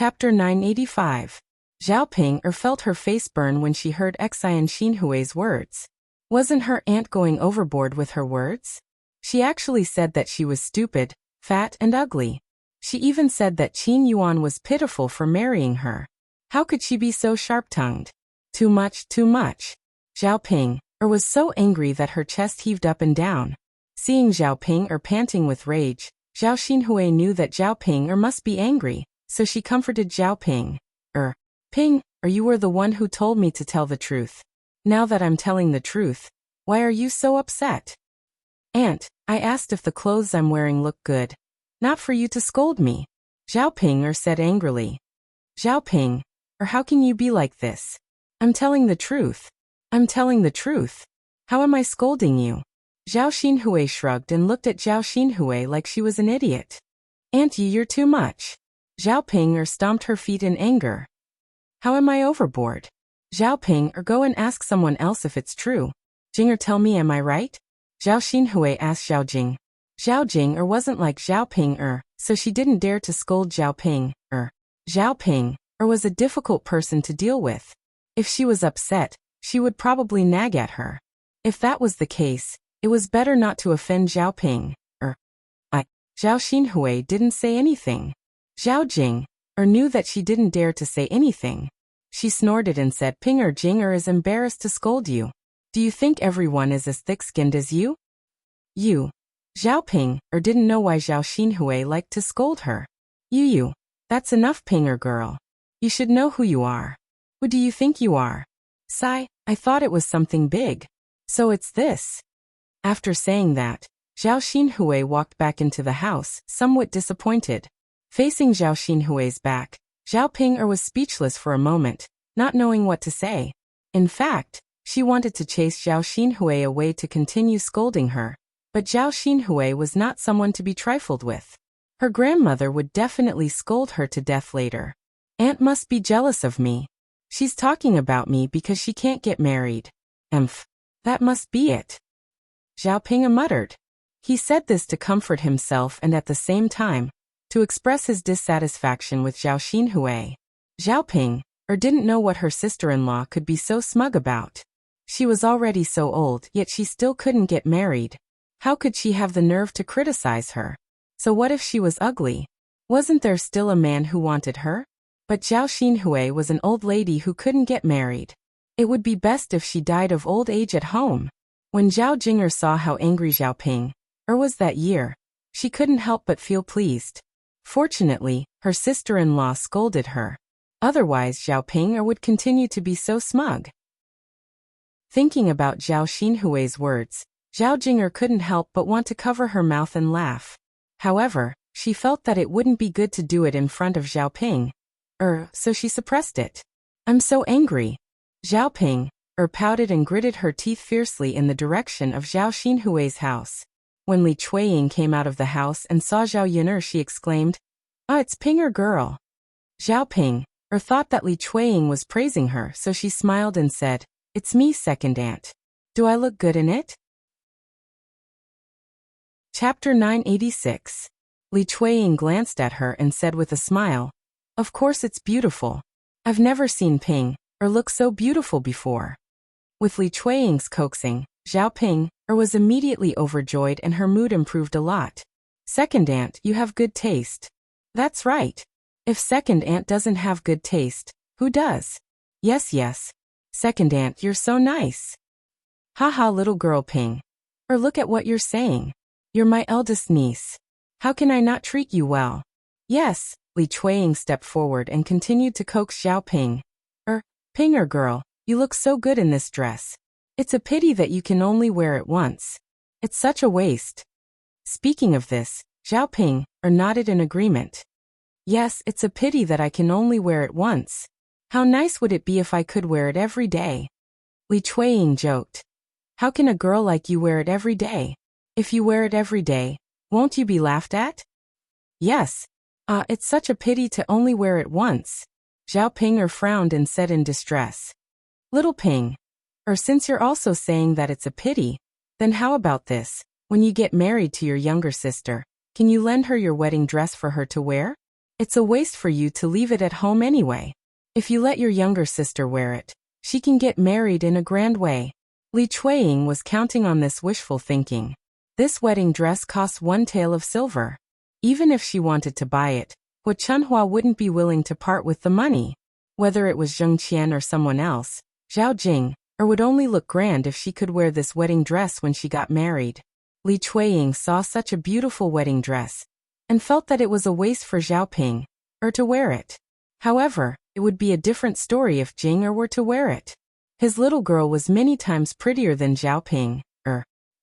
Chapter 985. Zhao Ping felt her face burn when she heard Xian Xinhui's words. Wasn't her aunt going overboard with her words? She actually said that she was stupid, fat and ugly. She even said that Qin Yuan was pitiful for marrying her. How could she be so sharp-tongued? Too much, too much. Zhao Ping was so angry that her chest heaved up and down. Seeing Zhao Ping panting with rage, Zhao Xinhui knew that Zhao Ping must be angry, so she comforted Zhao Ping. Ping, you were the one who told me to tell the truth. Now that I'm telling the truth, why are you so upset? Aunt, I asked if the clothes I'm wearing look good. Not for you to scold me. Zhao Ping said angrily. Zhao Ping, how can you be like this? I'm telling the truth. I'm telling the truth. How am I scolding you? Zhao Xinhui shrugged and looked at Zhao Xinhui like she was an idiot. Auntie, you're too much. Zhao Ping stomped her feet in anger. How am I overboard? Zhao Ping, go and ask someone else if it's true. Jing, tell me, am I right? Zhao Xinhui asked Zhao Jing. Zhao Jing wasn't like Zhao Ping so she didn't dare to scold Zhao Ping Zhao Ping was a difficult person to deal with. If she was upset, she would probably nag at her. If that was the case, it was better not to offend Zhao Ping Zhao Xinhui didn't say anything. Zhao Jing knew that she didn't dare to say anything. She snorted and said, Ping Jing is embarrassed to scold you. Do you think everyone is as thick-skinned as you? You. Zhao Ping didn't know why Zhao Xinhui liked to scold her. You. That's enough, Ping girl. You should know who you are. Who do you think you are? Sigh, I thought it was something big. So it's this. After saying that, Zhao Xinhui walked back into the house, somewhat disappointed. Facing Zhao Xinhui's back, Zhao Ping was speechless for a moment, not knowing what to say. In fact, she wanted to chase Zhao Xinhui away to continue scolding her. But Zhao Xinhui was not someone to be trifled with. Her grandmother would definitely scold her to death later. Aunt must be jealous of me. She's talking about me because she can't get married. That must be it. Zhao Ping muttered. He said this to comfort himself and at the same time, to express his dissatisfaction with Zhao Xinhui. Zhao Ping didn't know what her sister-in-law could be so smug about. She was already so old, yet she still couldn't get married. How could she have the nerve to criticize her? So what if she was ugly? Wasn't there still a man who wanted her? But Zhao Xinhui was an old lady who couldn't get married. It would be best if she died of old age at home. When Zhao Jing saw how angry Zhao Ping was that year, she couldn't help but feel pleased. Fortunately, her sister-in-law scolded her. Otherwise, Zhao Ping would continue to be so smug. Thinking about Zhao Xinhui's words, Zhao Jing couldn't help but want to cover her mouth and laugh. However, she felt that it wouldn't be good to do it in front of Zhao Ping. So she suppressed it. I'm so angry. Zhao Ping pouted and gritted her teeth fiercely in the direction of Zhao Xinhui's house. When Li Chuiying came out of the house and saw Zhao Yun'er, she exclaimed, it's Ping girl. Zhao Ping thought that Li Chuiying was praising her, so she smiled and said, it's me, second aunt. Do I look good in it? Chapter 986. Li Chuiying glanced at her and said with a smile, of course it's beautiful. I've never seen Ping look so beautiful before. With Li Chuiying's coaxing, Zhao Ping was immediately overjoyed and her mood improved a lot. Second aunt, you have good taste. That's right. If second aunt doesn't have good taste, who does? Yes. Second aunt, you're so nice. Haha, little girl Ping. Look at what you're saying. You're my eldest niece. How can I not treat you well? Yes, Li Chuiying stepped forward and continued to coax Zhao Ping. Ping girl, you look so good in this dress. It's a pity that you can only wear it once. It's such a waste. Speaking of this, Zhao Ping nodded in agreement. Yes, it's a pity that I can only wear it once. How nice would it be if I could wear it every day? Li Chuiying joked. How can a girl like you wear it every day? If you wear it every day, won't you be laughed at? Yes. It's such a pity to only wear it once. Zhao Ping frowned and said in distress. Little Ping, since you're also saying that it's a pity, then how about this? When you get married to your younger sister, can you lend her your wedding dress for her to wear? It's a waste for you to leave it at home anyway. If you let your younger sister wear it, she can get married in a grand way. Li Chueying was counting on this wishful thinking. This wedding dress costs 1 tael of silver. Even if she wanted to buy it, Hu Chunhua wouldn't be willing to part with the money. Whether it was Zheng Qian or someone else, Zhao Jing, or would only look grand if she could wear this wedding dress when she got married. Li Chueying saw such a beautiful wedding dress and felt that it was a waste for Zhao Ping to wear it. However, it would be a different story if Jing were to wear it. His little girl was many times prettier than Zhao Ping.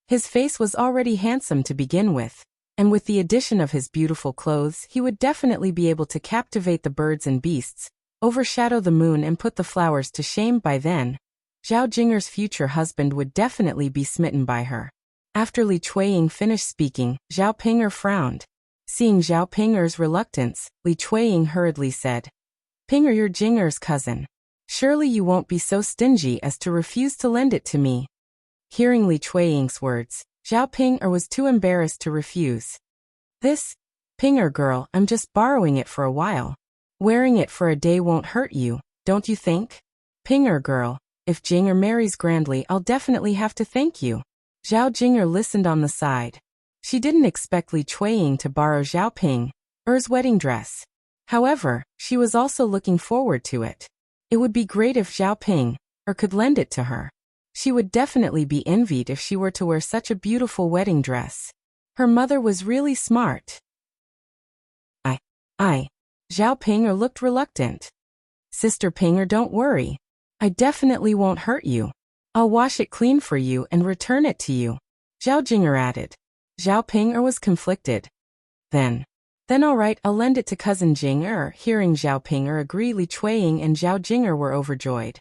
His face was already handsome to begin with, and with the addition of his beautiful clothes he would definitely be able to captivate the birds and beasts, overshadow the moon and put the flowers to shame. By then, Zhao Jinger's future husband would definitely be smitten by her. After Li Chueying finished speaking, Zhao Ping'er frowned. Seeing Zhao Ping'er's reluctance, Li Chueying hurriedly said, "Ping'er, you're Jinger's cousin. Surely you won't be so stingy as to refuse to lend it to me." Hearing Li Chueying's words, Zhao Ping'er was too embarrassed to refuse. "This, Ping'er girl, I'm just borrowing it for a while. Wearing it for a day won't hurt you, don't you think? Ping'er girl, if Jinger marries grandly, I'll definitely have to thank you." Zhao Jinger listened on the side. She didn't expect Li Chueying to borrow Zhao Ping'er's wedding dress. However, she was also looking forward to it. It would be great if Zhao Ping'er could lend it to her. She would definitely be envied if she were to wear such a beautiful wedding dress. Her mother was really smart. Zhao Ping'er looked reluctant. "Sister Ping'er, don't worry. I definitely won't hurt you. I'll wash it clean for you and return it to you," Zhao Jinger added. Zhao Ping'er was conflicted. Then alright, I'll lend it to cousin Jinger." Hearing Zhao Ping'er agree, Li Chueying and Zhao Jinger were overjoyed.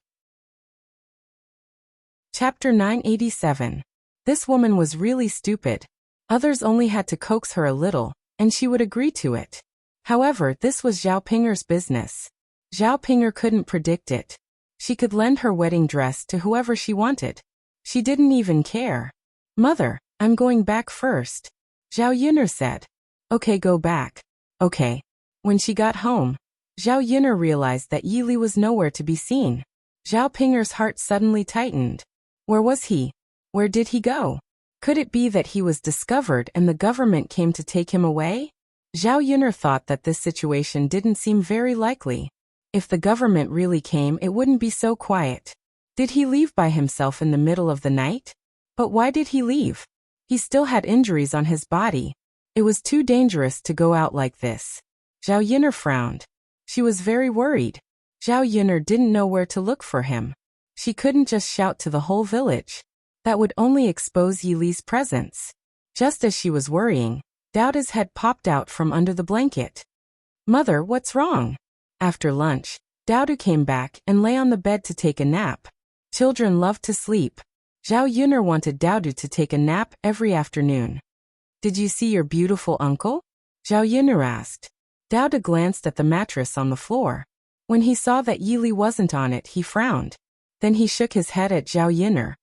Chapter 987. This woman was really stupid. Others only had to coax her a little, and she would agree to it. However, this was Zhao Ping'er's business. Zhao Ping'er couldn't predict it. She could lend her wedding dress to whoever she wanted. She didn't even care. "Mother, I'm going back first," Zhao Yun'er said. "Okay, go back." "Okay." When she got home, Zhao Yun'er realized that Yi Li was nowhere to be seen. Zhao Ping'er's heart suddenly tightened. Where was he? Where did he go? Could it be that he was discovered and the government came to take him away? Zhao Yun'er thought that this situation didn't seem very likely. If the government really came, it wouldn't be so quiet. Did he leave by himself in the middle of the night? But why did he leave? He still had injuries on his body. It was too dangerous to go out like this. Zhao Yun'er frowned. She was very worried. Zhao Yun'er didn't know where to look for him. She couldn't just shout to the whole village. That would only expose Yi Li's presence. Just as she was worrying, Daoda's head popped out from under the blanket. "Mother, what's wrong?" After lunch, Daoda came back and lay on the bed to take a nap. Children love to sleep. Zhao Yun'er wanted Daoda to take a nap every afternoon. "Did you see your beautiful uncle?" Zhao Yun'er asked. Daoda glanced at the mattress on the floor. When he saw that Yi Li wasn't on it, he frowned. Then he shook his head at Zhao Yun'er.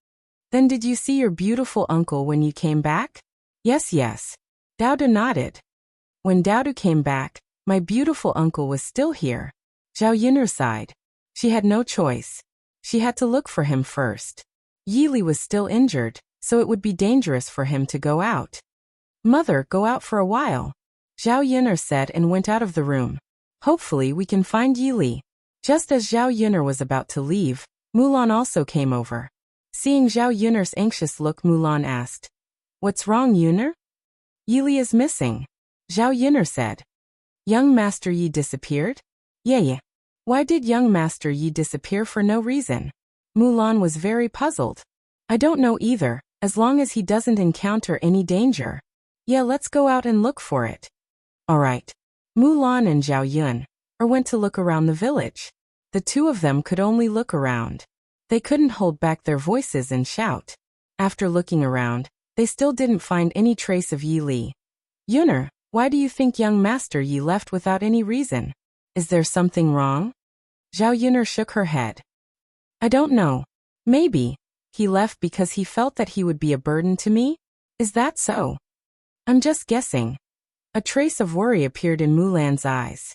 "Then did you see your beautiful uncle when you came back?" Yes. Daoda nodded. "When Daoda came back, my beautiful uncle was still here." Zhao Yun'er sighed. She had no choice. She had to look for him first. Yi Li was still injured, so it would be dangerous for him to go out. "Mother, go out for a while," Zhao Yun'er said and went out of the room. "Hopefully we can find Yi Li." Just as Zhao Yun'er was about to leave, Mulan also came over. Seeing Zhao Yun'er's anxious look, Mulan asked, "What's wrong, Yun'er?" "Yi Li is missing," Zhao Yun'er said. "Young Master Yi disappeared?" Yeah. Why did young Master Yi disappear for no reason?" Mulan was very puzzled. "I don't know either, as long as he doesn't encounter any danger. Yeah, let's go out and look for it." Alright. Mulan and Zhao Yun'er went to look around the village. The two of them could only look around. They couldn't hold back their voices and shout. After looking around, they still didn't find any trace of Yi Li. "Yun'er, why do you think young Master Yi left without any reason? Is there something wrong?" Zhao Yun'er shook her head. "I don't know. Maybe he left because he felt that he would be a burden to me? Is that so?" "I'm just guessing." A trace of worry appeared in Mulan's eyes.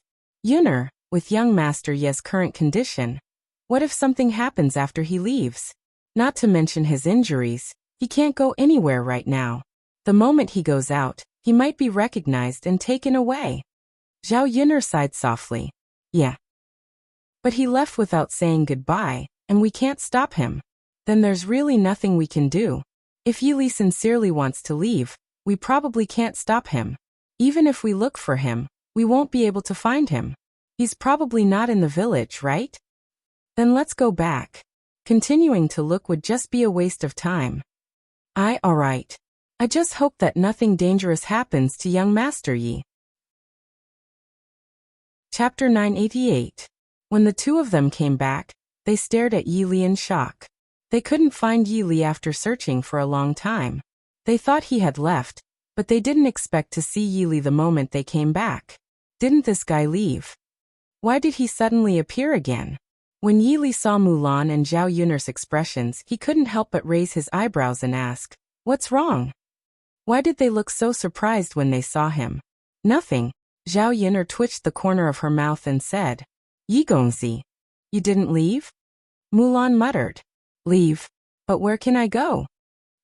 Yuner, with young Master Ye's current condition, what if something happens after he leaves? Not to mention his injuries, he can't go anywhere right now. The moment he goes out, he might be recognized and taken away. Zhao Yuner sighed softly. Yeah. But he left without saying goodbye, and we can't stop him. Then there's really nothing we can do. If Yili sincerely wants to leave, we probably can't stop him. Even if we look for him, we won't be able to find him. He's probably not in the village, right? Then let's go back. Continuing to look would just be a waste of time. Alright. I just hope that nothing dangerous happens to young Master Yi. Chapter 988. When the two of them came back, they stared at Yi Li in shock. They couldn't find Yi Li after searching for a long time. They thought he had left, but they didn't expect to see Yi Li the moment they came back. Didn't this guy leave? Why did he suddenly appear again? When Yi Li saw Mulan and Zhao Yuner's expressions, he couldn't help but raise his eyebrows and ask, "What's wrong?" Why did they look so surprised when they saw him? Nothing. Zhao Yuner twitched the corner of her mouth and said, "Yi Gongzi, you didn't leave?" Mulan muttered, "Leave? But where can I go?"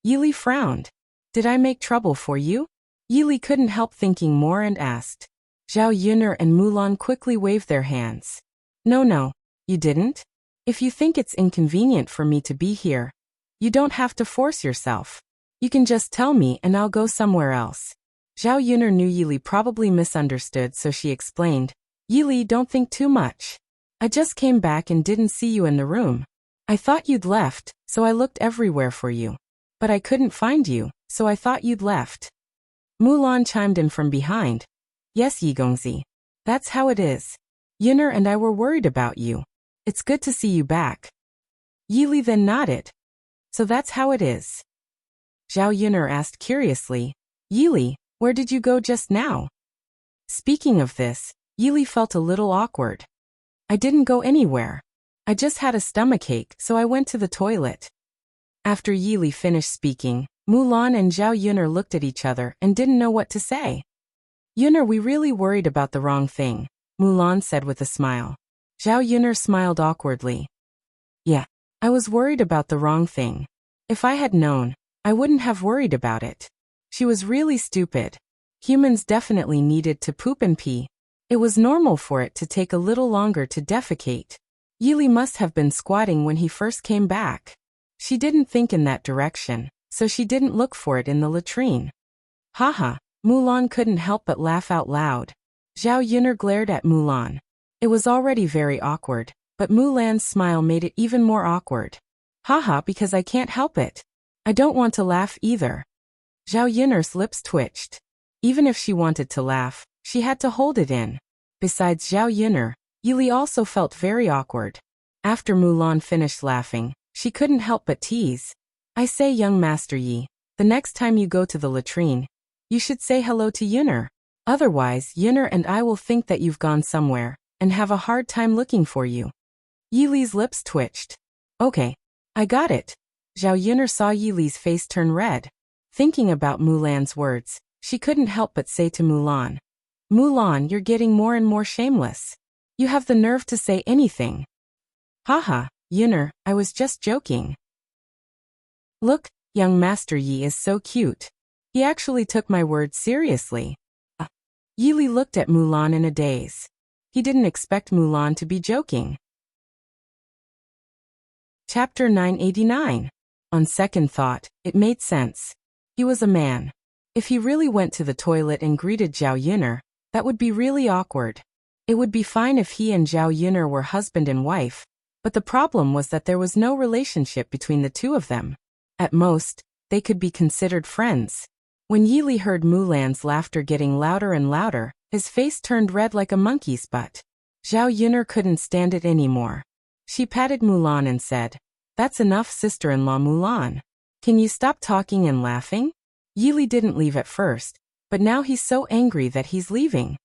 Yi Li frowned. "Did I make trouble for you?" Yi Li couldn't help thinking more and asked. Zhao Yuner and Mulan quickly waved their hands. No, you didn't. If you think it's inconvenient for me to be here, you don't have to force yourself. You can just tell me and I'll go somewhere else. Zhao Yuner knew Yi Li probably misunderstood, so she explained, "Yi Li, don't think too much. I just came back and didn't see you in the room. I thought you'd left, so I looked everywhere for you. But I couldn't find you, so I thought you'd left." Mulan chimed in from behind. "Yes, Yi Gongzi. That's how it is. Yuner and I were worried about you. It's good to see you back." Yi Li then nodded. "So that's how it is." Zhao Yuner asked curiously, "Yi Li, where did you go just now?" Speaking of this, Yi Li felt a little awkward. "I didn't go anywhere. I just had a stomachache, so I went to the toilet." After Yi Li finished speaking, Mulan and Zhao Yuner looked at each other and didn't know what to say. "Yuner, we really worried about the wrong thing," Mulan said with a smile. Zhao Yuner smiled awkwardly. "Yeah, I was worried about the wrong thing. If I had known, I wouldn't have worried about it." She was really stupid. Humans definitely needed to poop and pee. It was normal for it to take a little longer to defecate. Yi Li must have been squatting when he first came back. She didn't think in that direction, so she didn't look for it in the latrine. Haha, Mulan couldn't help but laugh out loud. Zhao Yuner glared at Mulan. It was already very awkward, but Mulan's smile made it even more awkward. Haha, because I can't help it. I don't want to laugh either. Zhao Yuner's lips twitched. Even if she wanted to laugh, she had to hold it in. Besides Zhao Yuner, Yi Li also felt very awkward. After Mulan finished laughing, she couldn't help but tease. "I say, young Master Yi, the next time you go to the latrine, you should say hello to Yuner. Otherwise, Yuner and I will think that you've gone somewhere, and have a hard time looking for you." Yi Li's lips twitched. "Okay, I got it." Zhao Yuner saw Yi Li's face turn red. Thinking about Mulan's words, she couldn't help but say to Mulan, "Mulan, you're getting more and more shameless. You have the nerve to say anything." "Haha, Yuner, I was just joking." "Look, young Master Yi is so cute. He actually took my words seriously." Yi Li looked at Mulan in a daze. He didn't expect Mulan to be joking. Chapter 989. On second thought, it made sense. He was a man. If he really went to the toilet and greeted Zhao Yuner, that would be really awkward. It would be fine if he and Zhao Yuner were husband and wife, but the problem was that there was no relationship between the two of them. At most, they could be considered friends. When Yi Li heard Mulan's laughter getting louder and louder, his face turned red like a monkey's butt. Zhao Yuner couldn't stand it anymore. She patted Mulan and said, "That's enough, sister-in-law Mulan. Can you stop talking and laughing?" Yi Li didn't leave at first, but now he's so angry that he's leaving.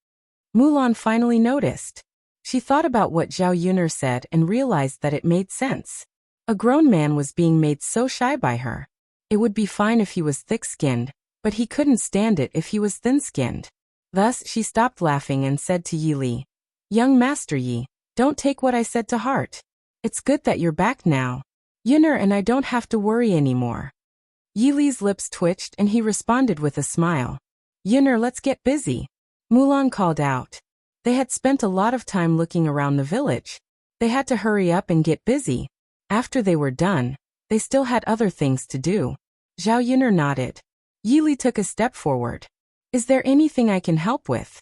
Mulan finally noticed. She thought about what Zhao Yuner said and realized that it made sense. A grown man was being made so shy by her. It would be fine if he was thick-skinned, but he couldn't stand it if he was thin-skinned. Thus, she stopped laughing and said to Yi Li, Young Master Yi, don't take what I said to heart. It's good that you're back now. Yunner and I don't have to worry anymore. Yi Li's lips twitched and he responded with a smile. Yunner, let's get busy. Mulan called out. They had spent a lot of time looking around the village. They had to hurry up and get busy. After they were done, they still had other things to do. Zhao Yunner nodded. Yi Li took a step forward. Is there anything I can help with?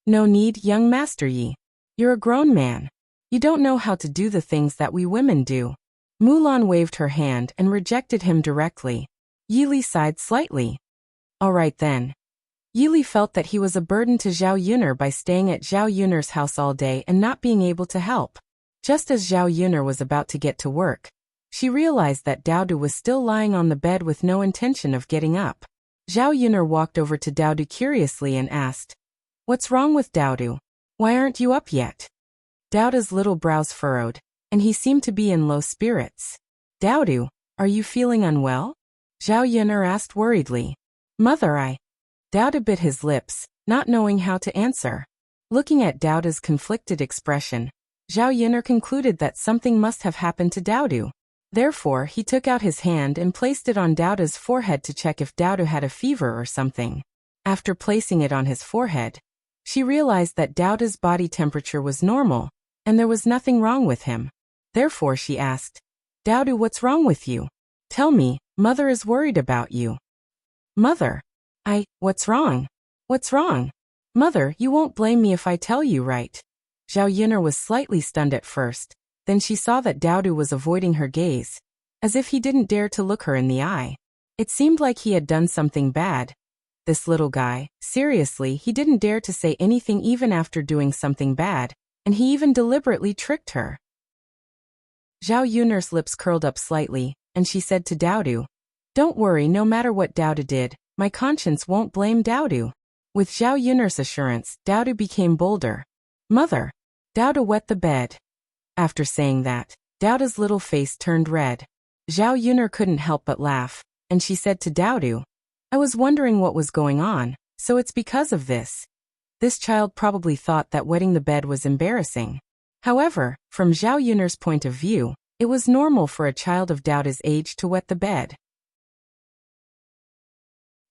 No need, young Master Yi. You're a grown man. You don't know how to do the things that we women do. Mulan waved her hand and rejected him directly. Yi Li sighed slightly. All right then. Yi Li felt that he was a burden to Zhao Yunner by staying at Zhao Yunner's house all day and not being able to help. Just as Zhao Yunner was about to get to work, she realized that Daodu was still lying on the bed with no intention of getting up. Zhao Yunner walked over to Daodu curiously and asked, What's wrong with Daodu? Why aren't you up yet? Daodu's little brows furrowed, and he seemed to be in low spirits. Daodu, are you feeling unwell? Zhao Yunner asked worriedly. Mother, Daodu bit his lips, not knowing how to answer. Looking at Daodu's conflicted expression, Zhao Yunner concluded that something must have happened to Daodu. Therefore, he took out his hand and placed it on Daodu's forehead to check if Daodu had a fever or something. After placing it on his forehead, she realized that Daodu's body temperature was normal, and there was nothing wrong with him. Therefore she asked, Daodu, what's wrong with you? Tell me, Mother is worried about you. Mother. What's wrong? What's wrong? Mother, you won't blame me if I tell you, right? Zhao Yunner was slightly stunned at first, then she saw that Daodu was avoiding her gaze, as if he didn't dare to look her in the eye. It seemed like he had done something bad. This little guy, seriously, he didn't dare to say anything even after doing something bad, and he even deliberately tricked her. Zhao Yunner's lips curled up slightly, and she said to Daodu, Don't worry, no matter what Daodu did, my conscience won't blame Daodu. With Zhao Yunner's assurance, Daodu became bolder. Mother. Daodu wet the bed. After saying that, Daodu's little face turned red. Zhao Yunner couldn't help but laugh, and she said to Daodu, I was wondering what was going on, so it's because of this. This child probably thought that wetting the bed was embarrassing. However, from Zhao Yunner's point of view, it was normal for a child of Daodu's age to wet the bed.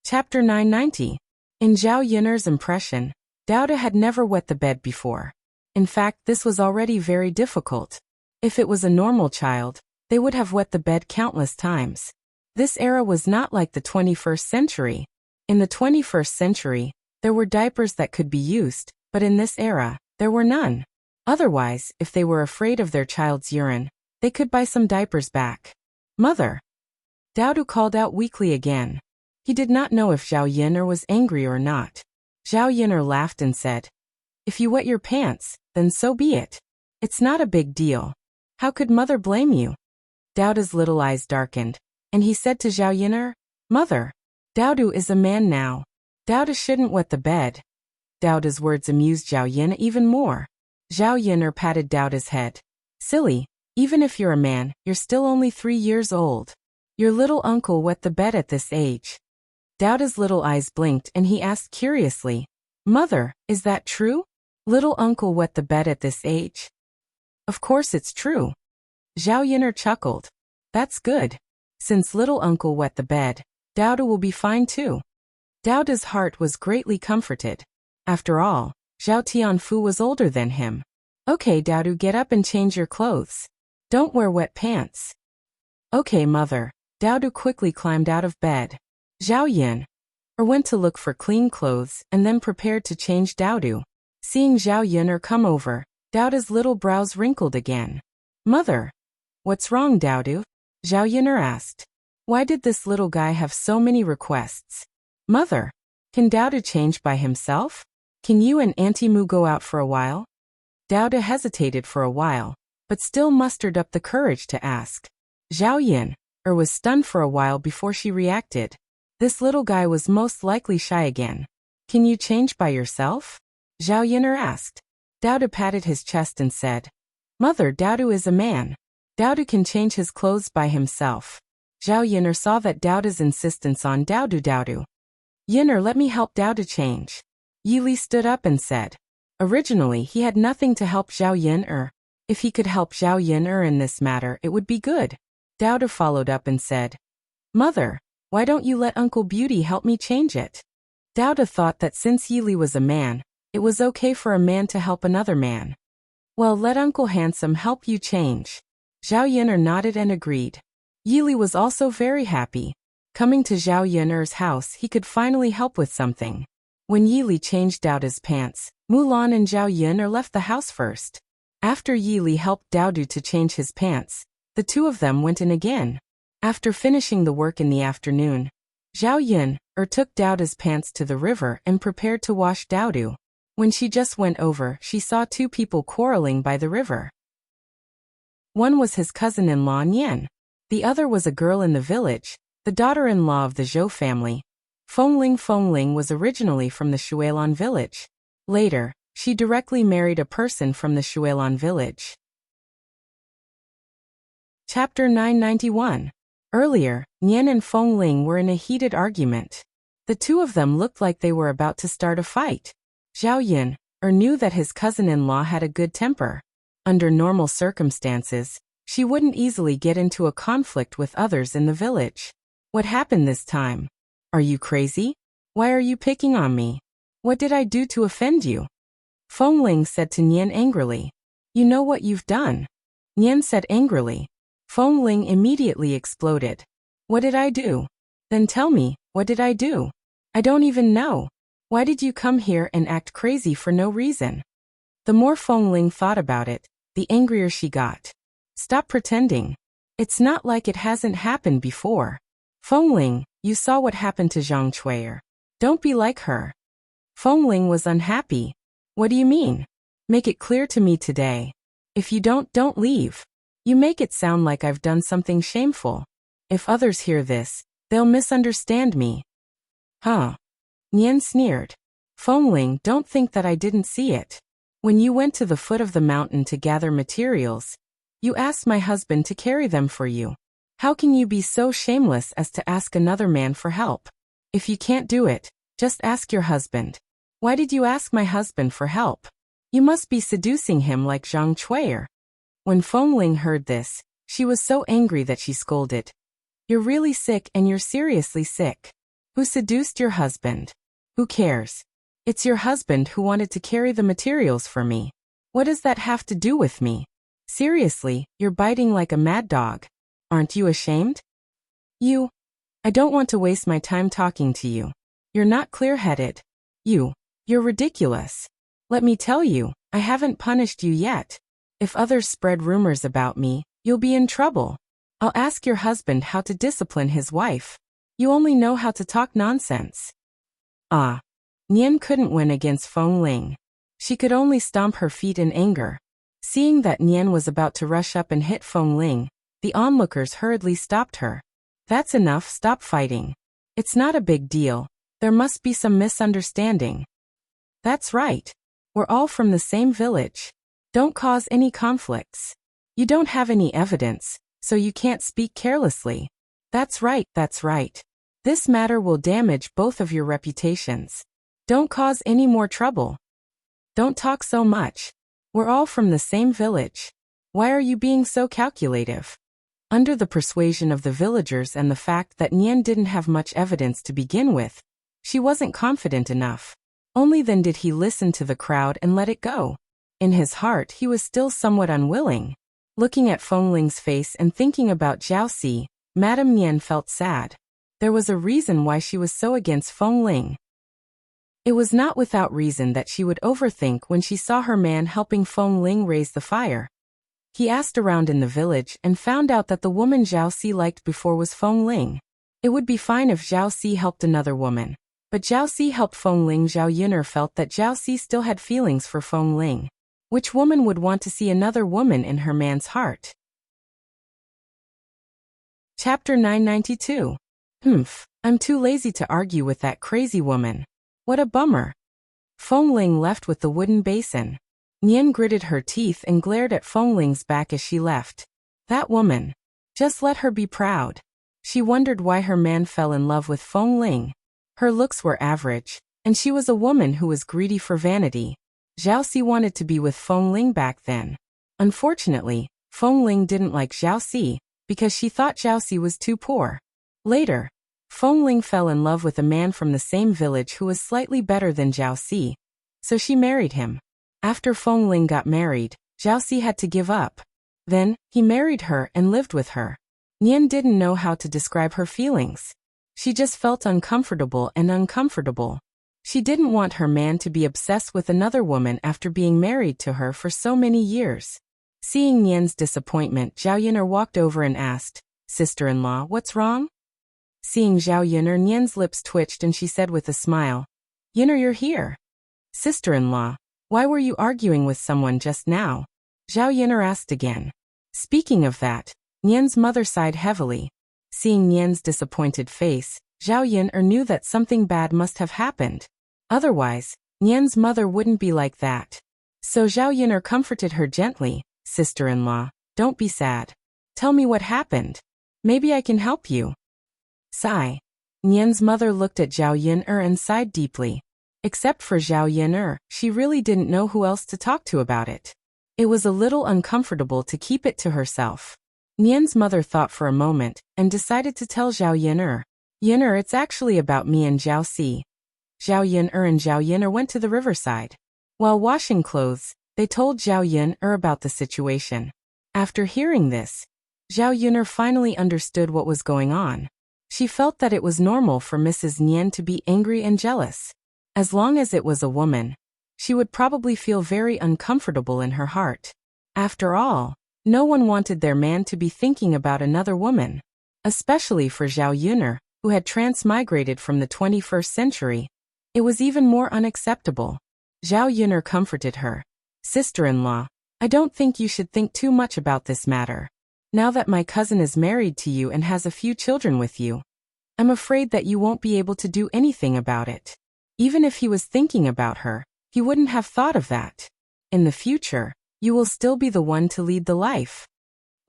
Chapter 990. In Zhao Yunner's impression, Daodu had never wet the bed before. In fact, this was already very difficult. If it was a normal child, they would have wet the bed countless times. This era was not like the 21st century. In the 21st century, there were diapers that could be used, but in this era, there were none. Otherwise, if they were afraid of their child's urine, they could buy some diapers back. Mother. Daodu called out weakly again. He did not know if Zhao Yunner was angry or not. Zhao Yunner laughed and said, If you wet your pants, then so be it. It's not a big deal. How could Mother blame you? Daodu's little eyes darkened, and he said to Zhao Yunner, Mother, Daodu is a man now. Daodu shouldn't wet the bed. Daodu's words amused Zhao Yunner even more. Zhao Yunner patted Daodu's head. Silly, even if you're a man, you're still only 3 years old. Your little uncle wet the bed at this age. Daodu's little eyes blinked and he asked curiously, Mother, is that true? Little uncle wet the bed at this age? Of course it's true. Zhao Yunner chuckled. That's good. Since little uncle wet the bed, Daodu will be fine too. Daodu's heart was greatly comforted. After all, Zhao Tianfu was older than him. Okay, Daodu, get up and change your clothes. Don't wear wet pants. Okay, Mother. Daodu quickly climbed out of bed. Zhao Yunner went to look for clean clothes and then prepared to change Daodu. Seeing Zhao Yunner come over, Daodu's little brows wrinkled again. Mother. What's wrong, Daodu? Zhao Yunner asked. Why did this little guy have so many requests? Mother. Can Daodu change by himself? Can you and Auntie Mu go out for a while? Daodu hesitated for a while, but still mustered up the courage to ask. Zhao Yunner was stunned for a while before she reacted. This little guy was most likely shy again. Can you change by yourself? Zhao Yunner asked. Daodu patted his chest and said, Mother, Daodu is a man. Daodu can change his clothes by himself. Zhao Yunner saw that Daodu's insistence on Daodu. Yunner, let me help Daodu change. Yi Li stood up and said. Originally, he had nothing to help Zhao Yin. If he could help Zhao Yin in this matter, it would be good. Dao followed up and said, Mother, why don't you let Uncle Beauty help me change it? Dao thought that since Yili was a man, it was okay for a man to help another man. Well, let Uncle Handsome help you change. Zhao Yin nodded and agreed. Yili was also very happy. Coming to Zhao Yin's house, he could finally help with something. When Yili changed Dao's pants, Mulan and Zhao Yin left the house first. After Yili helped Dao to change his pants, the two of them went in again. After finishing the work in the afternoon, Zhao Yin took Dao's pants to the river and prepared to wash Dao. When she just went over, she saw two people quarreling by the river. One was his cousin-in-law Nian. The other was a girl in the village, the daughter-in-law of the Zhou family. Fengling was originally from the Shuilan village. Later, she directly married a person from the Shuilan village. Chapter 991. Earlier, Nian and Fengling were in a heated argument. The two of them looked like they were about to start a fight. Zhao Yin knew that his cousin-in-law had a good temper. Under normal circumstances, she wouldn't easily get into a conflict with others in the village. What happened this time? Are you crazy? Why are you picking on me? What did I do to offend you? Fengling said to Nian angrily. You know what you've done? Nian said angrily. Fengling immediately exploded. What did I do? Then tell me, what did I do? I don't even know. Why did you come here and act crazy for no reason? The more Fengling thought about it, the angrier she got. Stop pretending. It's not like it hasn't happened before. Fengling, you saw what happened to Zhang Chui'er. Don't be like her. Fengling was unhappy. What do you mean? Make it clear to me today. If you don't leave. You make it sound like I've done something shameful. If others hear this, they'll misunderstand me. Huh? Nian sneered. Fengling, don't think that I didn't see it. When you went to the foot of the mountain to gather materials, you asked my husband to carry them for you. How can you be so shameless as to ask another man for help? If you can't do it, just ask your husband. Why did you ask my husband for help? You must be seducing him like Zhang Chui'er. When Fengling heard this, she was so angry that she scolded. You're really sick and you're seriously sick. Who seduced your husband? Who cares? It's your husband who wanted to carry the materials for me. What does that have to do with me? Seriously, you're biting like a mad dog. Aren't you ashamed? I don't want to waste my time talking to you. You're not clear-headed. You're ridiculous. Let me tell you, I haven't punished you yet. If others spread rumors about me, you'll be in trouble. I'll ask your husband how to discipline his wife. You only know how to talk nonsense. Nian couldn't win against Fengling. She could only stomp her feet in anger. Seeing that Nian was about to rush up and hit Fengling, the onlookers hurriedly stopped her. That's enough, stop fighting. It's not a big deal. There must be some misunderstanding. That's right. We're all from the same village. Don't cause any conflicts. You don't have any evidence, so you can't speak carelessly. That's right. This matter will damage both of your reputations. Don't cause any more trouble. Don't talk so much. We're all from the same village. Why are you being so calculative? Under the persuasion of the villagers and the fact that Nian didn't have much evidence to begin with, she wasn't confident enough. Only then did he listen to the crowd and let it go. In his heart, he was still somewhat unwilling. Looking at Fengling's face and thinking about Jiaoxi, Madame Nian felt sad. There was a reason why she was so against Fengling. It was not without reason that she would overthink when she saw her man helping Fengling raise the fire. He asked around in the village and found out that the woman Jiaoxi liked before was Fengling. It would be fine if Jiaoxi helped another woman, but Jiaoxi helped Fengling. Zhao Yin'er felt that Jiaoxi still had feelings for Fengling. Which woman would want to see another woman in her man's heart? Chapter 992. I'm too lazy to argue with that crazy woman. What a bummer. Fengling left with the wooden basin. Nian gritted her teeth and glared at Fengling's back as she left. That woman. Just let her be proud. She wondered why her man fell in love with Fengling. Her looks were average, and she was a woman who was greedy for vanity. Zhao Si wanted to be with Feng Ling back then. Unfortunately, Feng Ling didn't like Zhao Si because she thought Zhao Si was too poor. Later, Feng Ling fell in love with a man from the same village who was slightly better than Zhao Si, so she married him. After Feng Ling got married, Zhao Si had to give up. Then, he married her and lived with her. Nian didn't know how to describe her feelings. She just felt uncomfortable and uncomfortable. She didn't want her man to be obsessed with another woman after being married to her for so many years. Seeing Nian's disappointment, Zhao Yin'er walked over and asked, "Sister-in-law, what's wrong?" Seeing Zhao Yin'er, Nian's lips twitched and she said with a smile, "Yin'er, you're here." "Sister-in-law, why were you arguing with someone just now?" Zhao Yin'er asked again. Speaking of that, Nian's mother sighed heavily. Seeing Nian's disappointed face, Zhao Yin'er knew that something bad must have happened. Otherwise, Nian's mother wouldn't be like that. So Zhao Yin'er comforted her gently, "Sister-in-law, don't be sad. Tell me what happened. Maybe I can help you." Sigh. Nian's mother looked at Zhao Yin'er and sighed deeply. Except for Zhao Yin'er, she really didn't know who else to talk to about it. It was a little uncomfortable to keep it to herself. Nian's mother thought for a moment and decided to tell Zhao Yin'er. "Yin'er, it's actually about me and Zhao Si." Zhao Yin'er and Zhao Yin'er went to the riverside. While washing clothes, they told Zhao Yin'er about the situation. After hearing this, Zhao Yin'er finally understood what was going on. She felt that it was normal for Mrs. Nian to be angry and jealous. As long as it was a woman, she would probably feel very uncomfortable in her heart. After all, no one wanted their man to be thinking about another woman. Especially for Zhao Yin'er, who had transmigrated from the 21st century. It was even more unacceptable. Zhao Yin'er comforted her. "Sister-in-law, I don't think you should think too much about this matter. Now that my cousin is married to you and has a few children with you, I'm afraid that you won't be able to do anything about it. Even if he was thinking about her, he wouldn't have thought of that. In the future, you will still be the one to lead the life."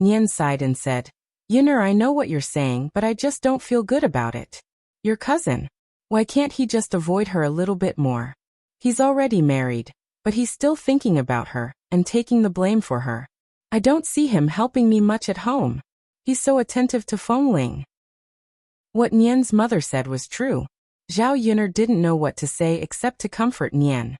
Nian sighed and said, "Yin'er, I know what you're saying, but I just don't feel good about it. Your cousin. Why can't he just avoid her a little bit more? He's already married, but he's still thinking about her and taking the blame for her. I don't see him helping me much at home. He's so attentive to Feng Ling." What Nian's mother said was true. Zhao Yin'er didn't know what to say except to comfort Nian.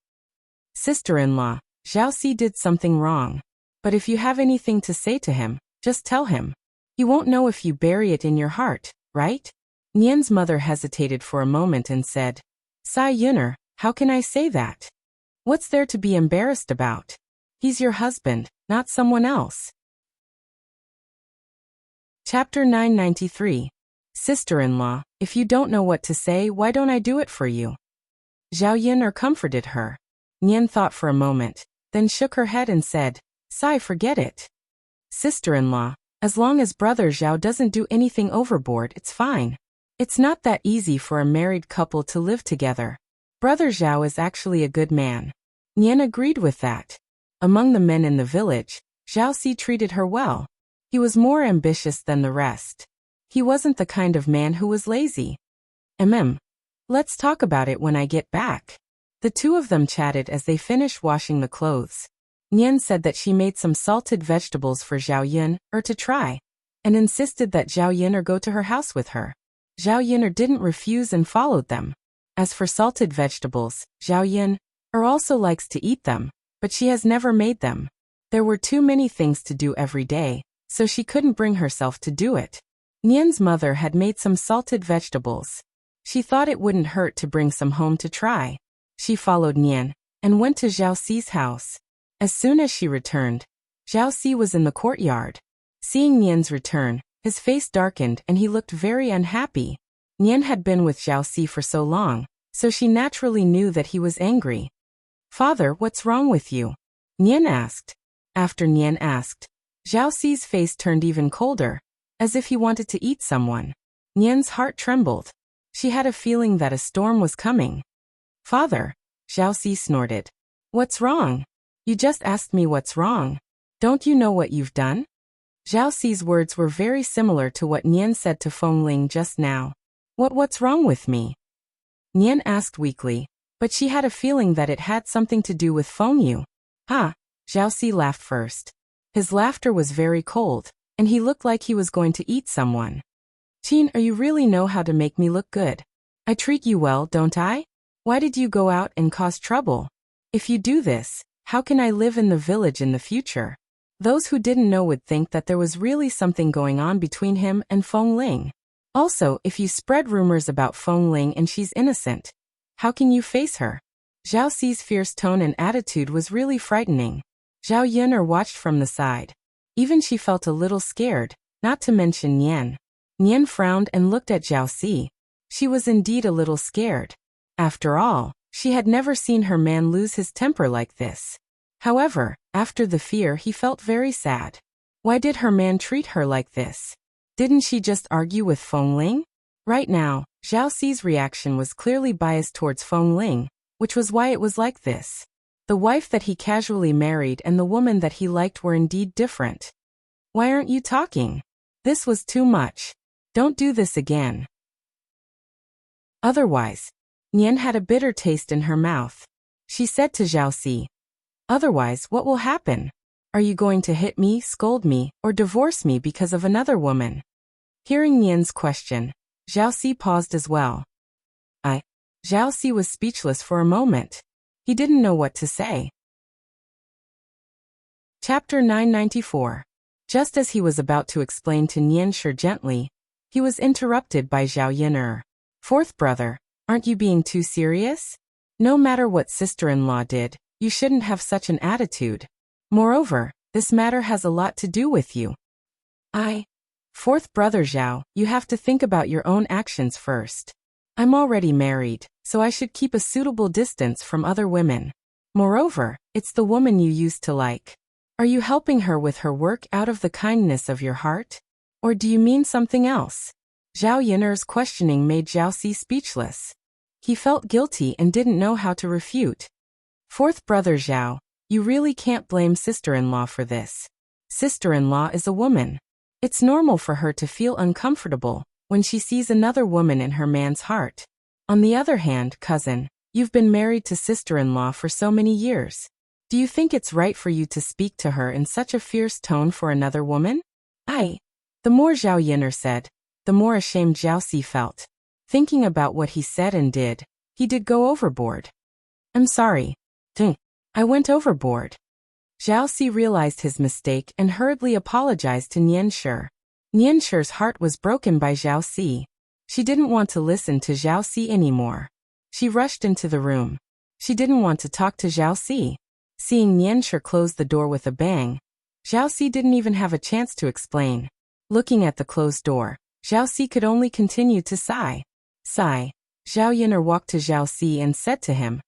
"Sister-in-law, Zhao Si did something wrong. But if you have anything to say to him, just tell him. He won't know if you bury it in your heart, right?" Nian's mother hesitated for a moment and said, "Sai Yin'er, how can I say that? What's there to be embarrassed about? He's your husband, not someone else." Chapter 993. Sister-in-law, if you don't know what to say, why don't I do it for you? Zhao Yin'er comforted her. Nian thought for a moment, then shook her head and said, "Sai, forget it. Sister-in-law, as long as brother Zhao doesn't do anything overboard, it's fine. It's not that easy for a married couple to live together. Brother Zhao is actually a good man." Nian agreed with that. Among the men in the village, Zhao Si treated her well. He was more ambitious than the rest. He wasn't the kind of man who was lazy. Let's talk about it when I get back." The two of them chatted as they finished washing the clothes. Nian said that she made some salted vegetables for Zhao Yin'er to try, and insisted that Zhao Yin'er go to her house with her. Zhao Yin'er didn't refuse and followed them. As for salted vegetables, Zhao Yin'er also likes to eat them, but she has never made them. There were too many things to do every day, so she couldn't bring herself to do it. Nian's mother had made some salted vegetables. She thought it wouldn't hurt to bring some home to try. She followed Nian and went to Zhao Si's house. As soon as she returned, Zhao Si was in the courtyard. Seeing Nian's return, his face darkened and he looked very unhappy. Nian had been with Zhao Si for so long, so she naturally knew that he was angry. "Father, what's wrong with you?" Nian asked. After Nian asked, Zhao Si's face turned even colder, as if he wanted to eat someone. Nian's heart trembled. She had a feeling that a storm was coming. "Father," Zhao Si snorted. "What's wrong? You just asked me what's wrong. Don't you know what you've done?" Zhao Si's words were very similar to what Nian said to Feng Ling just now. What's wrong with me?" Nian asked weakly. But she had a feeling that it had something to do with Feng Yu. Ha! Zhao Si laughed first. His laughter was very cold, and he looked like he was going to eat someone. Qin, you really know how to make me look good. I treat you well, don't I? Why did you go out and cause trouble? If you do this, how can I live in the village in the future? Those who didn't know would think that there was really something going on between him and Feng Ling. Also, if you spread rumors about Feng Ling and she's innocent, how can you face her? Zhao Si's fierce tone and attitude was really frightening. Zhao Yun'er watched from the side. Even she felt a little scared, not to mention Nian. Nian frowned and looked at Zhao Si. She was indeed a little scared. After all, she had never seen her man lose his temper like this. However, after the fear he felt very sad. Why did her man treat her like this? Didn't she just argue with Feng Ling? Right now, Zhao Si's reaction was clearly biased towards Feng Ling, which was why it was like this. The wife that he casually married and the woman that he liked were indeed different. Why aren't you talking? This was too much. Don't do this again. Otherwise, Nian had a bitter taste in her mouth. She said to Zhao Si, otherwise, what will happen? Are you going to hit me, scold me, or divorce me because of another woman? Hearing Nian's question, Zhao Si paused as well. Zhao Si was speechless for a moment. He didn't know what to say. Chapter 994. Just as he was about to explain to Nian Shi gently, he was interrupted by Zhao Yun'er. Fourth brother, aren't you being too serious? No matter what sister-in-law did, you shouldn't have such an attitude. Moreover, this matter has a lot to do with you. Fourth brother Zhao, you have to think about your own actions first. I'm already married, so I should keep a suitable distance from other women. Moreover, it's the woman you used to like. Are you helping her with her work out of the kindness of your heart? Or do you mean something else? Zhao Yun'er's questioning made Zhao Si speechless. He felt guilty and didn't know how to refute. Fourth brother Zhao, you really can't blame sister-in-law for this. Sister-in-law is a woman. It's normal for her to feel uncomfortable when she sees another woman in her man's heart. On the other hand, cousin, you've been married to sister-in-law for so many years. Do you think it's right for you to speak to her in such a fierce tone for another woman? The more Zhao Yun'er said, the more ashamed Zhao Si felt. Thinking about what he said and did, he did go overboard. I'm sorry. I went overboard. Zhao Si realized his mistake and hurriedly apologized to Nian Shi. Nian Shi's heart was broken by Zhao Si. She didn't want to listen to Zhao Si anymore. She rushed into the room. She didn't want to talk to Zhao Si. Seeing Nian Shi close the door with a bang, Zhao Si didn't even have a chance to explain. Looking at the closed door, Zhao Si could only continue to sigh. Zhao Yun'er walked to Zhao Si and said to him,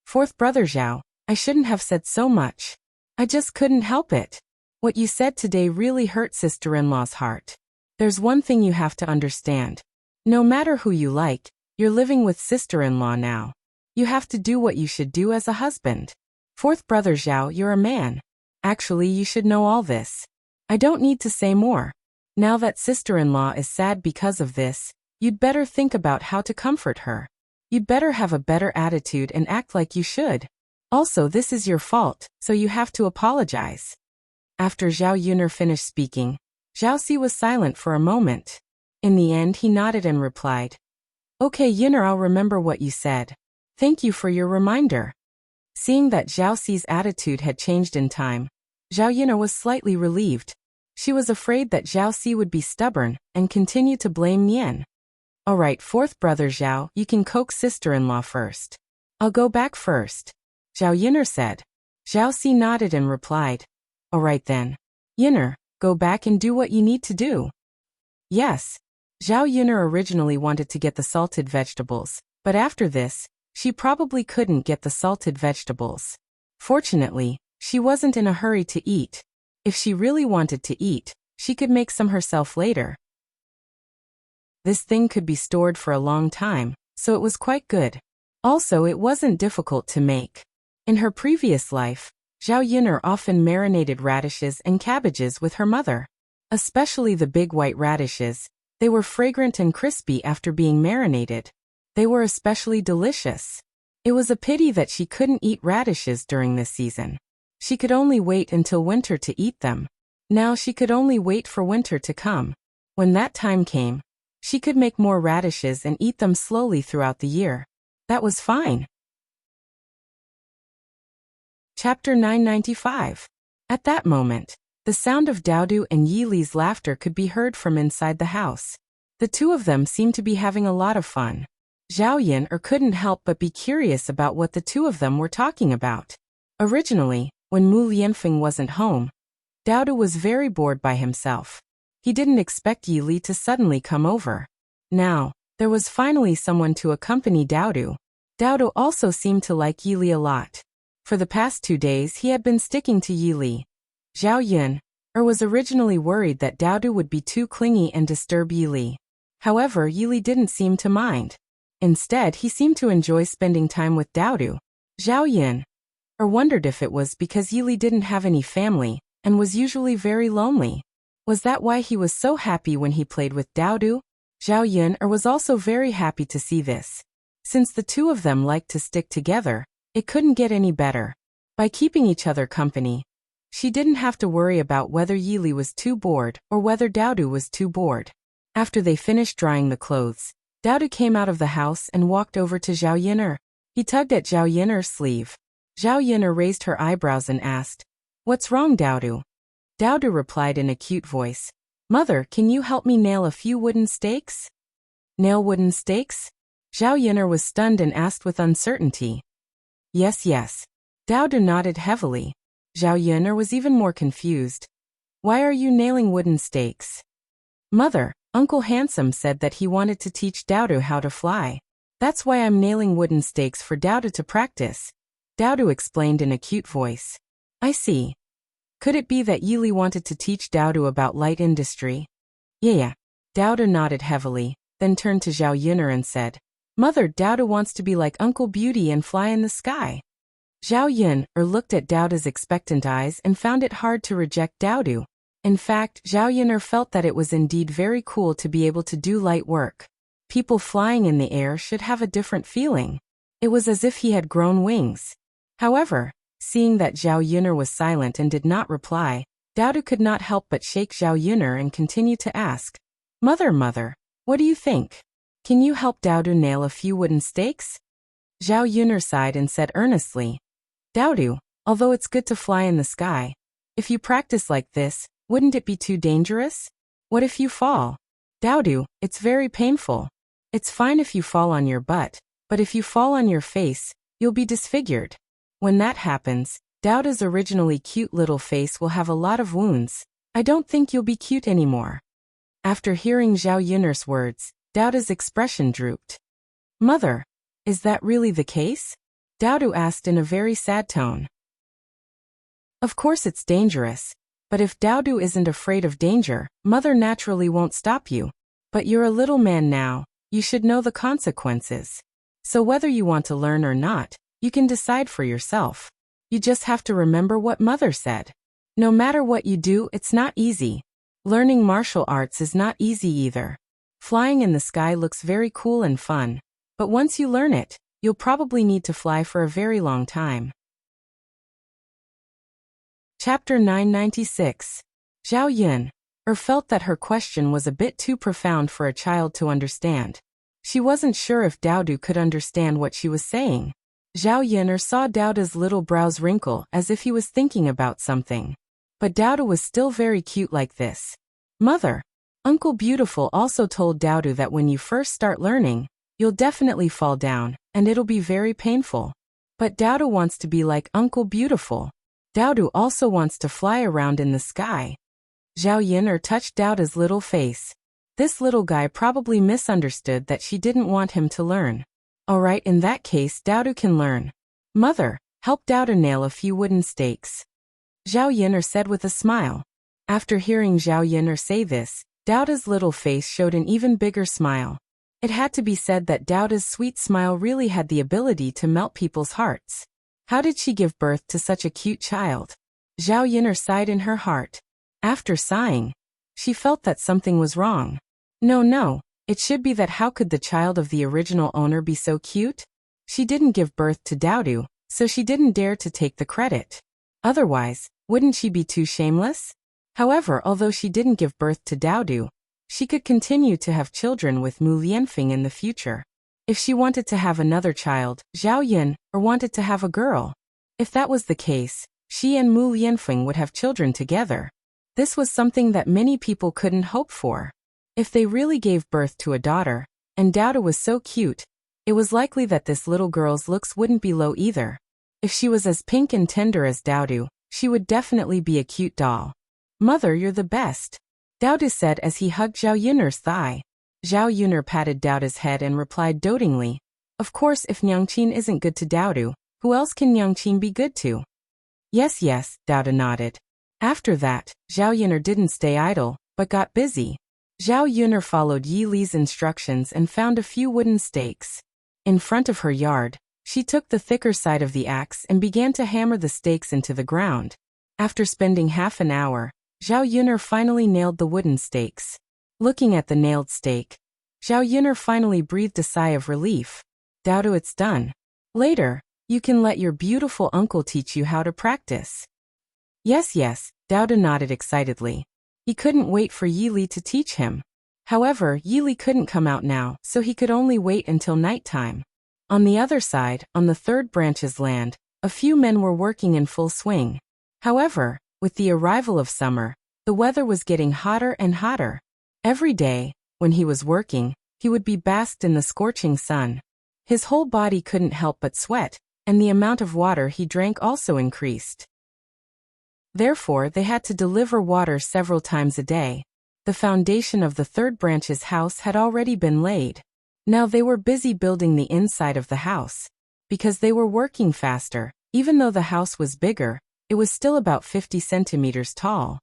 Fourth brother Zhao, I shouldn't have said so much. I just couldn't help it. What you said today really hurt sister-in-law's heart. There's one thing you have to understand. No matter who you like, you're living with sister-in-law now. You have to do what you should do as a husband. Fourth brother Zhao, you're a man. Actually, you should know all this. I don't need to say more. Now that sister-in-law is sad because of this, you'd better think about how to comfort her. You'd better have a better attitude and act like you should. Also, this is your fault, so you have to apologize. After Zhao Yun'er finished speaking, Zhao Si was silent for a moment. In the end, he nodded and replied, Okay Yun'er, I'll remember what you said. Thank you for your reminder. Seeing that Zhao Si's attitude had changed in time, Zhao Yun'er was slightly relieved. She was afraid that Zhao Si would be stubborn and continue to blame Nian. Alright, fourth brother Zhao, you can coax sister-in-law first. I'll go back first. Zhao Yun'er said. Zhao Si nodded and replied, Alright then. Yun'er, go back and do what you need to do. Yes. Zhao Yun'er originally wanted to get the salted vegetables, but after this, she probably couldn't get the salted vegetables. Fortunately, she wasn't in a hurry to eat. If she really wanted to eat, she could make some herself later. This thing could be stored for a long time, so it was quite good. Also, it wasn't difficult to make. In her previous life, Zhao Yun'er often marinated radishes and cabbages with her mother. Especially the big white radishes, they were fragrant and crispy after being marinated. They were especially delicious. It was a pity that she couldn't eat radishes during this season. She could only wait until winter to eat them. Now she could only wait for winter to come. When that time came, she could make more radishes and eat them slowly throughout the year. That was fine. Chapter 995. At that moment, the sound of Daodu and Yili's laughter could be heard from inside the house. The two of them seemed to be having a lot of fun. Zhao Yin couldn't help but be curious about what the two of them were talking about. Originally, when Mu Lianfeng wasn't home, Daodu was very bored by himself. He didn't expect Yili to suddenly come over. Now, there was finally someone to accompany Daodu. Daodu also seemed to like Yili a lot. For the past 2 days he had been sticking to Yili. Zhao Yun was originally worried that Daodu would be too clingy and disturb Yili. However, Yili didn't seem to mind. Instead, he seemed to enjoy spending time with Daodu. Zhao Yun wondered if it was because Yili didn't have any family and was usually very lonely. Was that why he was so happy when he played with Daodu? Zhao Yun was also very happy to see this. Since the two of them liked to stick together, it couldn't get any better. By keeping each other company, she didn't have to worry about whether Yili was too bored or whether Daodu was too bored. After they finished drying the clothes, Daodu came out of the house and walked over to Zhao Yin'er. He tugged at Zhao Yin'er's sleeve. Zhao Yin'er raised her eyebrows and asked, "What's wrong, Daodu?" Daodu replied in a cute voice, "Mother, can you help me nail a few wooden stakes?" "Nail wooden stakes?" Zhao Yin'er was stunned and asked with uncertainty. Yes. Daodu nodded heavily. Zhao Yin'er was even more confused. "Why are you nailing wooden stakes?" "Mother, Uncle Handsome said that he wanted to teach Daodu how to fly. That's why I'm nailing wooden stakes for Daodu to practice," Daodu explained in a cute voice. "I see. Could it be that Yili wanted to teach Daodu about light industry?" Yeah. Daodu nodded heavily, then turned to Zhao Yin'er and said, "Mother, Daodu wants to be like Uncle Beauty and fly in the sky." Zhao Yin'er looked at Daodu's expectant eyes and found it hard to reject Daodu. In fact, Zhao Yin'er felt that it was indeed very cool to be able to do light work. People flying in the air should have a different feeling. It was as if he had grown wings. However, seeing that Zhao Yin'er was silent and did not reply, Daodu could not help but shake Zhao Yin'er and continue to ask, Mother, what do you think? Can you help Daodu nail a few wooden stakes?" Zhao Yin'er sighed and said earnestly, "Daodu, although it's good to fly in the sky, if you practice like this, wouldn't it be too dangerous? What if you fall? Daodu, it's very painful. It's fine if you fall on your butt, but if you fall on your face, you'll be disfigured. When that happens, Daodu's originally cute little face will have a lot of wounds. I don't think you'll be cute anymore." After hearing Zhao Yin'er's words, Daodu's expression drooped. "Mother, is that really the case?" Daodu asked in a very sad tone. "Of course it's dangerous, but if Daodu isn't afraid of danger, Mother naturally won't stop you. But you're a little man now, you should know the consequences. So whether you want to learn or not, you can decide for yourself. You just have to remember what Mother said. No matter what you do, it's not easy. Learning martial arts is not easy either. Flying in the sky looks very cool and fun, but once you learn it, you'll probably need to fly for a very long time." Chapter 996. Zhao Yun felt that her question was a bit too profound for a child to understand. She wasn't sure if Daodu could understand what she was saying. Zhao Yun saw Daodu's little brows wrinkle as if he was thinking about something. But Daodu was still very cute like this. "Mother, Uncle Beautiful also told Daodu that when you first start learning, you'll definitely fall down, and it'll be very painful. But Daodu wants to be like Uncle Beautiful. Daodu also wants to fly around in the sky." Zhao Yin'er touched Daodu's little face. This little guy probably misunderstood that she didn't want him to learn. "Alright, in that case Daodu can learn. Mother, help Daodu nail a few wooden stakes," Zhao Yin'er said with a smile. After hearing Zhao Yin'er say this, Daodu's little face showed an even bigger smile. It had to be said that Daodu's sweet smile really had the ability to melt people's hearts. How did she give birth to such a cute child? Zhao Yin'er sighed in her heart. After sighing, she felt that something was wrong. No, it should be that how could the child of the original owner be so cute? She didn't give birth to Daodu, so she didn't dare to take the credit. Otherwise, wouldn't she be too shameless? However, although she didn't give birth to Daodu, she could continue to have children with Mu Lianfeng in the future. If she wanted to have another child, Zhao Yun, or wanted to have a girl. If that was the case, she and Mu Lianfeng would have children together. This was something that many people couldn't hope for. If they really gave birth to a daughter, and Daodu was so cute, it was likely that this little girl's looks wouldn't be low either. If she was as pink and tender as Daodu, she would definitely be a cute doll. Mother, you're the best, Daodu said as he hugged Zhao Yun'er's thigh. Zhao Yun'er patted Daodu's head and replied dotingly, "Of course, if Nyangqin isn't good to Daodu, who else can Nyangqin be good to?" Yes, Daodu nodded. After that, Zhao Yun'er didn't stay idle, but got busy. Zhao Yun'er followed Yi Li's instructions and found a few wooden stakes. In front of her yard, she took the thicker side of the axe and began to hammer the stakes into the ground. After spending half an hour, Zhao Yun'er finally nailed the wooden stakes. Looking at the nailed stake, Zhao Yun'er finally breathed a sigh of relief. Daodu, it's done. Later, you can let your beautiful uncle teach you how to practice. Yes, Daodu nodded excitedly. He couldn't wait for Yi Li to teach him. However, Yi Li couldn't come out now, so he could only wait until nighttime. On the other side, on the third branch's land, a few men were working in full swing. However, with the arrival of summer, the weather was getting hotter and hotter. Every day, when he was working, he would be basked in the scorching sun. His whole body couldn't help but sweat, and the amount of water he drank also increased. Therefore, they had to deliver water several times a day. The foundation of the third branch's house had already been laid. Now they were busy building the inside of the house. Because they were working faster, even though the house was bigger, it was still about 50 centimeters tall.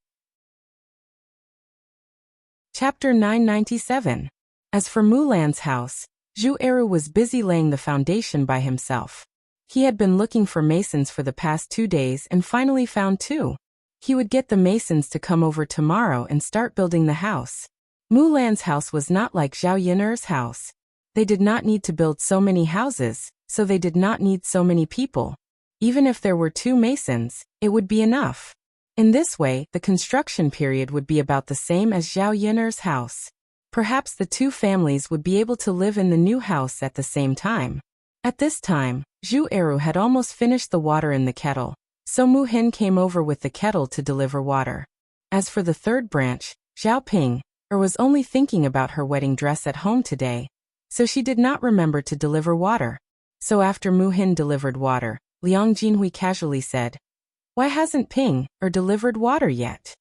Chapter 997. As for Mulan's house, Zhu Eru was busy laying the foundation by himself. He had been looking for masons for the past 2 days and finally found 2. He would get the masons to come over tomorrow and start building the house. Mulan's house was not like Zhao Yun'er's house. They did not need to build so many houses, so they did not need so many people. Even if there were 2 masons, it would be enough. In this way, the construction period would be about the same as Zhao Yun'er's house. Perhaps the 2 families would be able to live in the new house at the same time. At this time, Zhu Eru had almost finished the water in the kettle, so Mu Hin came over with the kettle to deliver water. As for the third branch, Zhao Ping was only thinking about her wedding dress at home today, so she did not remember to deliver water. So after Mu Hin delivered water, Liang Jinhui casually said, "Why hasn't Ping delivered water yet?"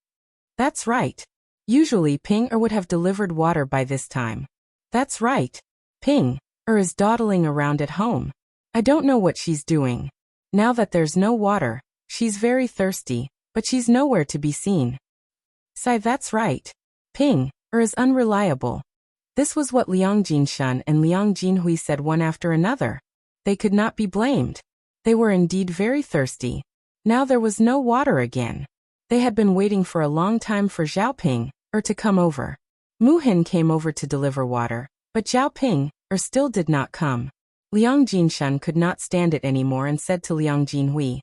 That's right. Usually Ping would have delivered water by this time. That's right. Ping is dawdling around at home. I don't know what she's doing. Now that there's no water, she's very thirsty, but she's nowhere to be seen. Sai, that's right. Ping is unreliable. This was what Liang Jinshan and Liang Jinhui said one after another. They could not be blamed. They were indeed very thirsty. Now there was no water again. They had been waiting for a long time for Zhao Ping to come over. Mu Hin came over to deliver water, but Zhao Ping still did not come. Liang Jinshan could not stand it anymore and said to Liang Jinhui,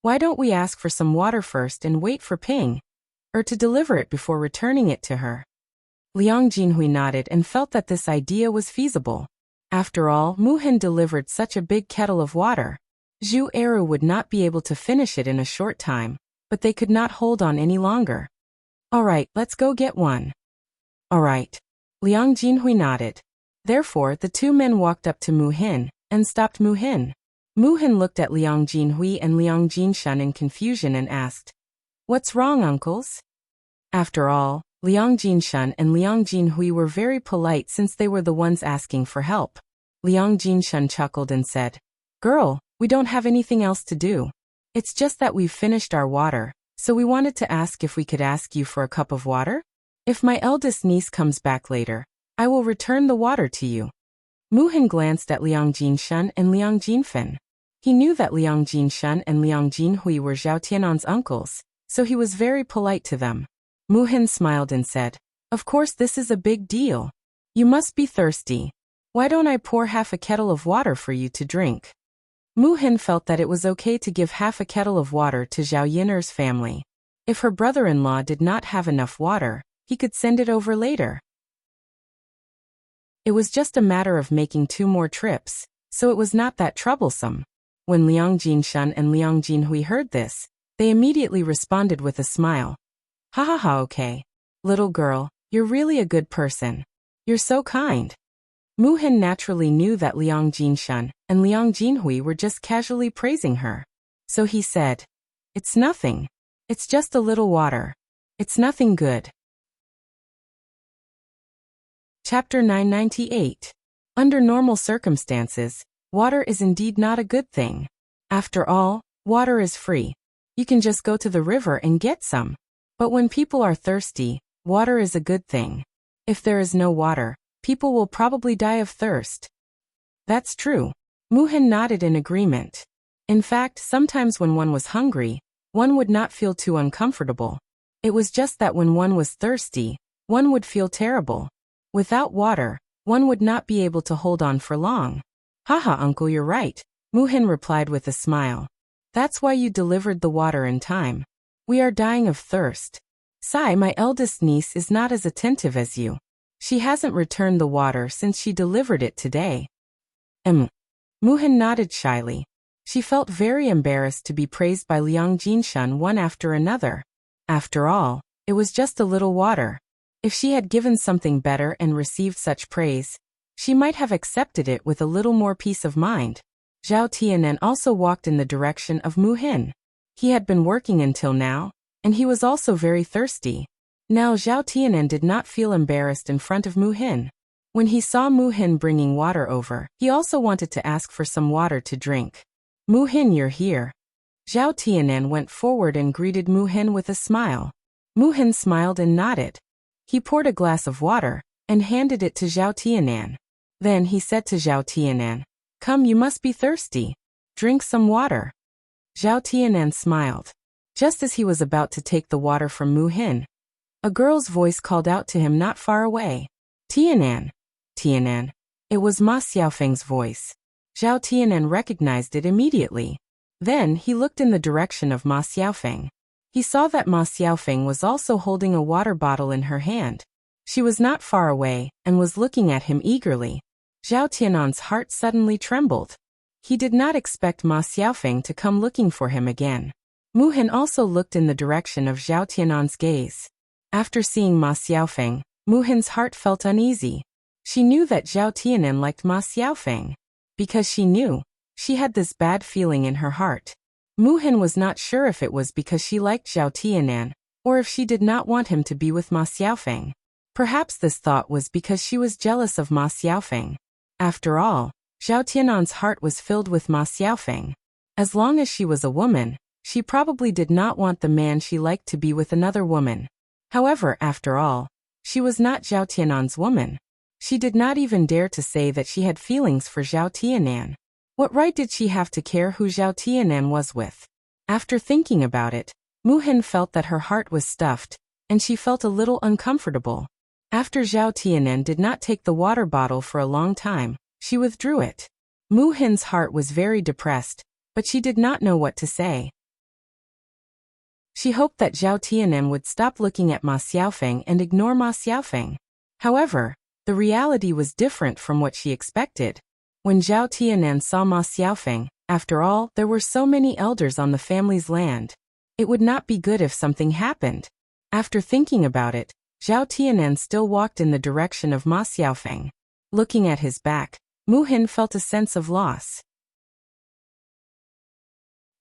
"Why don't we ask for some water first and wait for Ping to deliver it before returning it to her?" Liang Jinhui nodded and felt that this idea was feasible. After all, Mu Hin delivered such a big kettle of water. Zhu Eru would not be able to finish it in a short time, but they could not hold on any longer. "All right, let's go get one." "All right." Liang Jinhui nodded. Therefore, the 2 men walked up to Mu Hin and stopped Mu Hin. Mu Hin looked at Liang Jinhui and Liang Jinshan in confusion and asked, "What's wrong, uncles?" After all, Liang Jinshan and Liang Jinhui were very polite since they were the ones asking for help. Liang Jinshan chuckled and said, "Girl, we don't have anything else to do. It's just that we've finished our water, so we wanted to ask if we could ask you for a cup of water? If my eldest niece comes back later, I will return the water to you." Mu Hin glanced at Liang Jinshan and Liang Jinfen. He knew that Liang Jinshan and Liang Jinhui were Zhao Tianan's uncles, so he was very polite to them. Mu Hin smiled and said, "Of course this is a big deal. You must be thirsty. Why don't I pour half a kettle of water for you to drink? Mu Hin felt that it was okay to give half a kettle of water to Zhao Yiner's family. If her brother-in-law did not have enough water, he could send it over later. It was just a matter of making 2 more trips, so it was not that troublesome. When Liang Jinshun and Liang Jinhui heard this, they immediately responded with a smile. Ha ha ha, okay. Little girl, you're really a good person. You're so kind. Mu Hin naturally knew that Liang Jinshun and Liang Jinhui were just casually praising her. So he said, "It's nothing. It's just a little water. It's nothing good." Chapter 998. Under normal circumstances, water is indeed not a good thing. After all, water is free. You can just go to the river and get some. But when people are thirsty, water is a good thing. If there is no water, people will probably die of thirst. That's true. Mu Hin nodded in agreement. In fact, sometimes when one was hungry, one would not feel too uncomfortable. It was just that when one was thirsty, one would feel terrible. Without water, one would not be able to hold on for long. Haha, uncle, you're right, Mu Hin replied with a smile. That's why you delivered the water in time. We are dying of thirst. Sai, my eldest niece, is not as attentive as you. She hasn't returned the water since she delivered it today. Mu Hin nodded shyly. She felt very embarrassed to be praised by Liang Jinshun one after another. After all, it was just a little water. If she had given something better and received such praise, she might have accepted it with a little more peace of mind. Zhao Tianan also walked in the direction of Mu Hin. He had been working until now, and he was also very thirsty. Now Zhao Tianan did not feel embarrassed in front of Mu Hin. When he saw Mu Hin bringing water over, he also wanted to ask for some water to drink. Mu Hin, you're here. Zhao Tianan went forward and greeted Mu Hin with a smile. Mu Hin smiled and nodded. He poured a glass of water and handed it to Zhao Tianan. Then he said to Zhao Tianan, "Come, you must be thirsty. Drink some water." Zhao Tianan smiled. Just as he was about to take the water from Mu Hin, a girl's voice called out to him not far away. "Tianan, Tianan." It was Ma Xiaofeng's voice. Zhao Tianan recognized it immediately. Then he looked in the direction of Ma Xiaofeng. He saw that Ma Xiaofeng was also holding a water bottle in her hand. She was not far away and was looking at him eagerly. Zhao Tianan's heart suddenly trembled. He did not expect Ma Xiaofeng to come looking for him again. Mu Hin also looked in the direction of Zhao Tianan's gaze. After seeing Ma Xiaofeng, Mu Hin's heart felt uneasy. She knew that Zhao Tianan liked Ma Xiaofeng. Because she knew, she had this bad feeling in her heart. Mu Hin was not sure if it was because she liked Zhao Tianan, or if she did not want him to be with Ma Xiaofeng. Perhaps this thought was because she was jealous of Ma Xiaofeng. After all, Zhao Tianan's heart was filled with Ma Xiaofeng. As long as she was a woman, she probably did not want the man she liked to be with another woman. However, after all, she was not Zhao Tianan's woman. She did not even dare to say that she had feelings for Zhao Tianan. What right did she have to care who Zhao Tianan was with? After thinking about it, Mu Hin felt that her heart was stuffed, and she felt a little uncomfortable. After Zhao Tianan did not take the water bottle for a long time, she withdrew it. Mu Hin's heart was very depressed, but she did not know what to say. She hoped that Zhao Tianan would stop looking at Ma Xiaofeng and ignore Ma Xiaofeng. However, the reality was different from what she expected. When Zhao Tianan saw Ma Xiaofeng, after all, there were so many elders on the family's land. It would not be good if something happened. After thinking about it, Zhao Tianan still walked in the direction of Ma Xiaofeng. Looking at his back, Mu Hin felt a sense of loss.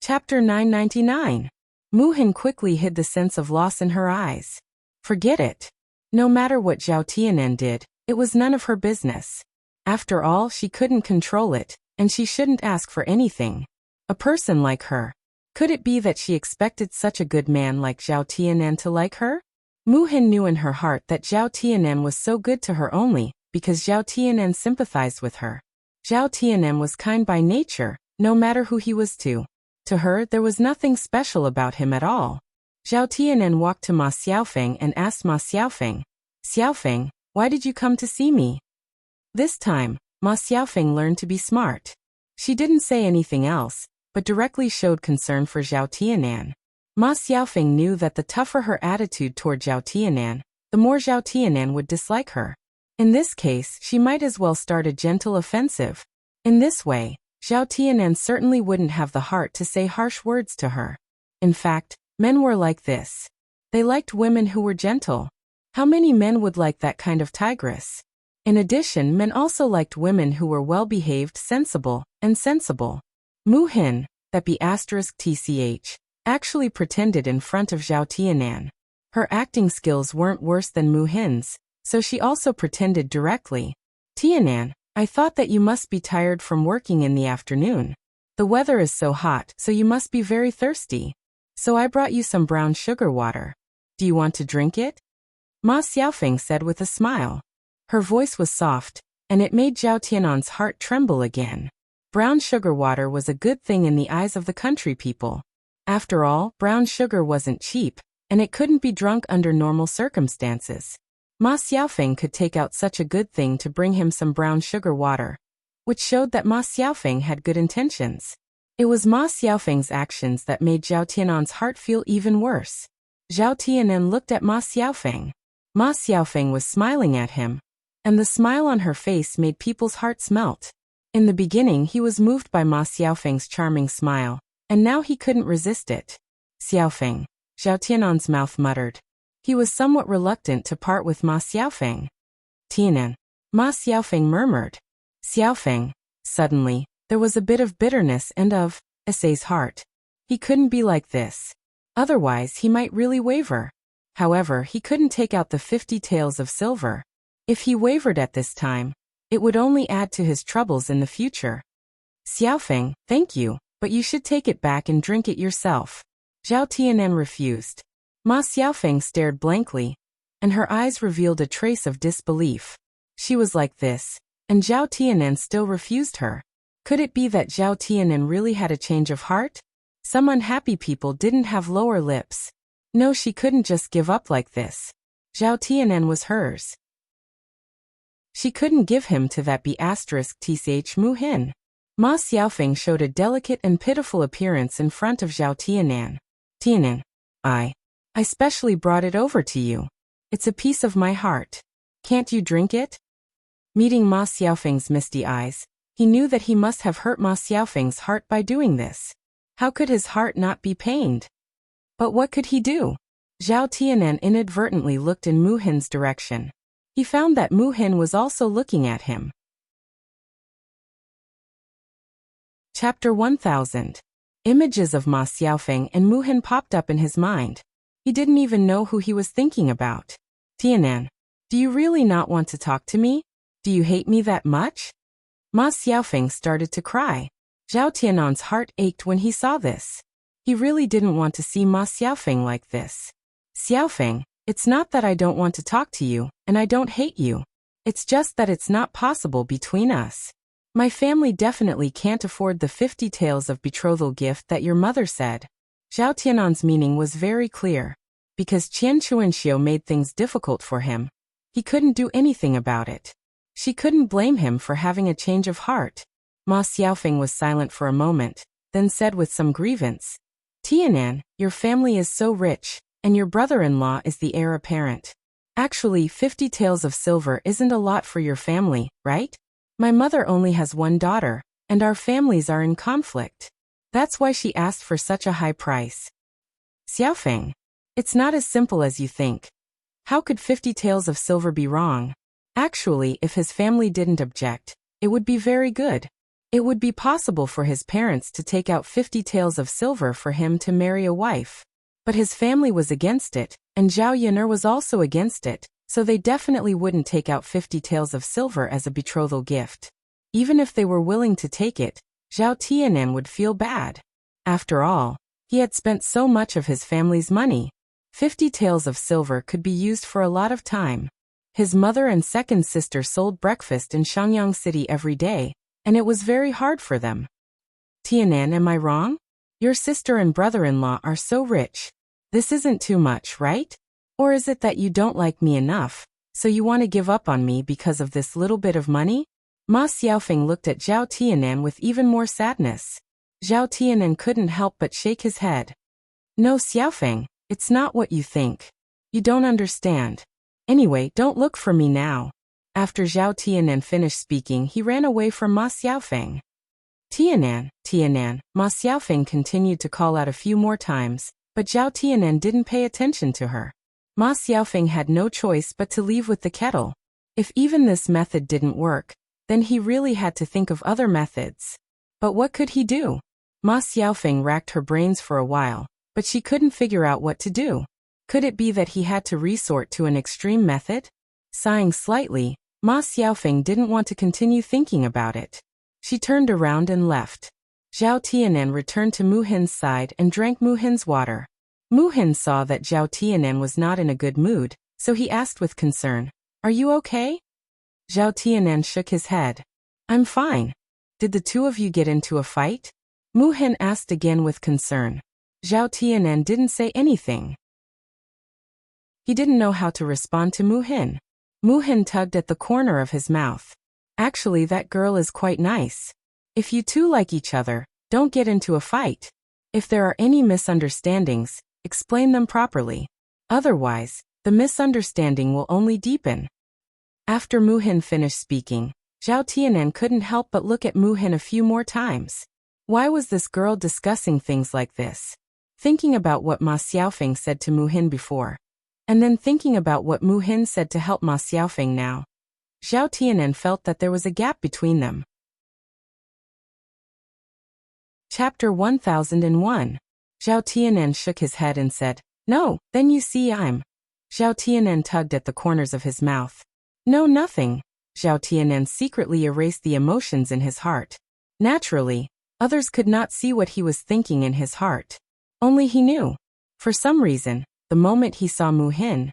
Chapter 999. Mu Hin quickly hid the sense of loss in her eyes. Forget it. No matter what Zhao Tianan did, it was none of her business. After all, she couldn't control it, and she shouldn't ask for anything. A person like her. Could it be that she expected such a good man like Zhao Tianan to like her? Mu Hin knew in her heart that Zhao Tianan was so good to her only because Zhao Tianan sympathized with her. Zhao Tianan was kind by nature, no matter who he was to. To her, there was nothing special about him at all. Zhao Tianan walked to Ma Xiaofeng and asked Ma Xiaofeng, "Xiaofeng, why did you come to see me?" This time, Ma Xiaofeng learned to be smart. She didn't say anything else, but directly showed concern for Zhao Tianan. Ma Xiaofeng knew that the tougher her attitude toward Zhao Tianan, the more Zhao Tianan would dislike her. In this case, she might as well start a gentle offensive. In this way, Zhao Tianan certainly wouldn't have the heart to say harsh words to her. In fact, men were like this. They liked women who were gentle. How many men would like that kind of tigress? In addition, men also liked women who were well-behaved, sensible, and sensible. Mu Hin, that be *tch, actually pretended in front of Zhao Tianan. Her acting skills weren't worse than Mu Hin's, so she also pretended directly. Tianan, I thought that you must be tired from working in the afternoon. The weather is so hot, so you must be very thirsty. So I brought you some brown sugar water. Do you want to drink it? Ma Xiaofeng said with a smile. Her voice was soft, and it made Zhao Tianan's heart tremble again. Brown sugar water was a good thing in the eyes of the country people. After all, brown sugar wasn't cheap, and it couldn't be drunk under normal circumstances. Ma Xiaofeng could take out such a good thing to bring him some brown sugar water, which showed that Ma Xiaofeng had good intentions. It was Ma Xiaofeng's actions that made Zhao Tianan's heart feel even worse. Zhao Tianan looked at Ma Xiaofeng. Ma Xiaofeng was smiling at him, and the smile on her face made people's hearts melt. In the beginning, he was moved by Ma Xiaofeng's charming smile, and now he couldn't resist it. Xiaofeng, Zhao Tianan's mouth muttered. He was somewhat reluctant to part with Ma Xiaofeng. Tianan, Ma Xiaofeng murmured. Xiaofeng. Suddenly, there was a bit of bitterness and of Issei's heart. He couldn't be like this. Otherwise, he might really waver. However, he couldn't take out the 50 taels of silver. If he wavered at this time, it would only add to his troubles in the future. Xiaofeng, thank you, but you should take it back and drink it yourself. Zhao Tianan refused. Ma Xiaofeng stared blankly, and her eyes revealed a trace of disbelief. She was like this, and Zhao Tianan still refused her. Could it be that Zhao Tianan really had a change of heart? Some unhappy people didn't have lower lips. No, she couldn't just give up like this. Zhao Tianan was hers. She couldn't give him to that *tch Mu Hin. Ma Xiaofeng showed a delicate and pitiful appearance in front of Zhao Tianan. Tianan, I specially brought it over to you. It's a piece of my heart. Can't you drink it? Meeting Ma Xiaofeng's misty eyes, he knew that he must have hurt Ma Xiaofeng's heart by doing this. How could his heart not be pained? But what could he do? Zhao Tianan inadvertently looked in Mu Hin's direction. He found that Mu Hin was also looking at him. Chapter 1000. Images of Ma Xiaofeng and Mu Hin popped up in his mind. He didn't even know who he was thinking about. Tianan, do you really not want to talk to me? Do you hate me that much? Ma Xiaofeng started to cry. Zhao Tianan's heart ached when he saw this. He really didn't want to see Ma Xiaofeng like this. Xiaofeng, it's not that I don't want to talk to you, and I don't hate you. It's just that it's not possible between us. My family definitely can't afford the 50 taels of betrothal gift that your mother said. Zhao Tianan's meaning was very clear. Because Qian Chuanxiu made things difficult for him, he couldn't do anything about it. She couldn't blame him for having a change of heart. Ma Xiaofeng was silent for a moment, then said with some grievance, Tianan, your family is so rich, and your brother-in-law is the heir apparent. Actually, 50 taels of silver isn't a lot for your family, right? My mother only has one daughter, and our families are in conflict. That's why she asked for such a high price. Xiaofeng, it's not as simple as you think. How could 50 taels of silver be wrong? Actually, if his family didn't object, it would be very good. It would be possible for his parents to take out 50 taels of silver for him to marry a wife. But his family was against it, and Zhao Yaner was also against it, so they definitely wouldn't take out 50 taels of silver as a betrothal gift. Even if they were willing to take it, Zhao Tianan would feel bad. After all, he had spent so much of his family's money. 50 taels of silver could be used for a lot of time. His mother and second sister sold breakfast in Shangyang City every day, and it was very hard for them. Tianan, am I wrong? Your sister and brother-in-law are so rich. This isn't too much, right? Or is it that you don't like me enough, so you want to give up on me because of this little bit of money? Ma Xiaofeng looked at Zhao Tianan with even more sadness. Zhao Tianan couldn't help but shake his head. No, Xiaofeng, it's not what you think. You don't understand. Anyway, don't look for me now. After Zhao Tianan finished speaking, he ran away from Ma Xiaofeng. Tianan, Tianan, Ma Xiaofeng continued to call out a few more times, but Zhao Tianan didn't pay attention to her. Ma Xiaofeng had no choice but to leave with the kettle. If even this method didn't work, then he really had to think of other methods. But what could he do? Ma Xiaofeng racked her brains for a while, but she couldn't figure out what to do. Could it be that he had to resort to an extreme method? Sighing slightly, Ma Xiaofeng didn't want to continue thinking about it. She turned around and left. Zhao Tianan returned to Mu Hin's side and drank Mu Hin's water. Mu Hin saw that Zhao Tianan was not in a good mood, so he asked with concern, "Are you okay?" Zhao Tianan shook his head. "I'm fine. Did the two of you get into a fight?" Mu Hin asked again with concern. Zhao Tianan didn't say anything. He didn't know how to respond to Mu Hin. Mu Hin tugged at the corner of his mouth. "Actually, that girl is quite nice. If you two like each other, don't get into a fight. If there are any misunderstandings, explain them properly. Otherwise, the misunderstanding will only deepen." After Mu Hin finished speaking, Zhao Tianan couldn't help but look at Mu Hin a few more times. Why was this girl discussing things like this? Thinking about what Ma Xiaofeng said to Mu Hin before, and then thinking about what Mu Hin said to help Ma Xiaofeng now, Zhao Tianan felt that there was a gap between them. Chapter 1001. Zhao Tianan shook his head and said, "No, then you see I'm..." Zhao Tianan tugged at the corners of his mouth. "No, nothing." Zhao Tianan secretly erased the emotions in his heart. Naturally, others could not see what he was thinking in his heart. Only he knew. For some reason, the moment he saw Mu Hin,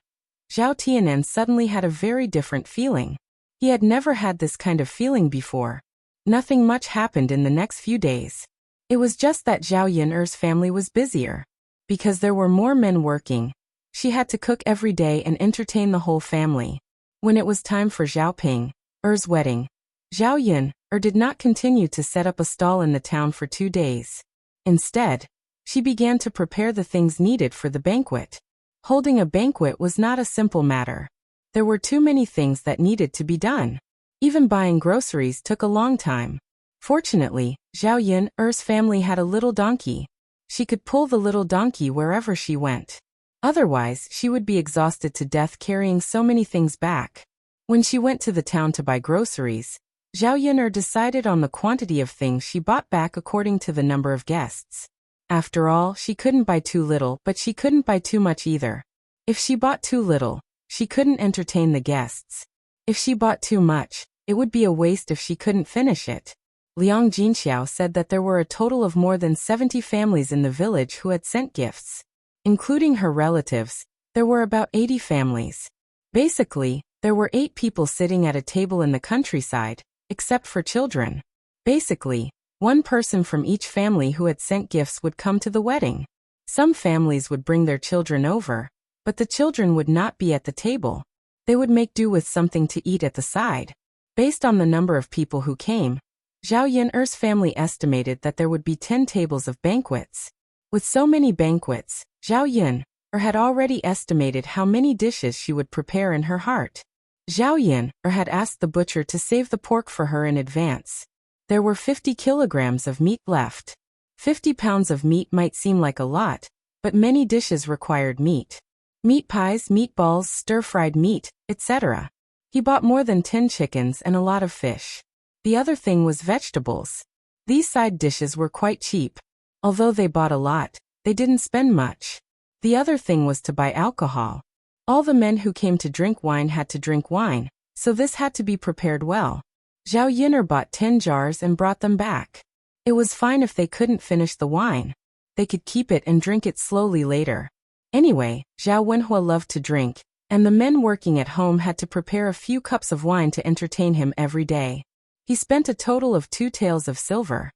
Zhao Tianan suddenly had a very different feeling. He had never had this kind of feeling before. Nothing much happened in the next few days. It was just that Zhao Yin'er's family was busier. Because there were more men working, she had to cook every day and entertain the whole family. When it was time for Zhao Ping's wedding, Zhao Yin'er did not continue to set up a stall in the town for 2 days. Instead, she began to prepare the things needed for the banquet. Holding a banquet was not a simple matter. There were too many things that needed to be done. Even buying groceries took a long time. Fortunately, Zhao Yin'er's family had a little donkey. She could pull the little donkey wherever she went. Otherwise, she would be exhausted to death carrying so many things back. When she went to the town to buy groceries, Zhao Yin'er decided on the quantity of things she bought back according to the number of guests. After all, she couldn't buy too little, but she couldn't buy too much either. If she bought too little, she couldn't entertain the guests. If she bought too much, it would be a waste if she couldn't finish it. Liang Jinxiao said that there were a total of more than 70 families in the village who had sent gifts. Including her relatives, there were about 80 families. Basically, there were 8 people sitting at a table in the countryside, except for children. Basically, one person from each family who had sent gifts would come to the wedding. Some families would bring their children over, but the children would not be at the table. They would make do with something to eat at the side. Based on the number of people who came, Zhao Yin'er's family estimated that there would be 10 tables of banquets. With so many banquets, Zhao Yin'er had already estimated how many dishes she would prepare in her heart. Zhao Yin'er had asked the butcher to save the pork for her in advance. There were 50 kilograms of meat left. 50 pounds of meat might seem like a lot, but many dishes required meat. Meat pies, meatballs, stir-fried meat, etc. He bought more than 10 chickens and a lot of fish. The other thing was vegetables. These side dishes were quite cheap. Although they bought a lot, they didn't spend much. The other thing was to buy alcohol. All the men who came to drink wine had to drink wine, so this had to be prepared well. Zhao Yin'er bought 10 jars and brought them back. It was fine if they couldn't finish the wine. They could keep it and drink it slowly later. Anyway, Zhao Wenhua loved to drink, and the men working at home had to prepare a few cups of wine to entertain him every day. He spent a total of 2 taels of silver.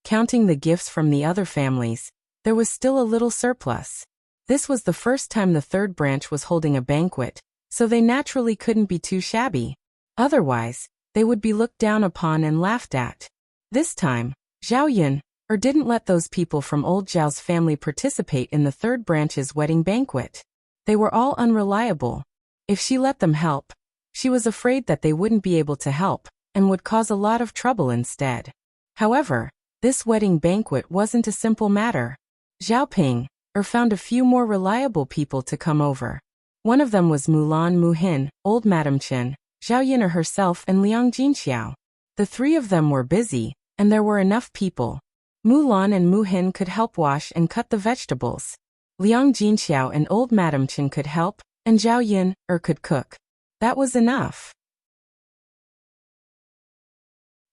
Counting the gifts from the other families, there was still a little surplus. This was the first time the third branch was holding a banquet, so they naturally couldn't be too shabby. Otherwise, they would be looked down upon and laughed at. This time, Zhao Yun didn't let those people from old Zhao's family participate in the third branch's wedding banquet. They were all unreliable. If she let them help, she was afraid that they wouldn't be able to help and would cause a lot of trouble instead. However, this wedding banquet wasn't a simple matter. Zhao Ping found a few more reliable people to come over. One of them was Mulan Muhin, old Madam Chen, Zhao Yun herself and Liang Jinxiao. The three of them were busy, and there were enough people. Mulan and Muhin could help wash and cut the vegetables. Liang Jinxiao and old Madam Chen could help, and Zhao Yun could cook. That was enough.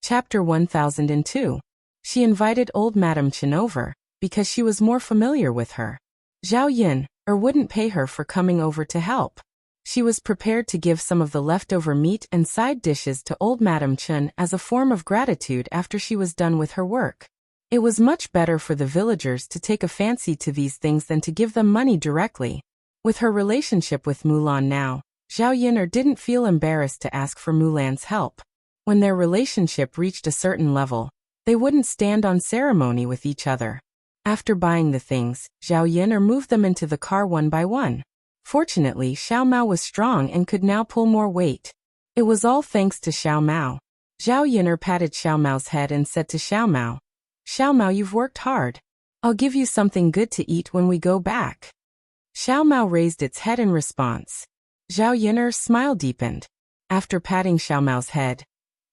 Chapter 1002. She invited old Madam Chen over, because she was more familiar with her. Zhao Yun wouldn't pay her for coming over to help. She was prepared to give some of the leftover meat and side dishes to old Madam Chen as a form of gratitude after she was done with her work. It was much better for the villagers to take a fancy to these things than to give them money directly. With her relationship with Mulan now, Zhao Yun didn't feel embarrassed to ask for Mulan's help. When their relationship reached a certain level, they wouldn't stand on ceremony with each other. After buying the things, Zhao Yun moved them into the car one by one. Fortunately, Xiao Mao was strong and could now pull more weight. It was all thanks to Xiao Mao. Zhao Yun patted Xiao Mao's head and said to Xiao Mao, you've worked hard. I'll give you something good to eat when we go back. Xiao Mao raised its head in response. Zhao Yun's smile deepened. After patting Xiao Mao's head,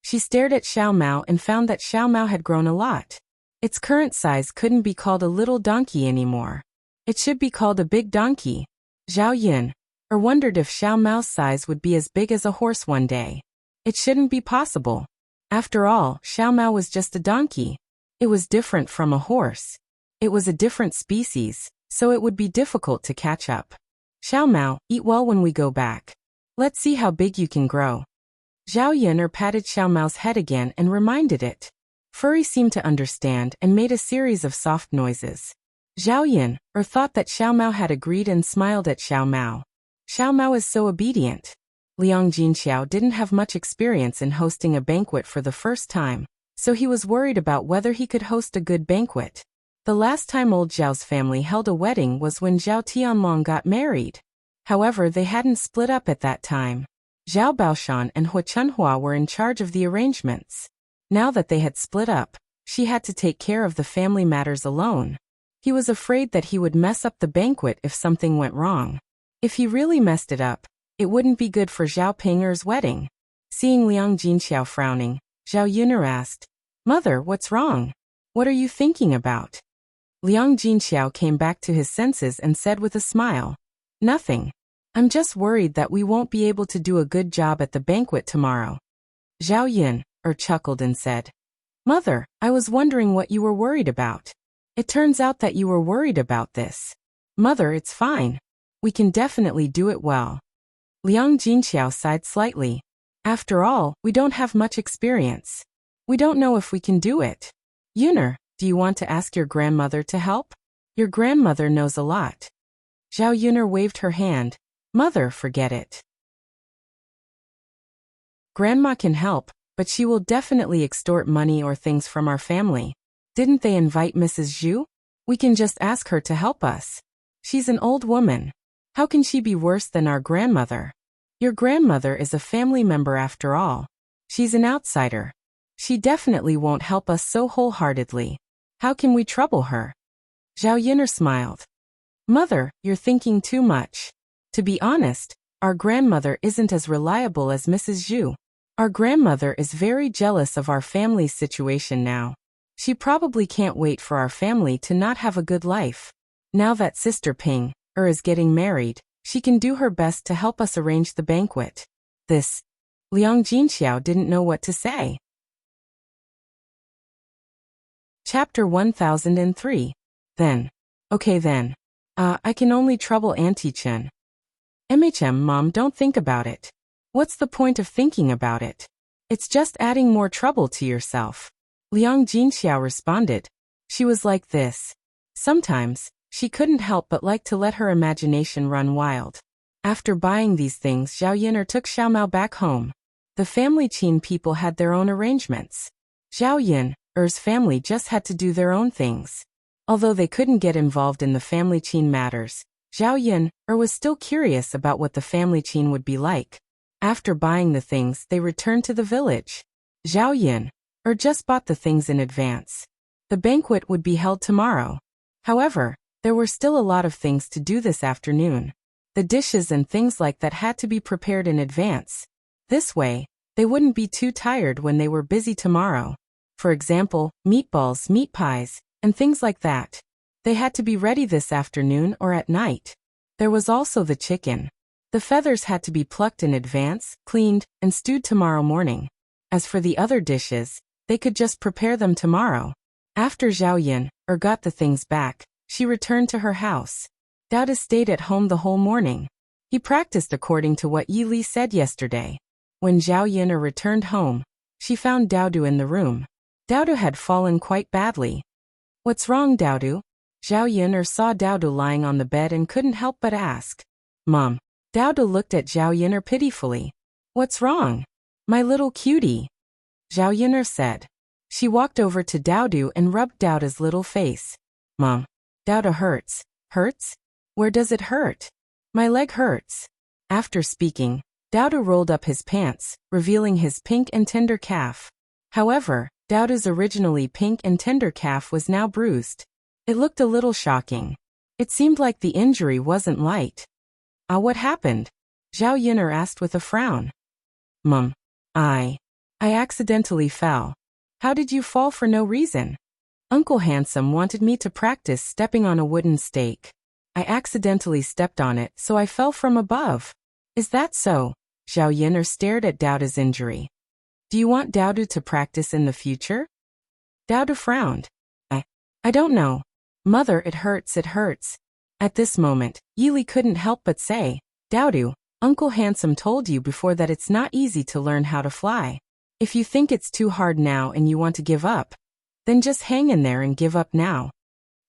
she stared at Xiao Mao and found that Xiao Mao had grown a lot. Its current size couldn't be called a little donkey anymore. It should be called a big donkey. Zhao Yun wondered if Xiao Mao's size would be as big as a horse one day. It shouldn't be possible. After all, Xiao Mao was just a donkey. It was different from a horse. It was a different species, so it would be difficult to catch up. Xiao Mao, eat well when we go back. Let's see how big you can grow. Zhao Yun patted Xiao Mao's head again and reminded it. Furry seemed to understand and made a series of soft noises. Zhao Yun thought that Xiao Mao had agreed and smiled at Xiao Mao. Xiao Mao is so obedient. Liang Jinxiao didn't have much experience in hosting a banquet for the first time, so he was worried about whether he could host a good banquet. The last time old Zhao's family held a wedding was when Zhao Tianlong got married. However, they hadn't split up at that time. Zhao Baoshan and Hu Chunhua were in charge of the arrangements. Now that they had split up, she had to take care of the family matters alone. He was afraid that he would mess up the banquet if something went wrong. If he really messed it up, it wouldn't be good for Zhao Ping's wedding. Seeing Liang Jinxiao frowning, Zhao Yun asked, "Mother, what's wrong? What are you thinking about?" Liang Jinxiao came back to his senses and said with a smile, "Nothing. I'm just worried that we won't be able to do a good job at the banquet tomorrow." Zhao Yun chuckled and said, "Mother, I was wondering what you were worried about. It turns out that you were worried about this. Mother, it's fine. We can definitely do it well." Liang Jinxiao sighed slightly. After all, we don't have much experience. We don't know if we can do it. Yuner, do you want to ask your grandmother to help? Your grandmother knows a lot. Zhao Yuner waved her hand. Mother, forget it. Grandma can help, but she will definitely extort money or things from our family. Didn't they invite Mrs. Zhu? We can just ask her to help us. She's an old woman. How can she be worse than our grandmother? Your grandmother is a family member after all. She's an outsider. She definitely won't help us so wholeheartedly. How can we trouble her? Zhao Yun'er smiled. Mother, you're thinking too much. To be honest, our grandmother isn't as reliable as Mrs. Zhu. Our grandmother is very jealous of our family's situation now. She probably can't wait for our family to not have a good life. Now that Sister Ping is getting married, she can do her best to help us arrange the banquet. This. Liang Jinxiao didn't know what to say. Chapter 1003. Then. Okay then. I can only trouble Auntie Chen. Mom, don't think about it. What's the point of thinking about it? It's just adding more trouble to yourself. Liang Jinxiao responded. She was like this. Sometimes, she couldn't help but like to let her imagination run wild. After buying these things, Zhao Yun'er took Xiao Mao back home. The family Qin people had their own arrangements. Zhao Yin's family just had to do their own things. Although they couldn't get involved in the family Qin matters, Zhao Yin was still curious about what the family Qin would be like. After buying the things, they returned to the village. Zhao Yin just bought the things in advance. The banquet would be held tomorrow. However, there were still a lot of things to do this afternoon. The dishes and things like that had to be prepared in advance. This way, they wouldn't be too tired when they were busy tomorrow. For example, meatballs, meat pies, and things like that. They had to be ready this afternoon or at night. There was also the chicken. The feathers had to be plucked in advance, cleaned, and stewed tomorrow morning. As for the other dishes, they could just prepare them tomorrow. After Zhao Yin got the things back, she returned to her house. Dao stayed at home the whole morning. He practiced according to what Yi Li said yesterday. When Zhao Yin returned home, she found Dao in the room. Dao had fallen quite badly. "What's wrong, Dao?" Zhao Yin saw Dao lying on the bed and couldn't help but ask. "Mom." Dao looked at Zhao Yin pitifully. "What's wrong? My little cutie," Zhao Yin said. She walked over to Dao and rubbed Dao's little face. "Mom, Dao hurts." "Hurts? Where does it hurt?" "My leg hurts." After speaking, Dao rolled up his pants, revealing his pink and tender calf. However, Dao's originally pink and tender calf was now bruised. It looked a little shocking. It seemed like the injury wasn't light. What happened?" Zhao Yin asked with a frown. "Mom, I accidentally fell." "How did you fall for no reason?" "Uncle Handsome wanted me to practice stepping on a wooden stake. I accidentally stepped on it, so I fell from above." "Is that so?" Zhao Yin stared at Dao's injury. "Do you want Dao to practice in the future?" Dao frowned. I don't know. Mother, it hurts, it hurts." At this moment, Yi Li couldn't help but say, "Dao, Uncle Handsome told you before that it's not easy to learn how to fly. If you think it's too hard now and you want to give up, then just hang in there and give up now."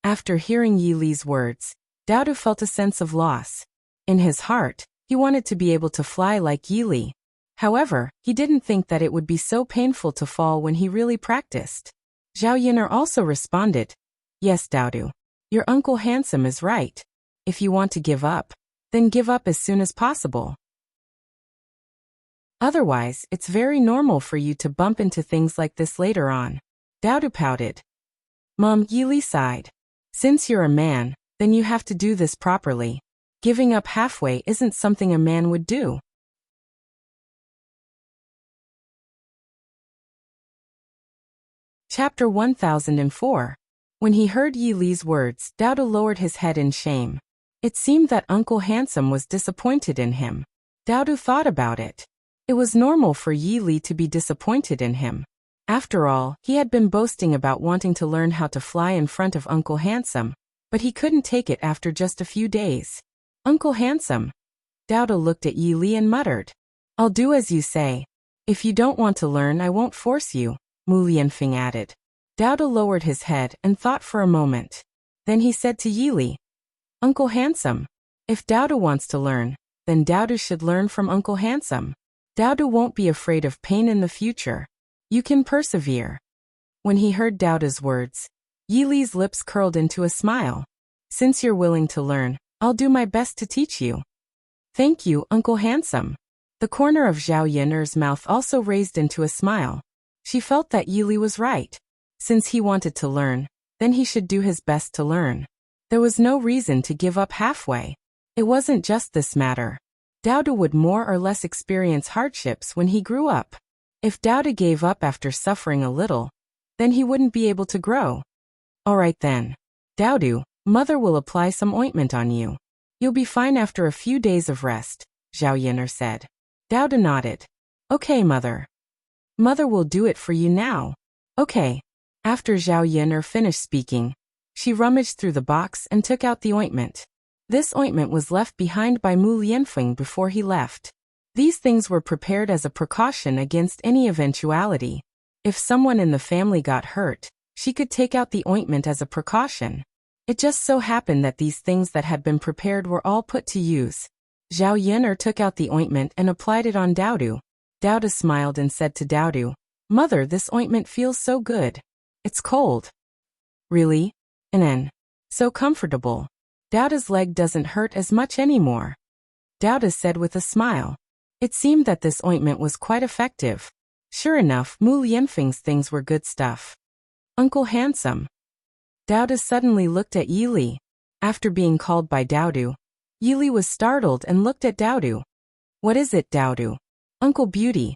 After hearing Yi Li's words, Dao felt a sense of loss. In his heart, he wanted to be able to fly like Yi Li. However, he didn't think that it would be so painful to fall when he really practiced. Zhao Yin also responded, "Yes, Dao. Your Uncle Handsome is right. If you want to give up, then give up as soon as possible. Otherwise, it's very normal for you to bump into things like this later on." Dao pouted. "Mom," Yi Li sighed. "Since you're a man, then you have to do this properly. Giving up halfway isn't something a man would do." Chapter 1004. When he heard Yi Li's words, Dao lowered his head in shame. It seemed that Uncle Handsome was disappointed in him. Dao thought about it. It was normal for Yi Li to be disappointed in him. After all, he had been boasting about wanting to learn how to fly in front of Uncle Handsome, but he couldn't take it after just a few days. "Uncle Handsome." Dao looked at Yi Li and muttered, "I'll do as you say. If you don't want to learn, I won't force you," Mu Lianfeng added. Dao lowered his head and thought for a moment. Then he said to Yi Li, "Uncle Handsome, if Dao wants to learn, then Dao should learn from Uncle Handsome. Dao won't be afraid of pain in the future. You can persevere." When he heard Dao's words, Yi Li's lips curled into a smile. "Since you're willing to learn, I'll do my best to teach you." "Thank you, Uncle Handsome." The corner of Zhao Yin's mouth also raised into a smile. She felt that Yi Li was right. Since he wanted to learn, then he should do his best to learn. There was no reason to give up halfway. It wasn't just this matter. Dao would more or less experience hardships when he grew up. If Dao gave up after suffering a little, then he wouldn't be able to grow. "All right then. Dao, Mother will apply some ointment on you. You'll be fine after a few days of rest," Zhao Yin said. Dao nodded. "Okay, Mother. Mother will do it for you now." "Okay." After Zhao Yin finished speaking, she rummaged through the box and took out the ointment. This ointment was left behind by Mu Lianfeng before he left. These things were prepared as a precaution against any eventuality. If someone in the family got hurt, she could take out the ointment as a precaution. It just so happened that these things that had been prepared were all put to use. Zhao Yin took out the ointment and applied it on Dao. Dowda smiled and said to Dowdu, "Mother, this ointment feels so good. It's cold." "Really? And so comfortable. Dowda's leg doesn't hurt as much anymore." Dowda said with a smile. It seemed that this ointment was quite effective. Sure enough, Mu Lianfeng's things were good stuff. "Uncle Handsome." Dowda suddenly looked at Yili. After being called by Dowdu, Yili was startled and looked at Dowdu. "What is it, Dowdu?" "Uncle Beauty,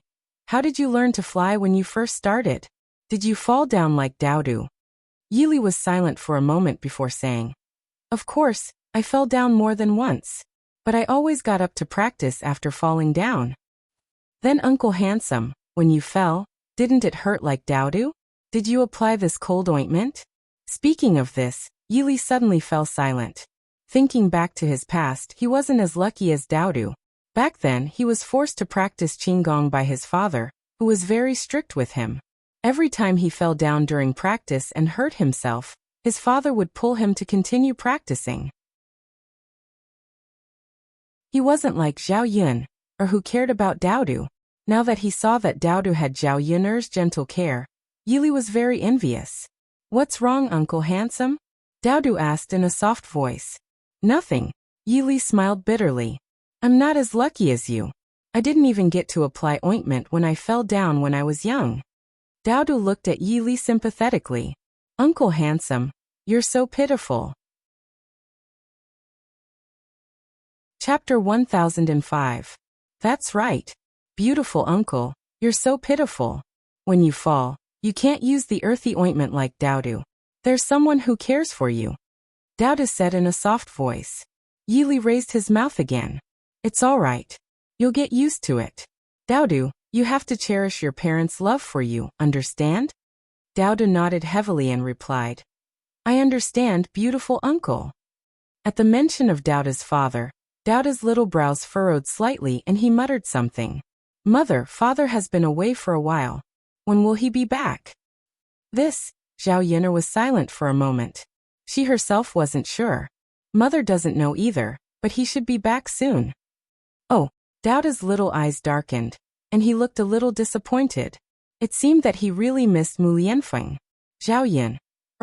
how did you learn to fly when you first started? Did you fall down like Dowdu?" Yili was silent for a moment before saying, "Of course, I fell down more than once. But I always got up to practice after falling down." "Then Uncle Handsome, when you fell, didn't it hurt like Dowdu? Did you apply this cold ointment?" Speaking of this, Yili suddenly fell silent. Thinking back to his past, he wasn't as lucky as Dowdu. Back then, he was forced to practice Qigong by his father, who was very strict with him. Every time he fell down during practice and hurt himself, his father would pull him to continue practicing. He wasn't like Zhao Yun, or who cared about Dowdu. Now that he saw that Dowdu had Zhao Yun's gentle care, Yili was very envious. "What's wrong, Uncle Handsome?" Dowdu asked in a soft voice. "Nothing." Yili smiled bitterly. "I'm not as lucky as you. I didn't even get to apply ointment when I fell down when I was young." Dowdu looked at Yili sympathetically. "Uncle Handsome, you're so pitiful." Chapter 1005. That's right. Beautiful uncle, you're so pitiful. When you fall, you can't use the earthy ointment like Dowdu. There's someone who cares for you. Dowdu said in a soft voice. Yili raised his mouth again. "It's all right. You'll get used to it. Dowdu, you have to cherish your parents' love for you, understand?" Dowdu nodded heavily and replied, "I understand, beautiful uncle." At the mention of Dowda's father, Dowda's little brows furrowed slightly and he muttered something. "Mother, father has been away for a while. When will he be back?" Zhao Yun'er was silent for a moment. She herself wasn't sure. Mother doesn't know either, but he should be back soon. "Oh," Dowda's little eyes darkened, and he looked a little disappointed. It seemed that he really missed Mu Lianfeng. Zhao Yun'er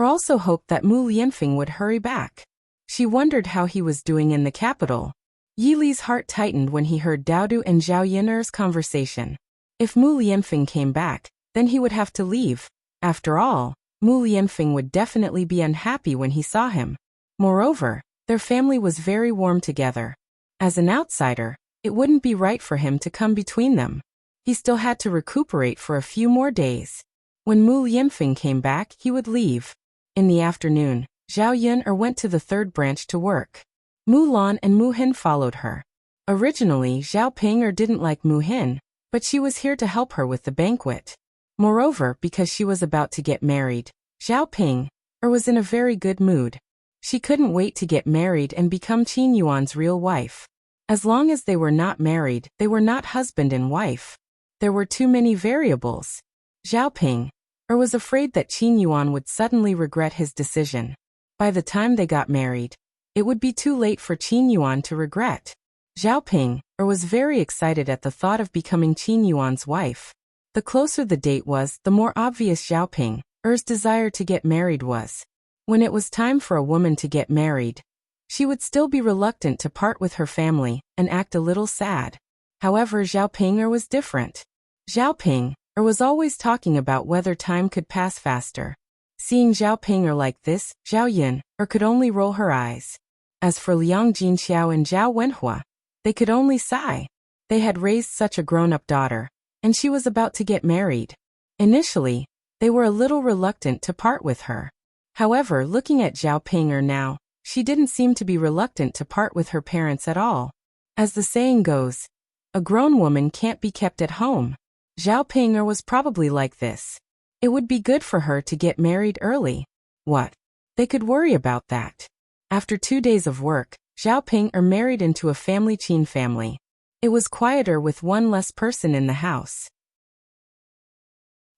also hoped that Mu Lianfeng would hurry back. She wondered how he was doing in the capital. Yili's heart tightened when he heard Dowdu and Zhao Yun'er's conversation. If Mu Lianfeng came back, then he would have to leave. After all, Mu Lianfeng would definitely be unhappy when he saw him. Moreover, their family was very warm together. As an outsider, it wouldn't be right for him to come between them. He still had to recuperate for a few more days. When Mu Lianfeng came back, he would leave. In the afternoon, Zhao Yun'er went to the third branch to work. Mu Lan and Mu Hin followed her. Originally, Zhao Ping'er didn't like Mu Hin, but she was here to help her with the banquet. Moreover, because she was about to get married, Zhao Ping'er was in a very good mood. She couldn't wait to get married and become Qin Yuan's real wife. As long as they were not married, they were not husband and wife. There were too many variables. Zhao Ping'er was afraid that Qin Yuan would suddenly regret his decision. By the time they got married, it would be too late for Qin Yuan to regret. Zhao Ping'er was very excited at the thought of becoming Qin Yuan's wife. The closer the date was, the more obvious Zhao Ping'er's desire to get married was. When it was time for a woman to get married, she would still be reluctant to part with her family and act a little sad. However, Zhao Ping'er was different. Zhao Ping'er was always talking about whether time could pass faster. Seeing Zhao Ping'er like this, Zhao Yun'er could only roll her eyes. As for Liang Jinxiao and Zhao Wenhua, they could only sigh. They had raised such a grown-up daughter, and she was about to get married. Initially, they were a little reluctant to part with her. However, looking at Zhao Ping'er now, she didn't seem to be reluctant to part with her parents at all. As the saying goes, a grown woman can't be kept at home. Zhao Ping'er was probably like this. It would be good for her to get married early. What? They could worry about that. After 2 days of work, Zhao Ping'er married into a family Qin family. It was quieter with one less person in the house.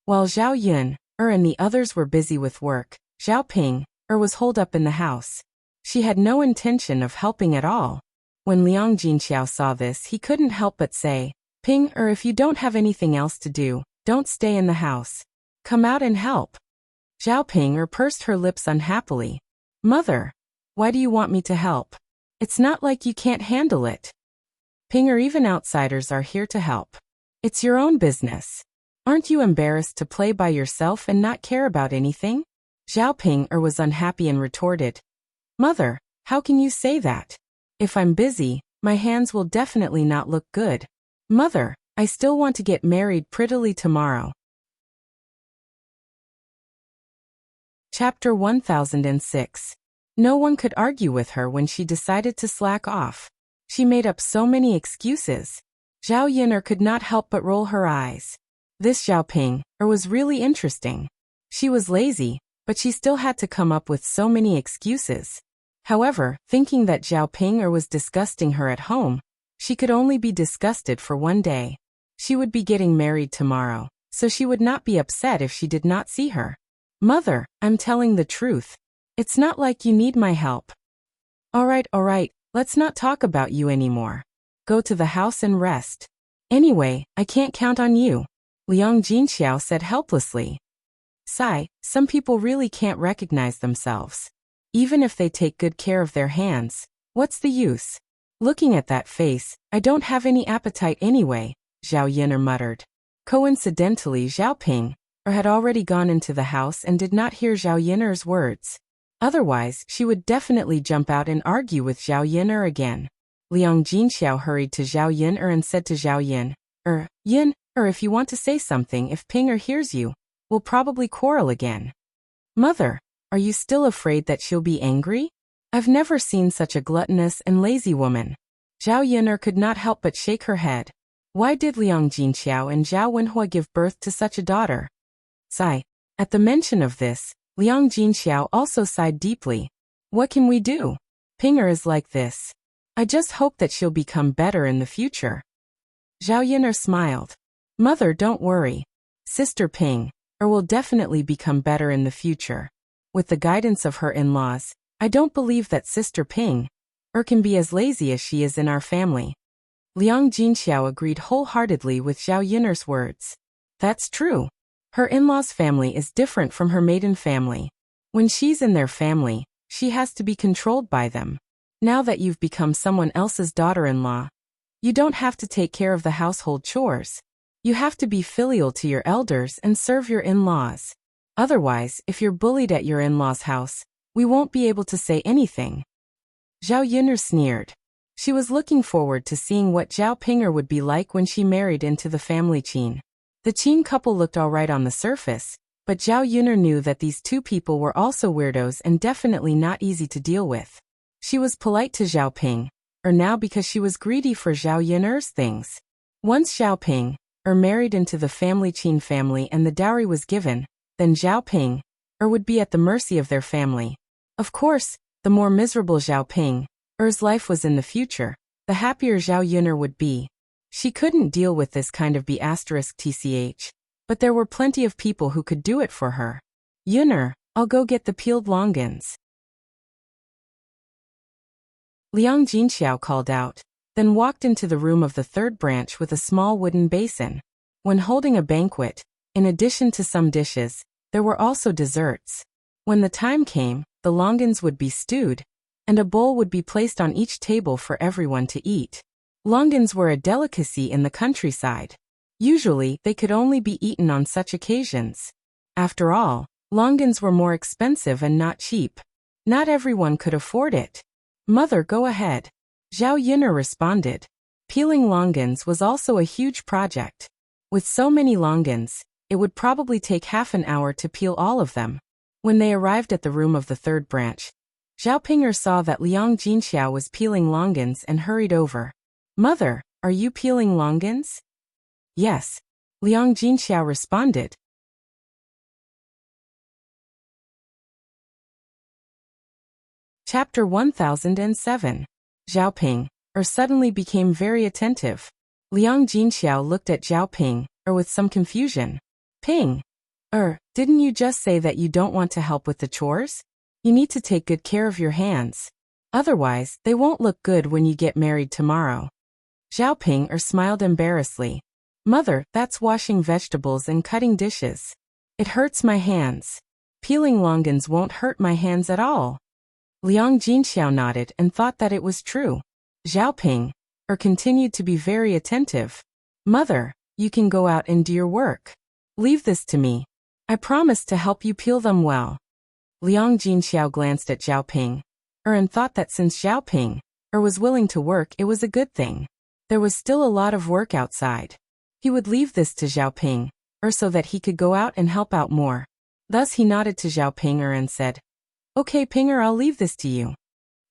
While Zhao Yun'er and the others were busy with work, Zhao Ping'er was holed up in the house. She had no intention of helping at all. When Liang Jinxiao saw this, he couldn't help but say, Ping, or if you don't have anything else to do, don't stay in the house. Come out and help. Zhao Ping pursed her lips unhappily. Mother, why do you want me to help? It's not like you can't handle it. Ping, or even outsiders are here to help. It's your own business. Aren't you embarrassed to play by yourself and not care about anything? Zhao Ping was unhappy and retorted. Mother, how can you say that? If I'm busy, my hands will definitely not look good. Mother, I still want to get married prettily tomorrow. Chapter 1006. No one could argue with her when she decided to slack off. She made up so many excuses. Zhao Yin'er could not help but roll her eyes. This Zhao Ping was really interesting. She was lazy, but she still had to come up with so many excuses. However, thinking that Zhao Ping was disgusting her at home, she could only be disgusted for one day. She would be getting married tomorrow, so she would not be upset if she did not see her. Mother, I'm telling the truth. It's not like you need my help. All right, let's not talk about you anymore. Go to the house and rest. Anyway, I can't count on you, Liang Jinxiao said helplessly. Sigh, some people really can't recognize themselves. Even if they take good care of their hands, what's the use? Looking at that face, I don't have any appetite anyway, Zhao Yin'er muttered. Coincidentally, Zhao Ping had already gone into the house and did not hear Zhao Yin'er's words. Otherwise, she would definitely jump out and argue with Zhao Yin'er again. Liang Jinxiao hurried to Zhao Yin'er and said to Zhao Yin, if you want to say something, if Ping hears you, we'll probably quarrel again. Mother, are you still afraid that she'll be angry? I've never seen such a gluttonous and lazy woman. Zhao Yin'er could not help but shake her head. Why did Liang Jinxiao and Zhao Wenhua give birth to such a daughter? Sigh. At the mention of this, Liang Jinxiao also sighed deeply. What can we do? Ping is like this. I just hope that she'll become better in the future. Zhao Yin'er smiled. Mother, don't worry. Sister Ping will definitely become better in the future. With the guidance of her in-laws, I don't believe that Sister Ping can be as lazy as she is in our family. Liang Jinxiao agreed wholeheartedly with Zhao Yin'er's words. That's true. Her in-laws' family is different from her maiden family. When she's in their family, she has to be controlled by them. Now that you've become someone else's daughter-in-law, you don't have to take care of the household chores. You have to be filial to your elders and serve your in-laws. Otherwise, if you're bullied at your in-laws' house, we won't be able to say anything. Zhao Yin'er sneered. She was looking forward to seeing what Zhao Ping would be like when she married into the family Qin. The Qin couple looked alright on the surface, but Zhao Yin'er knew that these two people were also weirdos and definitely not easy to deal with. She was polite to Zhao Ping, now because she was greedy for Zhao Yin'er's things. Once Zhao Ping married into the family Qin family and the dowry was given, then Zhao Ping would be at the mercy of their family. Of course, the more miserable Zhao Ping's life was in the future, the happier Zhao Yin'er would be. She couldn't deal with this kind of B***tch, but there were plenty of people who could do it for her. Yin'er, I'll go get the peeled longans. Liang Jinxiao called out, then walked into the room of the third branch with a small wooden basin. When holding a banquet, in addition to some dishes, there were also desserts. When the time came, the longans would be stewed, and a bowl would be placed on each table for everyone to eat. Longans were a delicacy in the countryside. Usually, they could only be eaten on such occasions. After all, longans were more expensive and not cheap. Not everyone could afford it. Mother, go ahead. Zhao Yin'er responded. Peeling longans was also a huge project. With so many longans, it would probably take half an hour to peel all of them. When they arrived at the room of the third branch, Zhao Ping saw that Liang Jinxiao was peeling longans and hurried over. Mother, are you peeling longans? Yes, Liang Jinxiao responded. Chapter 1007. Zhao Ping suddenly became very attentive. Liang Jinxiao looked at Zhao Ping with some confusion. Ping, didn't you just say that you don't want to help with the chores? You need to take good care of your hands. Otherwise, they won't look good when you get married tomorrow. Zhao Ping smiled embarrassedly. Mother, that's washing vegetables and cutting dishes. It hurts my hands. Peeling longanians won't hurt my hands at all. Liang Jinxiao nodded and thought that it was true. Zhao Ping continued to be very attentive. Mother, you can go out and do your work. Leave this to me. I promise to help you peel them well. Liang Jinxiao glanced at Zhao Ping and thought that since Zhao Ping was willing to work, it was a good thing. There was still a lot of work outside. He would leave this to Zhao Ping so that he could go out and help out more. Thus he nodded to Zhao Ping and said, Okay, Pinger, I'll leave this to you.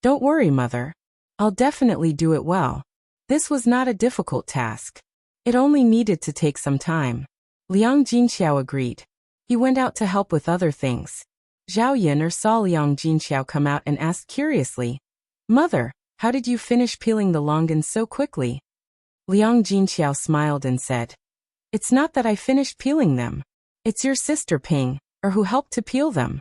Don't worry, Mother. I'll definitely do it well. This was not a difficult task. It only needed to take some time. Liang Jinxiao agreed. He went out to help with other things. Zhao Yin saw Liang Jinxiao come out and asked curiously, Mother, how did you finish peeling the longanians so quickly? Liang Jinxiao smiled and said, It's not that I finished peeling them. It's your sister Ping, who helped to peel them.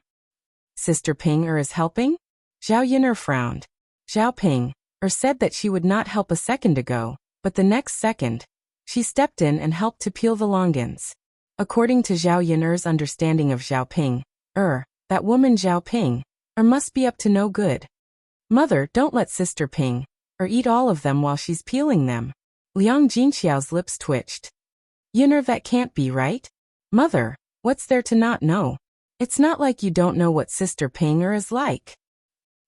Sister Ping is helping? Zhao Yin frowned. Zhao Ping said that she would not help a second ago, but the next second, she stepped in and helped to peel the longanians. According to Zhao Yin's understanding of Zhao Ping, that woman Zhao Ping must be up to no good. Mother, don't let Sister Ping eat all of them while she's peeling them. Liang Jinxiao's lips twitched. Yinner, that can't be right. Mother, what's there to not know? It's not like you don't know what Sister Ping is like.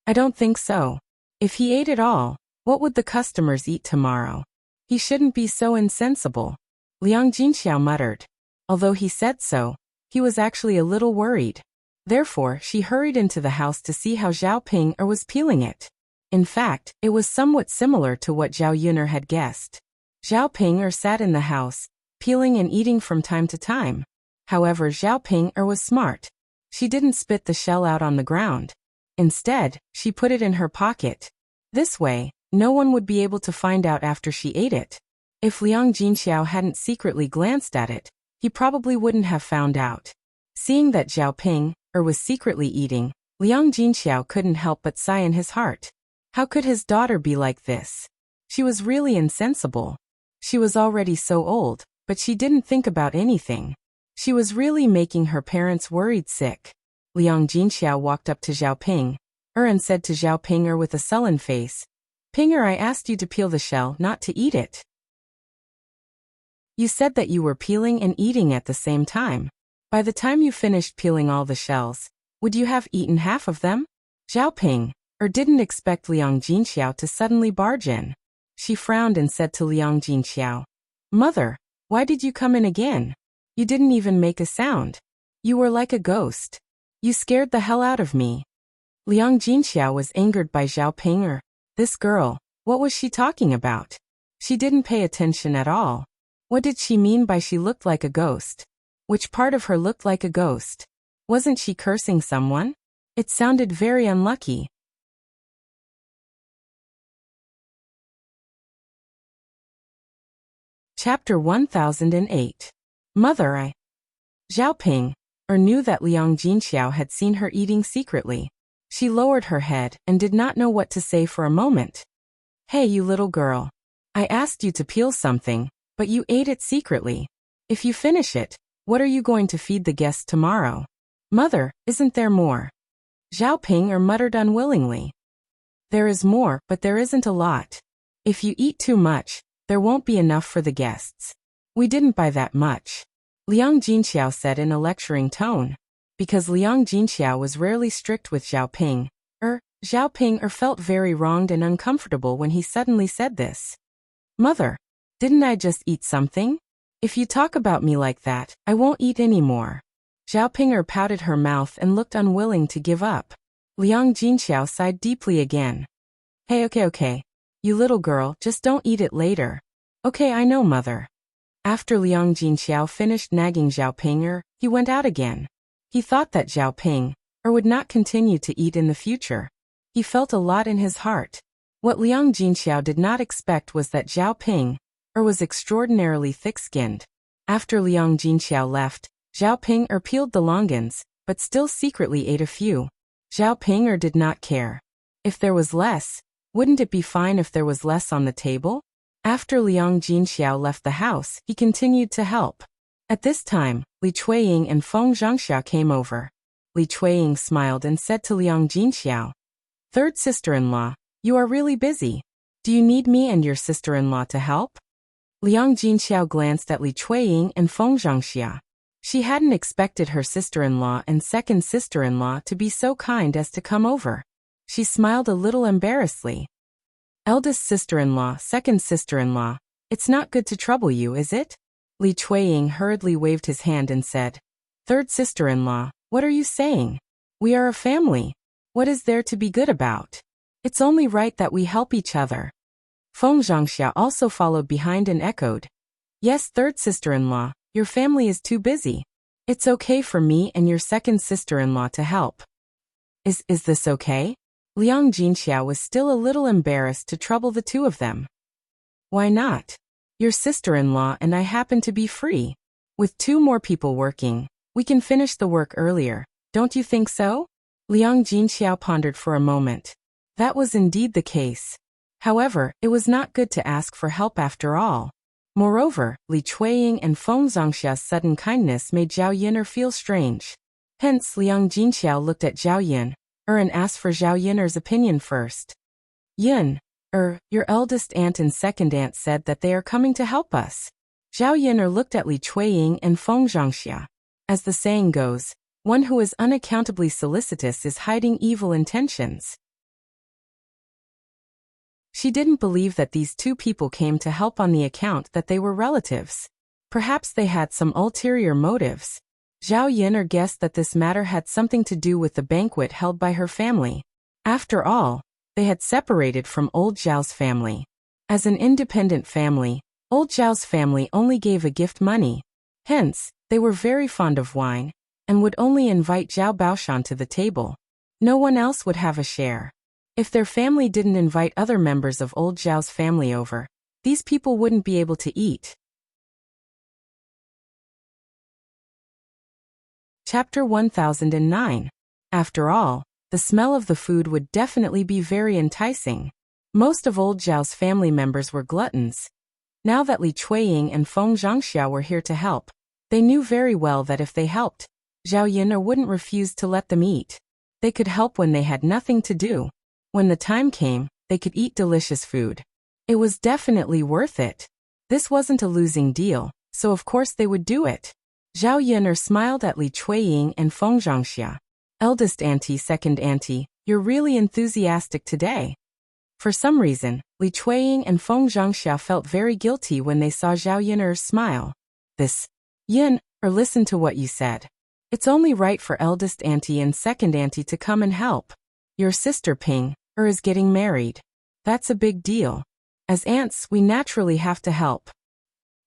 I don't think so. If he ate it all, what would the customers eat tomorrow? He shouldn't be so insensible. Liang Jinxiao muttered. Although he said so, he was actually a little worried. Therefore, she hurried into the house to see how Zhao Ping was peeling it. In fact, it was somewhat similar to what Zhao Yun'er had guessed. Zhao Ping sat in the house, peeling and eating from time to time. However, Zhao Ping was smart. She didn't spit the shell out on the ground. Instead, she put it in her pocket. This way, no one would be able to find out after she ate it. If Liang Jinxiao hadn't secretly glanced at it, he probably wouldn't have found out. Seeing that Zhao Ping was secretly eating, Liang Jinxiao couldn't help but sigh in his heart. How could his daughter be like this? She was really insensible. She was already so old, but she didn't think about anything. She was really making her parents worried sick. Liang Jinxiao walked up to Zhao Ping and said to Zhao Ping with a sullen face, Pinger, I asked you to peel the shell, not to eat it. You said that you were peeling and eating at the same time. By the time you finished peeling all the shells, would you have eaten half of them? Zhao Ping didn't expect Liang Jinxiao to suddenly barge in. She frowned and said to Liang Jinxiao, Mother, why did you come in again? You didn't even make a sound. You were like a ghost. You scared the hell out of me. Liang Jinxiao was angered by Zhao Ping. This girl, what was she talking about? She didn't pay attention at all. What did she mean by she looked like a ghost? Which part of her looked like a ghost? Wasn't she cursing someone? It sounded very unlucky. Chapter 1008. Mother, Zhao Ping knew that Liang Jinxiao had seen her eating secretly. She lowered her head and did not know what to say for a moment. Hey, you little girl. I asked you to peel something, but you ate it secretly. If you finish it, what are you going to feed the guests tomorrow? Mother, isn't there more? Zhao Ping muttered unwillingly. There is more, but there isn't a lot. If you eat too much, there won't be enough for the guests. We didn't buy that much. Liang Jinxiao said in a lecturing tone. Because Liang Jinxiao was rarely strict with Zhao Ping, Zhao Ping felt very wronged and uncomfortable when he suddenly said this. Mother, didn't I just eat something? If you talk about me like that, I won't eat anymore. Zhao Ping pouted her mouth and looked unwilling to give up. Liang Jinxiao sighed deeply again. Hey, okay. You little girl, just don't eat it later. Okay, I know, Mother. After Liang Jinxiao finished nagging Zhao Ping, he went out again. He thought that Zhao Ping would not continue to eat in the future. He felt a lot in his heart. What Liang Jinxiao did not expect was that Zhao Ping was extraordinarily thick-skinned. After Liang Jinxiao left, Zhao Ping peeled the longanians, but still secretly ate a few. Zhao Ping did not care. If there was less, wouldn't it be fine if there was less on the table? After Liang Jinxiao left the house, he continued to help. At this time, Li Chuiying and Feng Zhangxia came over. Li Chuiying smiled and said to Liang Jinxiao, "Third sister-in-law, you are really busy. Do you need me and your sister-in-law to help?" Liang Jinxiao glanced at Li Chuiying and Feng Zhangxia. She hadn't expected her sister-in-law and second sister-in-law to be so kind as to come over. She smiled a little embarrassedly. "Eldest sister-in-law, second sister-in-law, it's not good to trouble you, is it?" Li Chuiying hurriedly waved his hand and said, "Third sister-in-law, what are you saying? We are a family. What is there to be good about? It's only right that we help each other." Feng Zhangxia also followed behind and echoed, "Yes, third sister-in-law, your family is too busy. It's okay for me and your second sister-in-law to help." Is this okay?" Liang Jinxiao was still a little embarrassed to trouble the two of them. "Why not? Your sister-in-law and I happen to be free. With two more people working, we can finish the work earlier, don't you think so?" Liang Jinxiao pondered for a moment. That was indeed the case. However, it was not good to ask for help after all. Moreover, Li Chuiying and Feng Zhangxia's sudden kindness made Zhao Yin'er feel strange. Hence, Liang Jinxiao looked at Zhao Yin'er and asked for Zhao Yin'er's opinion first. "Yin, your eldest aunt and second aunt said that they are coming to help us." Zhao Yin'er looked at Li Chuiying and Feng Zhangxia. As the saying goes, one who is unaccountably solicitous is hiding evil intentions. She didn't believe that these two people came to help on the account that they were relatives. Perhaps they had some ulterior motives. Zhao Yin'er guessed that this matter had something to do with the banquet held by her family. After all, they had separated from old Zhao's family. As an independent family, old Zhao's family only gave a gift money. Hence, they were very fond of wine, and would only invite Zhao Baoshan to the table. No one else would have a share. If their family didn't invite other members of old Zhao's family over, these people wouldn't be able to eat. Chapter 1009. After all, the smell of the food would definitely be very enticing. Most of old Zhao's family members were gluttons. Now that Li Chuiying and Feng Zhangxia were here to help, they knew very well that if they helped, Zhao Yin'er wouldn't refuse to let them eat. They could help when they had nothing to do. When the time came, they could eat delicious food. It was definitely worth it. This wasn't a losing deal, so of course they would do it. Zhao Yin'er smiled at Li Chuiying and Feng Zhangxia. "Eldest auntie, second auntie, you're really enthusiastic today." For some reason, Li Chuiying and Feng Zhangxia felt very guilty when they saw Zhao Yin'er's smile. "This, Yin, listen to what you said. It's only right for eldest auntie and second auntie to come and help. Your sister Ping, is getting married. That's a big deal. As aunts, we naturally have to help."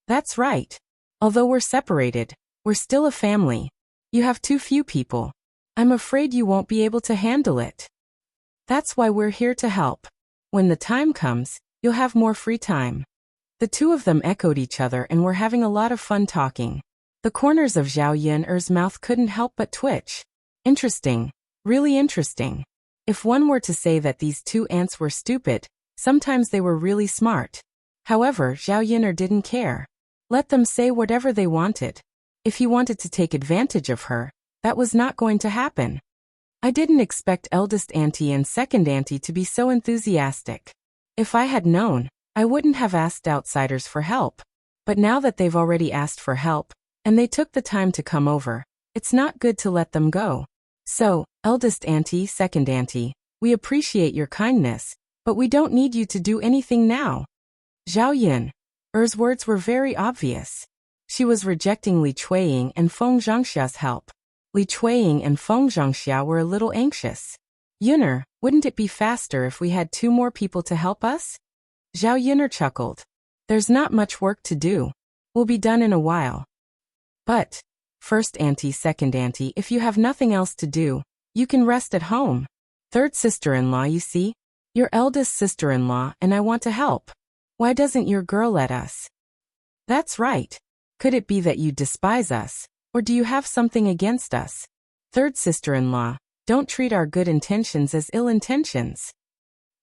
"That's right. Although we're separated, we're still a family. You have too few people. I'm afraid you won't be able to handle it. That's why we're here to help. When the time comes, you'll have more free time." The two of them echoed each other and were having a lot of fun talking. The corners of Zhao Yin'er's mouth couldn't help but twitch. Interesting. Really interesting. If one were to say that these two aunts were stupid, sometimes they were really smart. However, Zhao Yin'er didn't care. Let them say whatever they wanted. If he wanted to take advantage of her, that was not going to happen. "I didn't expect eldest auntie and second auntie to be so enthusiastic. If I had known, I wouldn't have asked outsiders for help. But now that they've already asked for help, and they took the time to come over, it's not good to let them go. So, eldest auntie, second auntie, we appreciate your kindness, but we don't need you to do anything now." Zhao Yin'er's words were very obvious. She was rejecting Li Chuiying and Feng Zhangxia's help. Li Chuiying and Feng Zhangxia were a little anxious. "Yin'er, wouldn't it be faster if we had two more people to help us?" Zhao Yin'er chuckled. "There's not much work to do. We'll be done in a while. But, first auntie, second auntie, if you have nothing else to do, you can rest at home. Third sister-in-law, you see? Your eldest sister-in-law and I want to help. Why doesn't your girl let us?" "That's right. Could it be that you despise us, or do you have something against us? Third sister-in-law, don't treat our good intentions as ill intentions."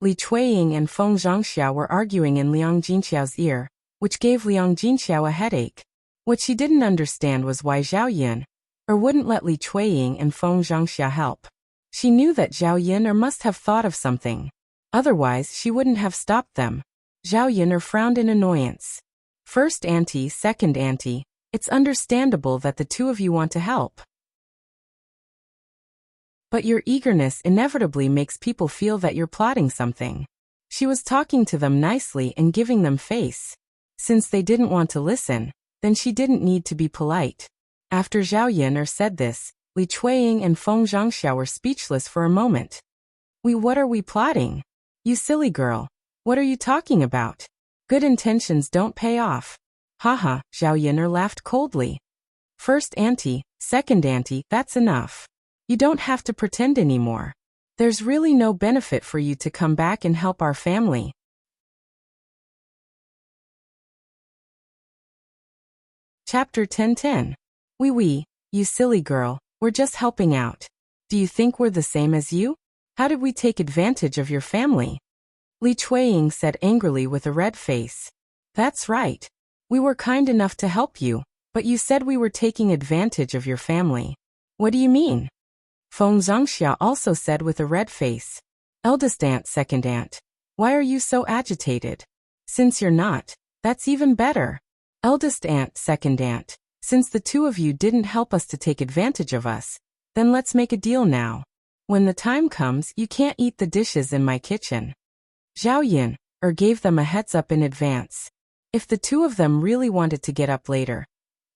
Li Chuiying and Feng Zhangxia were arguing in Liang Jinxiao's ear, which gave Liang Jinxiao a headache. What she didn't understand was why Zhao Yin wouldn't let Li Chuiying and Feng Zhangxia help. She knew that Zhao Yin must have thought of something. Otherwise, she wouldn't have stopped them. Zhao Yin frowned in annoyance. First auntie, second auntie, it's understandable that the two of you want to help. But your eagerness inevitably makes people feel that you're plotting something. She was talking to them nicely and giving them face. Since they didn't want to listen, then she didn't need to be polite. After Zhao Yin said this, Li Chuiying and Feng Zhangxia were speechless for a moment. What are we plotting? You silly girl. What are you talking about? Good intentions don't pay off. Haha, Zhao Yin laughed coldly. First auntie, second auntie, that's enough. You don't have to pretend anymore. There's really no benefit for you to come back and help our family. Chapter 10:10. Oui, you silly girl, we're just helping out. Do you think we're the same as you? How did we take advantage of your family? Li Chuiying said angrily with a red face. That's right. We were kind enough to help you, but you said we were taking advantage of your family. What do you mean? Feng Zhangxia also said with a red face. Eldest aunt, second aunt. Why are you so agitated? Since you're not, that's even better. Eldest aunt, second aunt. Since the two of you didn't help us to take advantage of us, then let's make a deal now. When the time comes, you can't eat the dishes in my kitchen. Zhao Yin gave them a heads up in advance. If the two of them really wanted to get up later,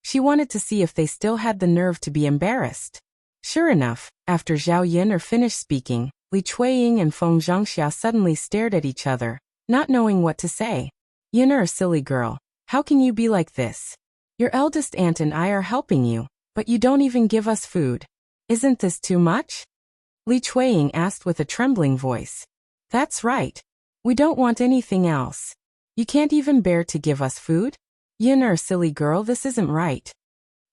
she wanted to see if they still had the nerve to be embarrassed. Sure enough, after Zhao Yin finished speaking, Li Chuiying and Feng Zhangxia suddenly stared at each other, not knowing what to say. Yin, silly girl, how can you be like this? Your eldest aunt and I are helping you, but you don't even give us food. Isn't this too much? Li Chuiying asked with a trembling voice. That's right. We don't want anything else. You can't even bear to give us food? Yin, silly girl, this isn't right.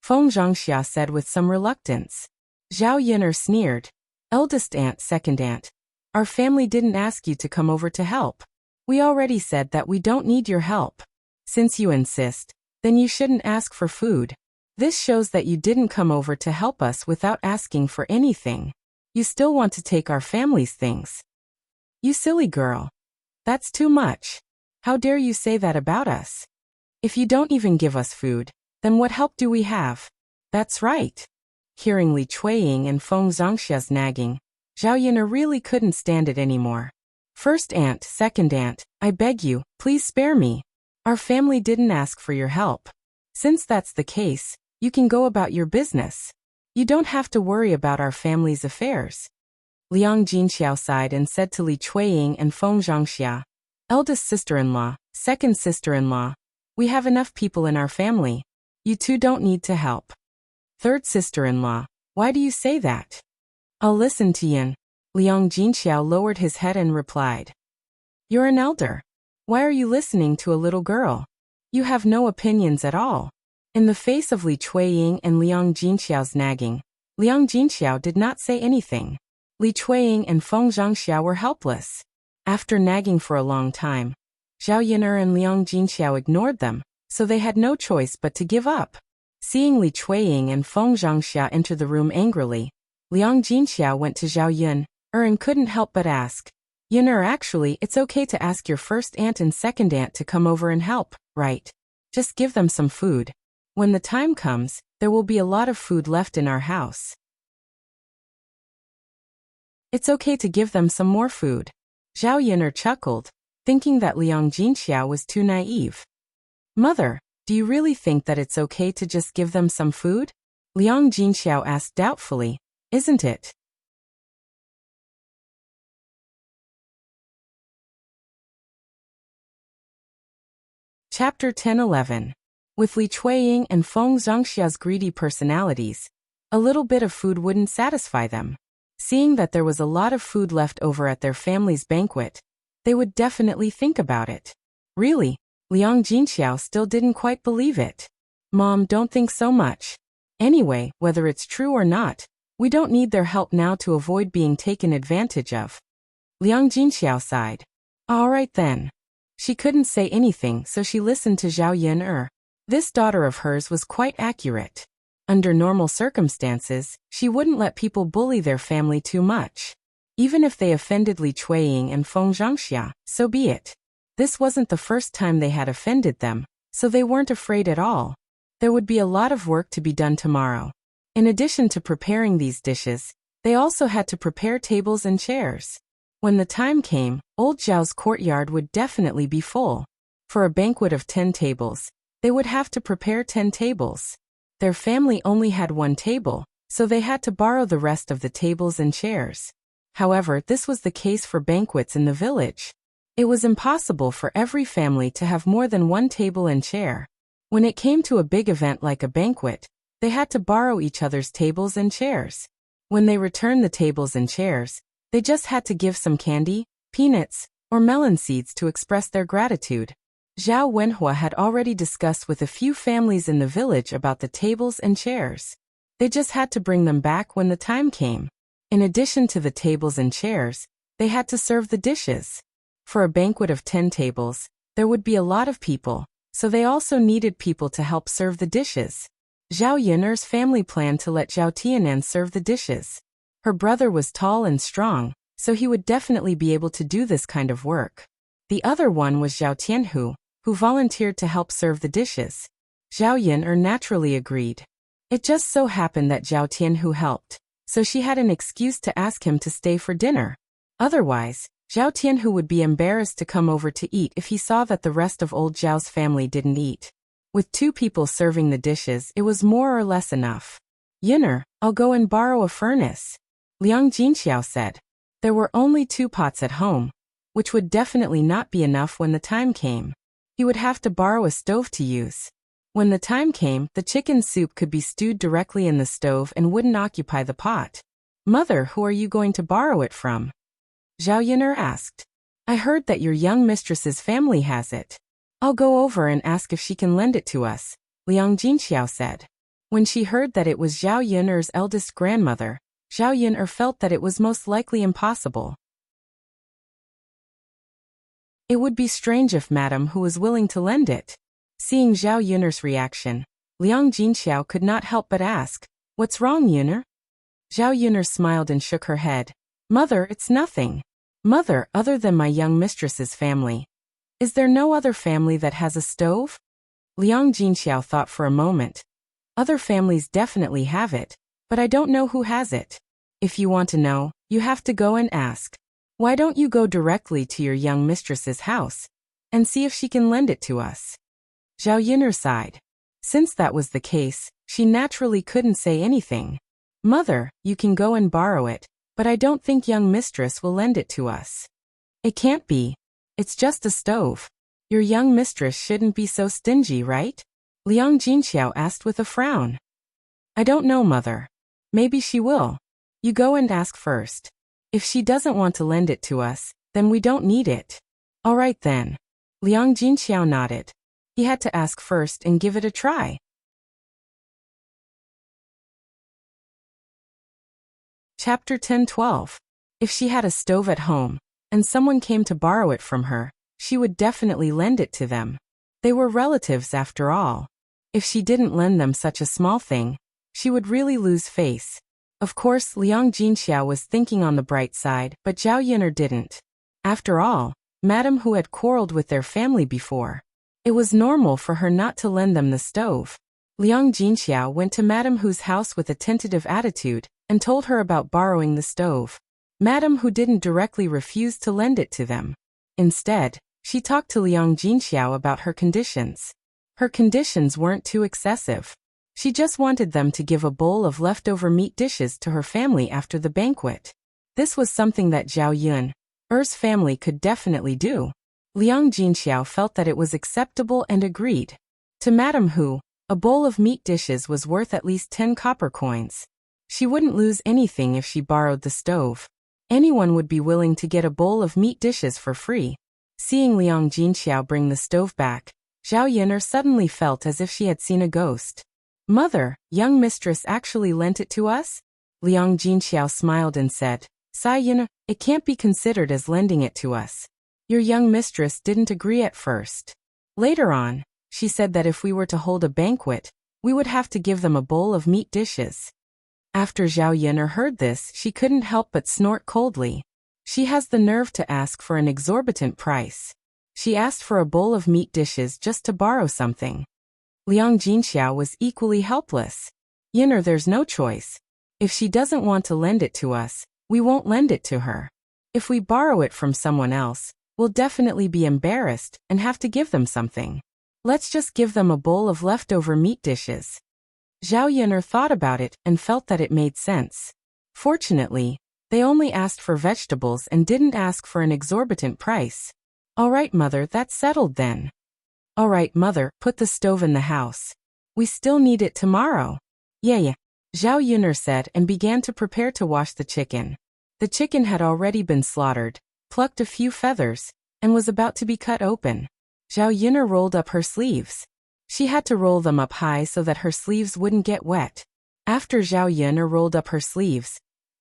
Feng Zhangxia said with some reluctance. Zhao Yin sneered. Eldest aunt, second aunt. Our family didn't ask you to come over to help. We already said that we don't need your help. Since you insist, then you shouldn't ask for food. This shows that you didn't come over to help us without asking for anything. You still want to take our family's things. You silly girl. That's too much. How dare you say that about us? If you don't even give us food, then what help do we have? That's right. Hearing Li Chuiying and Feng Zhangxia's nagging, Zhao Yin really couldn't stand it anymore. First aunt, second aunt, I beg you, please spare me. Our family didn't ask for your help. Since that's the case, you can go about your business. You don't have to worry about our family's affairs. Liang Jinxiao sighed and said to Li Chuiying and Feng Zhangxia, eldest sister-in-law, second sister-in-law, we have enough people in our family. You two don't need to help. Third sister-in-law, why do you say that? I'll listen to Yin. Liang Jinxiao lowered his head and replied. You're an elder. Why are you listening to a little girl? You have no opinions at all. In the face of Li Chuiying and Liang Jinxiao's nagging, Liang Jinxiao did not say anything. Li Chuiying and Feng Zhangxia were helpless. After nagging for a long time, Zhao Yin and Liang Jinxiao ignored them, so they had no choice but to give up. Seeing Li Chuiying and Feng Zhangxia enter the room angrily, Liang Jinxiao went to Zhao Yin and couldn't help but ask, Yin, actually, it's okay to ask your first aunt and second aunt to come over and help, right? Just give them some food. When the time comes, there will be a lot of food left in our house. It's okay to give them some more food. Zhao Yin chuckled, thinking that Liang Jinxiao was too naive. Mother, do you really think that it's okay to just give them some food? Liang Jinxiao asked doubtfully, isn't it? Chapter 10:11. With Li Chuiying and Feng Zhangxia's greedy personalities, a little bit of food wouldn't satisfy them. Seeing that there was a lot of food left over at their family's banquet, they would definitely think about it. Really, Liang Jinxiao still didn't quite believe it. Mom, don't think so much. Anyway, whether it's true or not, we don't need their help now to avoid being taken advantage of. Liang Jinxiao sighed. All right then. She couldn't say anything, so she listened to Zhao Yin. This daughter of hers was quite accurate. Under normal circumstances, she wouldn't let people bully their family too much. Even if they offended Li Chuiying and Feng Zhangxia, so be it. This wasn't the first time they had offended them, so they weren't afraid at all. There would be a lot of work to be done tomorrow. In addition to preparing these dishes, they also had to prepare tables and chairs. When the time came, Old Zhao's courtyard would definitely be full. For a banquet of 10 tables, they would have to prepare 10 tables. Their family only had one table, so they had to borrow the rest of the tables and chairs. However, this was the case for banquets in the village. It was impossible for every family to have more than one table and chair. When it came to a big event like a banquet, they had to borrow each other's tables and chairs. When they returned the tables and chairs, they just had to give some candy, peanuts, or melon seeds to express their gratitude. Zhao Wenhua had already discussed with a few families in the village about the tables and chairs. They just had to bring them back when the time came. In addition to the tables and chairs, they had to serve the dishes. For a banquet of 10 tables, there would be a lot of people, so they also needed people to help serve the dishes. Zhao Yin'er's family planned to let Zhao Tianan serve the dishes. Her brother was tall and strong, so he would definitely be able to do this kind of work. The other one was Zhao Tianhu, who volunteered to help serve the dishes. Zhao Yin'er naturally agreed. It just so happened that Zhao Tianhu helped, so she had an excuse to ask him to stay for dinner. Otherwise, Zhao Tianhu would be embarrassed to come over to eat if he saw that the rest of old Zhao's family didn't eat. With 2 people serving the dishes, it was more or less enough. Yin'er, I'll go and borrow a furnace, Liang Jinxiao said. There were only 2 pots at home, which would definitely not be enough when the time came. He would have to borrow a stove to use. When the time came, the chicken soup could be stewed directly in the stove and wouldn't occupy the pot. Mother, who are you going to borrow it from? Zhao Yin'er asked. I heard that your young mistress's family has it. I'll go over and ask if she can lend it to us, Liang Jinxiao said. When she heard that it was Zhao Yin'er's eldest grandmother, Zhao Yin'er felt that it was most likely impossible. It would be strange if Madame Hu was willing to lend it. Seeing Zhao Yin'er's reaction, Liang Jinxiao could not help but ask, What's wrong, Yin'er? Zhao Yin'er smiled and shook her head. Mother, it's nothing. Mother, other than my young mistress's family. Is there no other family that has a stove? Liang Jinxiao thought for a moment. Other families definitely have it, but I don't know who has it. If you want to know, you have to go and ask. Why don't you go directly to your young mistress's house and see if she can lend it to us? Zhao Yin'er sighed. Since that was the case, she naturally couldn't say anything. Mother, you can go and borrow it, but I don't think young mistress will lend it to us. It can't be. It's just a stove. Your young mistress shouldn't be so stingy, right? Liang Jinxiao asked with a frown. I don't know, Mother. Maybe she will. You go and ask first. If she doesn't want to lend it to us, then we don't need it. All right then. Liang Jinxiao nodded. He had to ask first and give it a try. Chapter 10-12. If she had a stove at home, and someone came to borrow it from her, she would definitely lend it to them. They were relatives after all. If she didn't lend them such a small thing, she would really lose face. Of course, Liang Jinxiao was thinking on the bright side, but Zhao Yin'er didn't. After all, Madame Hu had quarreled with their family before. It was normal for her not to lend them the stove. Liang Jinxiao went to Madame Hu's house with a tentative attitude and told her about borrowing the stove. Madame Hu didn't directly refuse to lend it to them. Instead, she talked to Liang Jinxiao about her conditions. Her conditions weren't too excessive. She just wanted them to give a bowl of leftover meat dishes to her family after the banquet. This was something that Zhao Yin'er's family could definitely do. Liang Jinxiao felt that it was acceptable and agreed. To Madame Hu, a bowl of meat dishes was worth at least 10 copper coins. She wouldn't lose anything if she borrowed the stove. Anyone would be willing to get a bowl of meat dishes for free. Seeing Liang Jinxiao bring the stove back, Zhao Yin'er suddenly felt as if she had seen a ghost. Mother, young mistress actually lent it to us? Liang Jinxiao smiled and said, Sai Yun, it can't be considered as lending it to us. Your young mistress didn't agree at first. Later on, she said that if we were to hold a banquet, we would have to give them a bowl of meat dishes. After Zhao Yun'er heard this, she couldn't help but snort coldly. She has the nerve to ask for an exorbitant price. She asked for a bowl of meat dishes just to borrow something. Liang Jinxiao was equally helpless. Yun'er, there's no choice. If she doesn't want to lend it to us, we won't lend it to her. If we borrow it from someone else, we'll definitely be embarrassed and have to give them something. Let's just give them a bowl of leftover meat dishes. Zhao Yun'er thought about it and felt that it made sense. Fortunately, they only asked for vegetables and didn't ask for an exorbitant price. All right, mother, that's settled then. All right, mother, put the stove in the house. We still need it tomorrow. Yeah. Zhao Yun'er said and began to prepare to wash the chicken. The chicken had already been slaughtered, plucked a few feathers, and was about to be cut open. Zhao Yun'er rolled up her sleeves. She had to roll them up high so that her sleeves wouldn't get wet. After Zhao Yun'er rolled up her sleeves,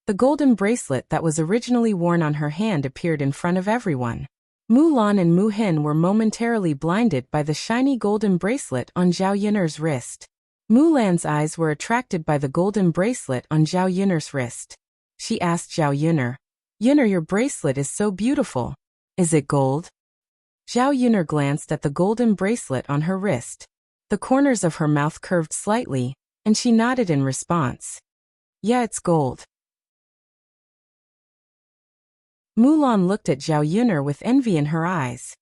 the golden bracelet that was originally worn on her hand appeared in front of everyone. Mulan and Mu Hin were momentarily blinded by the shiny golden bracelet on Zhao Yun'er's wrist. Mulan's eyes were attracted by the golden bracelet on Zhao Yun'er's wrist. She asked Zhao Yun'er, "Yun'er, your bracelet is so beautiful. Is it gold?" Zhao Yun'er glanced at the golden bracelet on her wrist. The corners of her mouth curved slightly, and she nodded in response. "Yeah, it's gold." Mulan looked at Zhao Yun'er with envy in her eyes.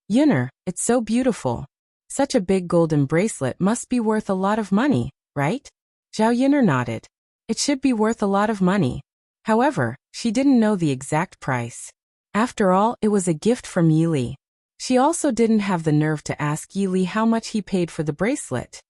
"Yun'er, it's so beautiful. Such a big golden bracelet must be worth a lot of money, right?" Zhao Yun'er nodded. It should be worth a lot of money. However, she didn't know the exact price. After all, it was a gift from Yi Li. She also didn't have the nerve to ask Yi Li how much he paid for the bracelet.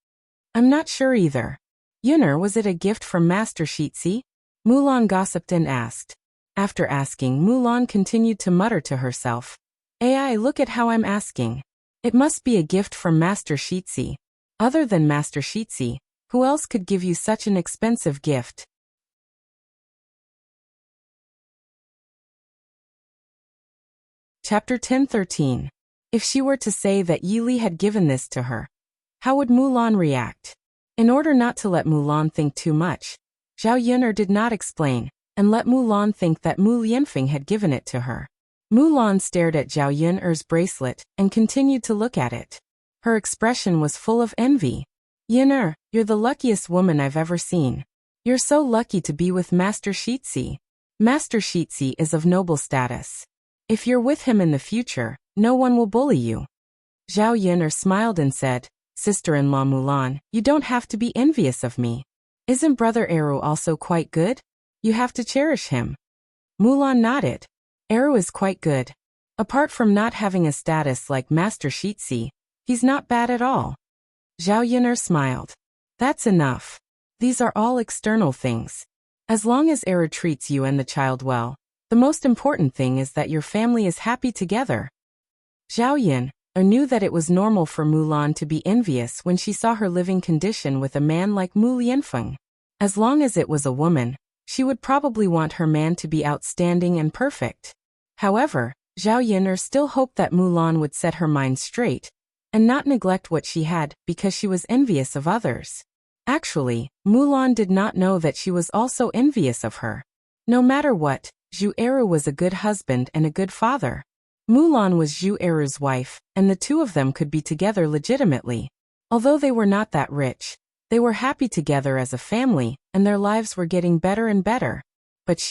"I'm not sure either. Yun'er, was it a gift from Master Shitzi?" Mulan gossiped and asked. After asking, Mulan continued to mutter to herself. "AI, look at how I'm asking. It must be a gift from Master Shitzi. Other than Master Shitzi, who else could give you such an expensive gift?" Chapter 10:13. If she were to say that Yi Li had given this to her, how would Mulan react? In order not to let Mulan think too much, Zhao Yun'er did not explain, and let Mulan think that Mu Lianfeng had given it to her. Mulan stared at Zhao Yun'er's bracelet and continued to look at it. Her expression was full of envy. "Yun'er, you're the luckiest woman I've ever seen. You're so lucky to be with Master Shitzi. Master Shitzi is of noble status. If you're with him in the future, no one will bully you." Zhao Yun'er smiled and said, "Sister-in-law Mulan, you don't have to be envious of me. Isn't brother Eru also quite good? You have to cherish him." Mulan nodded. Eru is quite good. Apart from not having a status like Master Shitzi, he's not bad at all. Zhao Yun'er smiled. "That's enough. These are all external things. As long as Eru treats you and the child well, the most important thing is that your family is happy together." Zhao Yun'er knew that it was normal for Mulan to be envious when she saw her living condition with a man like Mu Lianfeng. As long as it was a woman, she would probably want her man to be outstanding and perfect. However, Zhao Yun'er still hoped that Mulan would set her mind straight and not neglect what she had because she was envious of others. Actually, Mulan did not know that she was also envious of her. No matter what, Zhu Eru was a good husband and a good father. Mulan was Zhu Eru's wife, and the two of them could be together legitimately. Although they were not that rich, they were happy together as a family, and their lives were getting better and better. But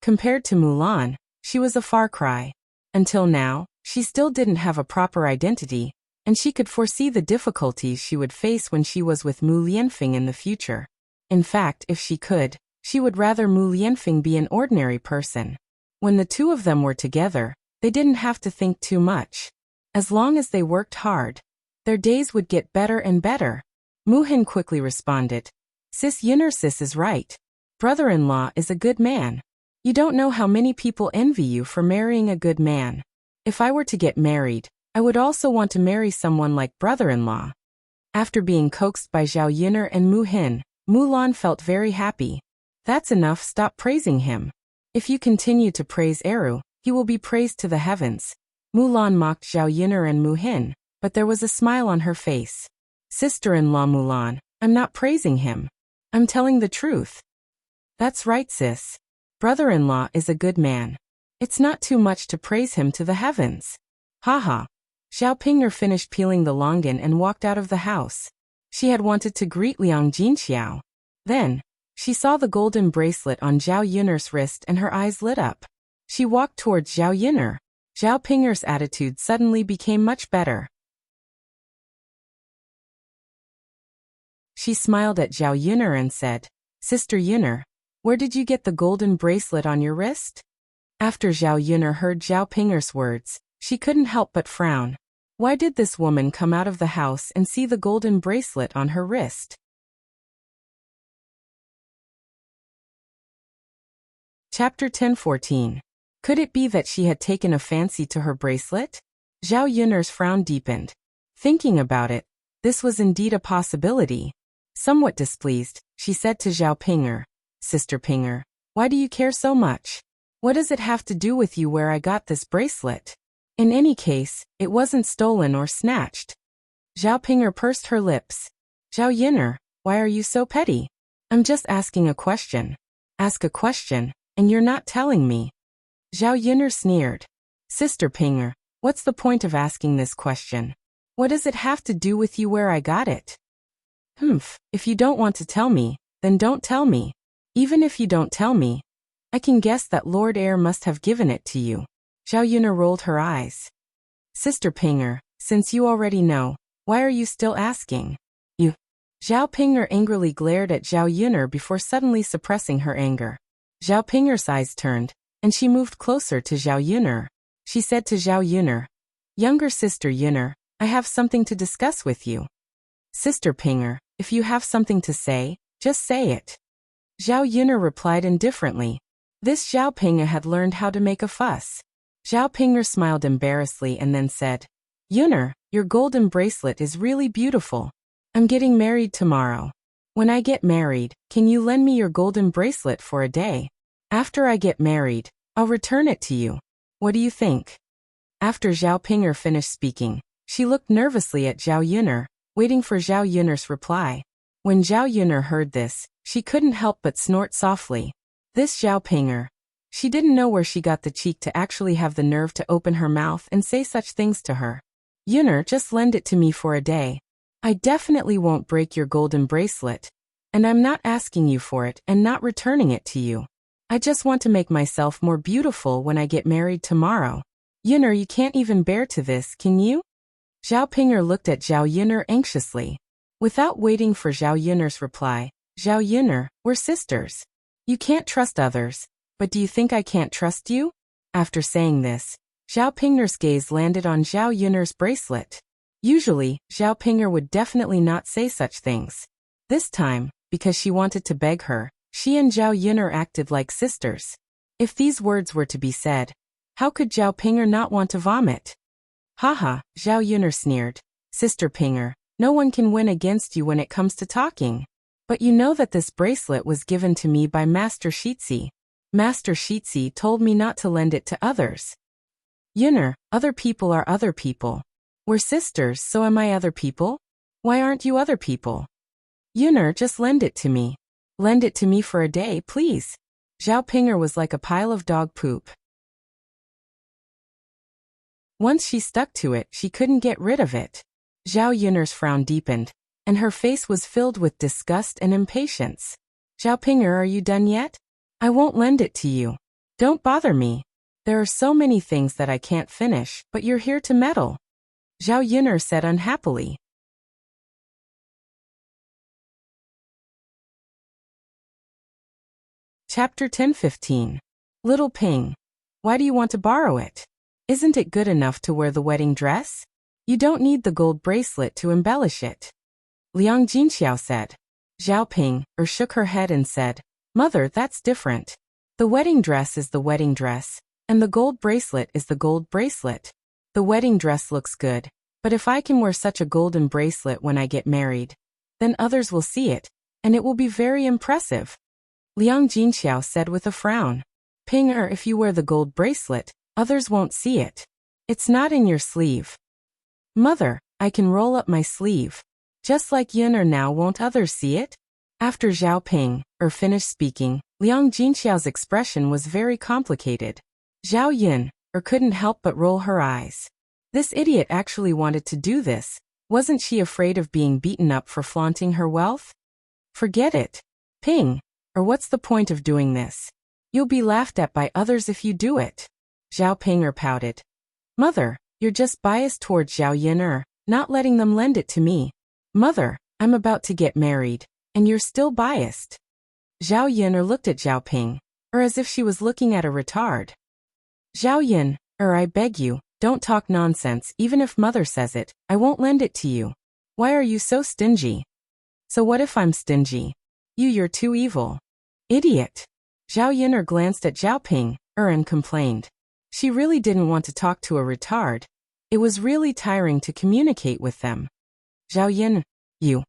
compared to Mulan, she was a far cry. Until now, she still didn't have a proper identity, and she could foresee the difficulties she would face when she was with Mu Lianfeng in the future. In fact, if she could, she would rather Mu Lianfeng be an ordinary person. When the two of them were together, they didn't have to think too much. As long as they worked hard, their days would get better and better. Mu Hin quickly responded, "Sis Yun'er, sis is right. Brother-in-law is a good man. You don't know how many people envy you for marrying a good man. If I were to get married, I would also want to marry someone like brother-in-law." After being coaxed by Zhao Yun'er and Mu Hin, Mulan felt very happy. "That's enough, stop praising him. If you continue to praise Eru, he will be praised to the heavens. Mulan mocked Zhao Yuner and Mu Hin, but there was a smile on her face. Sister-in-law Mulan, I'm not praising him. I'm telling the truth. That's right, sis. Brother-in-law is a good man. It's not too much to praise him to the heavens. Haha. Zhao Ping'er finished peeling the longan and walked out of the house. She had wanted to greet Liang Jinxiao. Then, she saw the golden bracelet on Zhao Yuner's wrist and her eyes lit up. She walked towards Zhao Yuner. Zhao Ping'er's attitude suddenly became much better. She smiled at Zhao Yuner and said, Sister Yuner, where did you get the golden bracelet on your wrist? After Zhao Yuner heard Zhao Ping'er's words, she couldn't help but frown. Why did this woman come out of the house and see the golden bracelet on her wrist? Chapter 10:14. Could it be that she had taken a fancy to her bracelet? Zhao Yuner's frown deepened. Thinking about it, this was indeed a possibility. Somewhat displeased, she said to Zhao Ping'er, Sister Ping'er, why do you care so much? What does it have to do with you where I got this bracelet? In any case, it wasn't stolen or snatched. Zhao Ping'er pursed her lips. Zhao Yuner, why are you so petty? I'm just asking a question. Ask a question, and you're not telling me. Zhao Yuner sneered. Sister Ping'er, what's the point of asking this question? What does it have to do with you where I got it? If you don't want to tell me, then don't tell me. Even if you don't tell me, I can guess that Lord Air must have given it to you. Zhao Yuner rolled her eyes. Sister Ping'er, since you already know, why are you still asking? You. Zhao Ping'er angrily glared at Zhao Yuner before suddenly suppressing her anger. Zhao Ping'er's eyes turned, and she moved closer to Zhao Yuner. She said to Zhao Yuner, Younger sister Yuner, I have something to discuss with you. Sister Ping'er, if you have something to say, just say it. Zhao Yuner replied indifferently. This Zhao Ping'er had learned how to make a fuss. Zhao Ping'er smiled embarrassedly and then said, Yuner, your golden bracelet is really beautiful. I'm getting married tomorrow. When I get married, can you lend me your golden bracelet for a day? After I get married, I'll return it to you. What do you think? After Zhao Ping'er finished speaking, she looked nervously at Zhao Yuner, waiting for Zhao Yuner's reply. When Zhao Yuner heard this, she couldn't help but snort softly. This Zhao Ping'er. She didn't know where she got the cheek to actually have the nerve to open her mouth and say such things to her. Yuner, just lend it to me for a day. I definitely won't break your golden bracelet. And I'm not asking you for it and not returning it to you. I just want to make myself more beautiful when I get married tomorrow. Yuner, you can't even bear to this, can you? Zhao Ping'er looked at Zhao Yuner anxiously. Without waiting for Zhao Yuner's reply, Zhao Yuner, we're sisters. You can't trust others, but do you think I can't trust you? After saying this, Zhao Ping'er's gaze landed on Zhao Yuner's bracelet. Usually, Zhao Ping'er would definitely not say such things. This time, because she wanted to beg her, she and Zhao Yuner acted like sisters. If these words were to be said, how could Zhao Ping'er not want to vomit? Haha, Zhao Yuner sneered. Sister Ping'er, no one can win against you when it comes to talking. But you know that this bracelet was given to me by Master Shitzi. Master Shitzi told me not to lend it to others. Yuner, other people are other people. We're sisters, so am I other people? Why aren't you other people? Yuner, just lend it to me. Lend it to me for a day, please. Zhao Ping'er was like a pile of dog poop. Once she stuck to it, she couldn't get rid of it. Zhao Yuner's frown deepened, and her face was filled with disgust and impatience. Zhao Ping'er, are you done yet? I won't lend it to you. Don't bother me. There are so many things that I can't finish, but you're here to meddle. Zhao Yuner said unhappily. Chapter 10:15. Little Ping. Why do you want to borrow it? Isn't it good enough to wear the wedding dress? You don't need the gold bracelet to embellish it. Liang Jinxiao said. Zhao Ping'er shook her head and said, Mother, that's different. The wedding dress is the wedding dress, and the gold bracelet is the gold bracelet. The wedding dress looks good, but if I can wear such a golden bracelet when I get married, then others will see it, and it will be very impressive. Liang Jinxiao said with a frown. Ping, or if you wear the gold bracelet, others won't see it. It's not in your sleeve. Mother, I can roll up my sleeve. Just like Yun, or now won't others see it? After Zhao Ping, finished speaking, Liang Jinxiao's expression was very complicated. Zhao Yun, couldn't help but roll her eyes. This idiot actually wanted to do this. Wasn't she afraid of being beaten up for flaunting her wealth? Forget it. Ping, what's the point of doing this? You'll be laughed at by others if you do it. Zhao Ping pouted. Mother, you're just biased towards Zhao Yun, not letting them lend it to me. Mother, I'm about to get married, and you're still biased. Zhao Yun looked at Zhao Ping, as if she was looking at a retard. Zhao Yun, I beg you, don't talk nonsense. Even if mother says it, I won't lend it to you. Why are you so stingy? So what if I'm stingy? You're too evil. Idiot. Zhao Yun glanced at Zhao Ping, and complained. She really didn't want to talk to a retard. It was really tiring to communicate with them. Zhao Yun, you.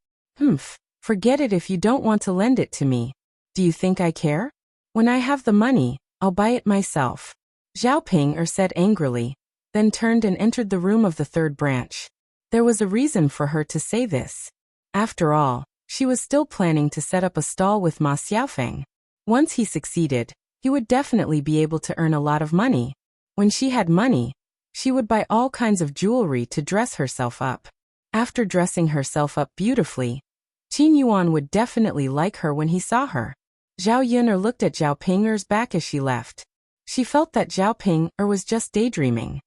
Forget it if you don't want to lend it to me. Do you think I care? When I have the money, I'll buy it myself. Zhao Ping said angrily, then turned and entered the room of the third branch. There was a reason for her to say this. After all, she was still planning to set up a stall with Ma Xiaofeng. Once he succeeded, he would definitely be able to earn a lot of money. When she had money, she would buy all kinds of jewelry to dress herself up. After dressing herself up beautifully, Qin Yuan would definitely like her when he saw her. Zhao Yun looked at Zhao Ping's back as she left. She felt that Zhao Ping was just daydreaming.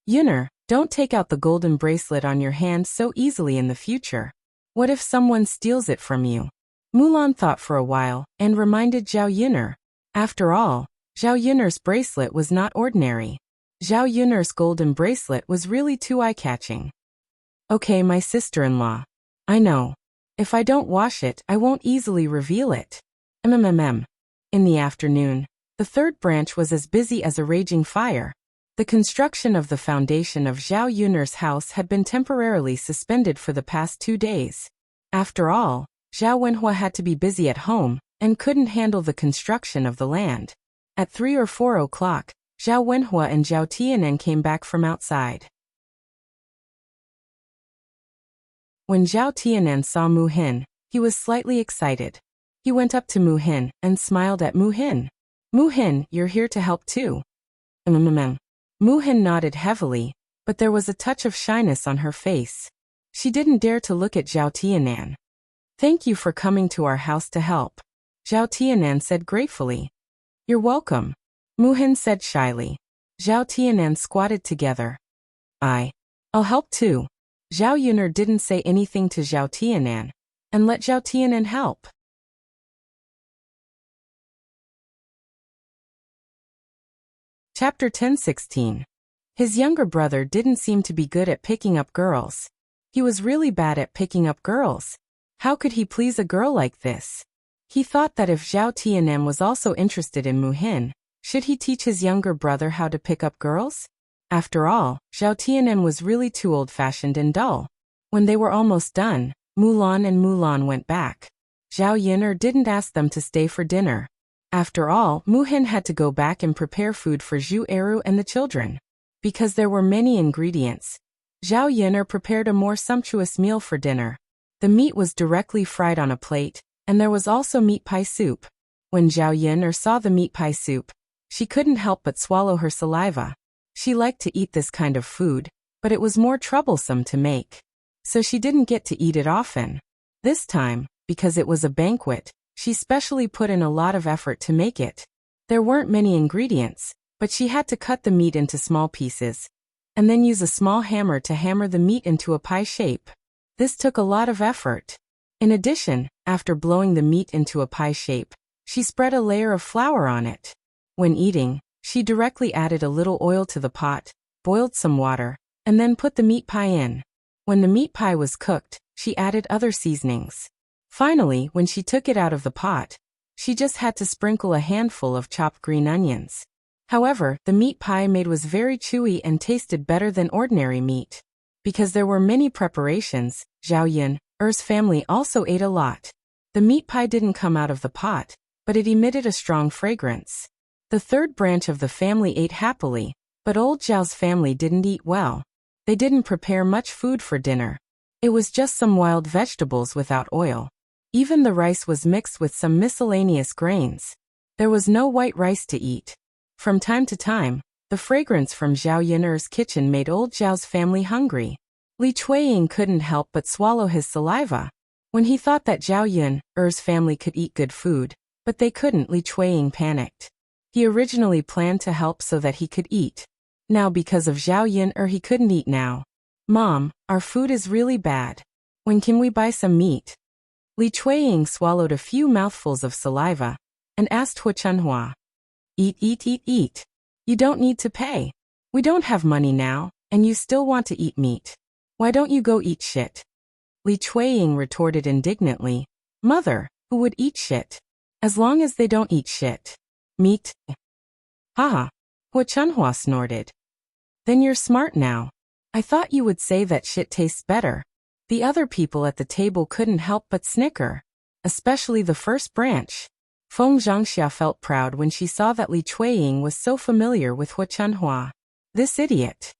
Yun, don't take out the golden bracelet on your hand so easily in the future. What if someone steals it from you? Mulan thought for a while and reminded Zhao Yun. After all, Zhao Yun's bracelet was not ordinary. Zhao Yun's golden bracelet was really too eye-catching. Okay, my sister-in-law. I know. If I don't wash it, I won't easily reveal it. In the afternoon, the third branch was as busy as a raging fire. The construction of the foundation of Zhao Yun's house had been temporarily suspended for the past 2 days. After all, Zhao Wenhua had to be busy at home and couldn't handle the construction of the land. At 3 or 4 o'clock, Zhao Wenhua and Zhao Tianen came back from outside. When Zhao Tianen saw Mu Hin, he was slightly excited. He went up to Mu Hin and smiled at Mu Hin. Mu Hin, you're here to help too. Mu Hin nodded heavily, but there was a touch of shyness on her face. She didn't dare to look at Zhao Tianen. Thank you for coming to our house to help. Zhao Tianen said gratefully. You're welcome. Mu Hin said shyly. Zhao Tianen squatted together. I'll help too. Zhao Yun didn't say anything to Zhao Tianen, and let Zhao Tianen help. Chapter 10:16. His younger brother didn't seem to be good at picking up girls. He was really bad at picking up girls. How could he please a girl like this? He thought that if Zhao Tianen was also interested in Mu Hin, should he teach his younger brother how to pick up girls? After all, Zhao Tianen was really too old-fashioned and dull. When they were almost done, Mulan went back. Zhao Yun didn't ask them to stay for dinner. After all, Mu Hin had to go back and prepare food for Zhu Eru and the children. Because there were many ingredients, Zhao Yun prepared a more sumptuous meal for dinner. The meat was directly fried on a plate, and there was also meat pie soup. When Zhao Yun saw the meat pie soup, she couldn't help but swallow her saliva. She liked to eat this kind of food, but it was more troublesome to make. So she didn't get to eat it often. This time, because it was a banquet, she specially put in a lot of effort to make it. There weren't many ingredients, but she had to cut the meat into small pieces, and then use a small hammer to hammer the meat into a pie shape. This took a lot of effort. In addition, after blowing the meat into a pie shape, she spread a layer of flour on it. When eating, she directly added a little oil to the pot, boiled some water, and then put the meat pie in. When the meat pie was cooked, she added other seasonings. Finally, when she took it out of the pot, she just had to sprinkle a handful of chopped green onions. However, the meat pie made was very chewy and tasted better than ordinary meat. Because there were many preparations, Zhao Yun's family also ate a lot. The meat pie didn't come out of the pot, but it emitted a strong fragrance. The third branch of the family ate happily, but old Zhao's family didn't eat well. They didn't prepare much food for dinner. It was just some wild vegetables without oil. Even the rice was mixed with some miscellaneous grains. There was no white rice to eat. From time to time, the fragrance from Zhao Yin'er's kitchen made old Zhao's family hungry. Li Chuiying couldn't help but swallow his saliva. When he thought that Zhao Yin'er's family could eat good food, but they couldn't, Li Chuiying panicked. He originally planned to help so that he could eat. Now because of Zhao Yin'er he couldn't eat now. Mom, our food is really bad. When can we buy some meat? Li Chuiying swallowed a few mouthfuls of saliva and asked Hu Chunhua. Eat, eat, eat, eat. You don't need to pay. We don't have money now, and you still want to eat meat. Why don't you go eat shit? Li Chuiying retorted indignantly. Mother, who would eat shit? As long as they don't eat shit. Meat? Haha. Hu Chunhua snorted. Then you're smart now. I thought you would say that shit tastes better. The other people at the table couldn't help but snicker. Especially the first branch. Feng Zhangxia felt proud when she saw that Li Chuiying was so familiar with Hu Chunhua. This idiot.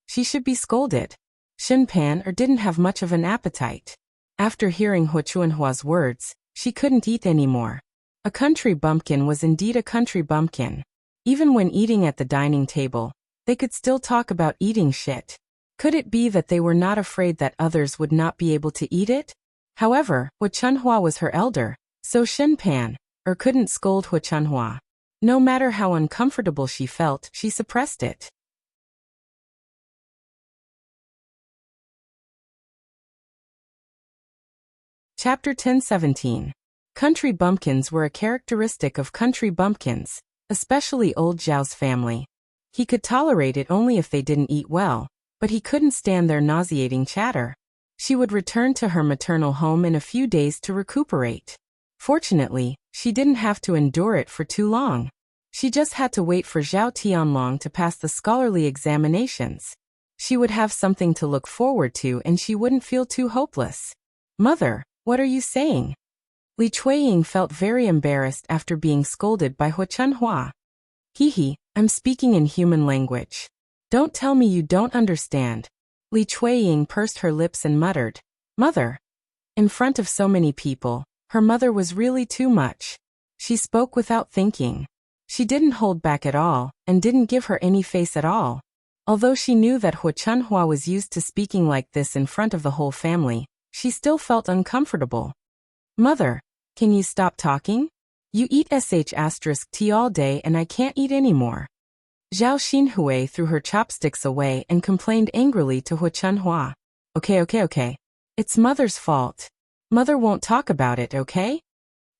She should be scolded. Shin Pan didn't have much of an appetite. After hearing Hu Chunhua's words, she couldn't eat anymore. A country bumpkin was indeed a country bumpkin. Even when eating at the dining table, they could still talk about eating shit. Could it be that they were not afraid that others would not be able to eat it? However, Hu Chunhua was her elder, so Shin Pan couldn't scold Hu Chunhua. No matter how uncomfortable she felt, she suppressed it. Chapter 10:17. Country bumpkins were a characteristic of country bumpkins, especially old Zhao's family. He could tolerate it only if they didn't eat well, but he couldn't stand their nauseating chatter. She would return to her maternal home in a few days to recuperate. Fortunately, she didn't have to endure it for too long. She just had to wait for Zhao Tianlong to pass the scholarly examinations. She would have something to look forward to and she wouldn't feel too hopeless. Mother, what are you saying? Li Chuiying felt very embarrassed after being scolded by Hu Chunhua. Hee, I'm speaking in human language. Don't tell me you don't understand. Li Chuiying pursed her lips and muttered, Mother. In front of so many people, her mother was really too much. She spoke without thinking. She didn't hold back at all, and didn't give her any face at all. Although she knew that Hu Chunhua was used to speaking like this in front of the whole family, she still felt uncomfortable. Mother, can you stop talking? You eat sh*t all day and I can't eat anymore. Zhao Xinhui threw her chopsticks away and complained angrily to Hu Chunhua. Okay. It's Mother's fault. Mother won't talk about it, okay?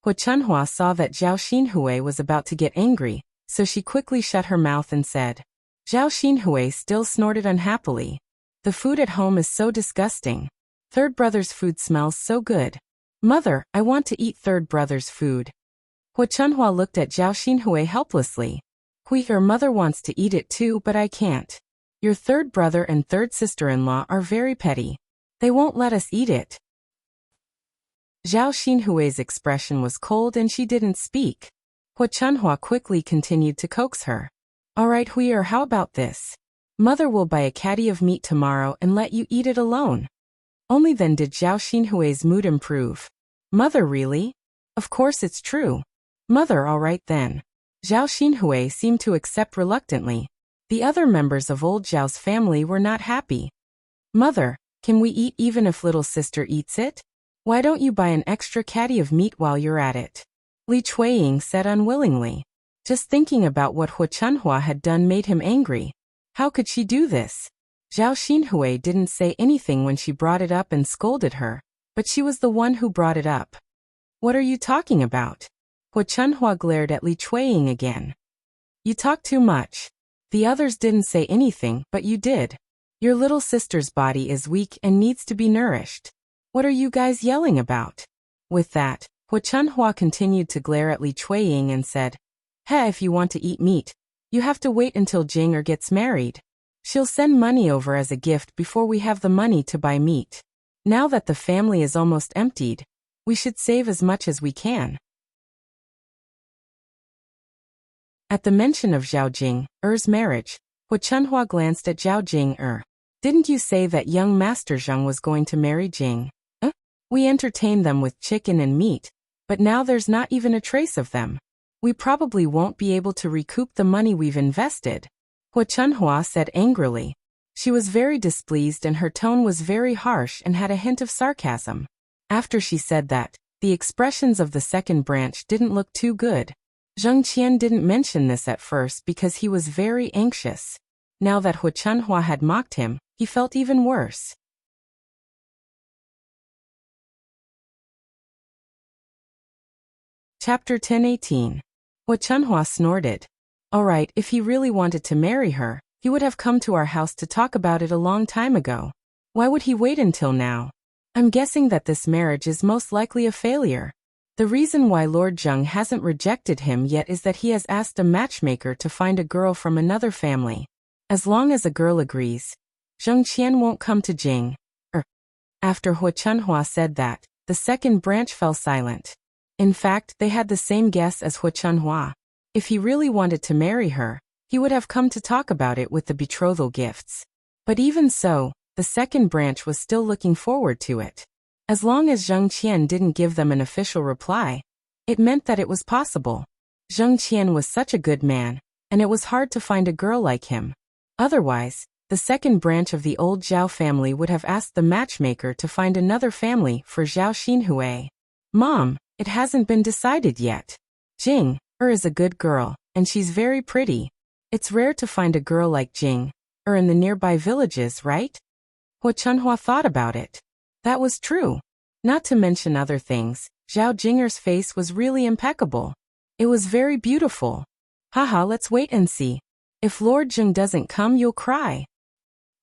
Hu Chunhua saw that Zhao Xinhui was about to get angry, so she quickly shut her mouth and said. Zhao Xinhui still snorted unhappily. The food at home is so disgusting. Third brother's food smells so good. Mother, I want to eat third brother's food. Hu Chunhua looked at Zhao Xinhui helplessly. Your mother wants to eat it too, but I can't. Your third brother and third sister-in-law are very petty. They won't let us eat it. Zhao Xinhui's expression was cold and she didn't speak. Hu Chunhua quickly continued to coax her. Alright Huier, how about this? Mother will buy a caddy of meat tomorrow and let you eat it alone. Only then did Zhao Xinhui's mood improve. Mother, really? Of course it's true. Mother, alright then. Zhao Xinhui seemed to accept reluctantly. The other members of old Zhao's family were not happy. Mother, can we eat even if little sister eats it? Why don't you buy an extra caddy of meat while you're at it? Li Chuiying said unwillingly. Just thinking about what Hu Chunhua had done made him angry. How could she do this? Zhao Xinhui didn't say anything when she brought it up and scolded her, but she was the one who brought it up. What are you talking about? Hu Chunhua glared at Li Chuiying again. You talk too much. The others didn't say anything, but you did. Your little sister's body is weak and needs to be nourished. What are you guys yelling about? With that, Hu Chunhua continued to glare at Li Chuiying and said, Hey, if you want to eat meat, you have to wait until Jing'er gets married. She'll send money over as a gift before we have the money to buy meat. Now that the family is almost emptied, we should save as much as we can. At the mention of Zhao Jing-er's marriage, Hu Chunhua glanced at Zhao Jing-er. Didn't you say that young Master Zheng was going to marry Jing? We entertained them with chicken and meat, but now there's not even a trace of them. We probably won't be able to recoup the money we've invested, Hu Chunhua said angrily. She was very displeased and her tone was very harsh and had a hint of sarcasm. After she said that, the expressions of the second branch didn't look too good. Zheng Qian didn't mention this at first because he was very anxious. Now that Hu Chunhua had mocked him, he felt even worse. Chapter 10:18. Hu Chunhua snorted. Alright, if he really wanted to marry her, he would have come to our house to talk about it a long time ago. Why would he wait until now? I'm guessing that this marriage is most likely a failure. The reason why Lord Zheng hasn't rejected him yet is that he has asked a matchmaker to find a girl from another family. As long as a girl agrees, Zheng Qian won't come to Jing. After Hu Chunhua said that, the second branch fell silent. In fact, they had the same guess as Hu Chunhua. If he really wanted to marry her, he would have come to talk about it with the betrothal gifts. But even so, the second branch was still looking forward to it. As long as Zheng Qian didn't give them an official reply, it meant that it was possible. Zheng Qian was such a good man, and it was hard to find a girl like him. Otherwise, the second branch of the old Zhao family would have asked the matchmaker to find another family for Zhao Xinhui. Mom, it hasn't been decided yet. Jing-er is a good girl, and she's very pretty. It's rare to find a girl like Jing-er in the nearby villages, right? Hu Chunhua thought about it. That was true. Not to mention other things, Zhao Jing'er's face was really impeccable. It was very beautiful. Haha, let's wait and see. If Lord Zheng doesn't come, you'll cry.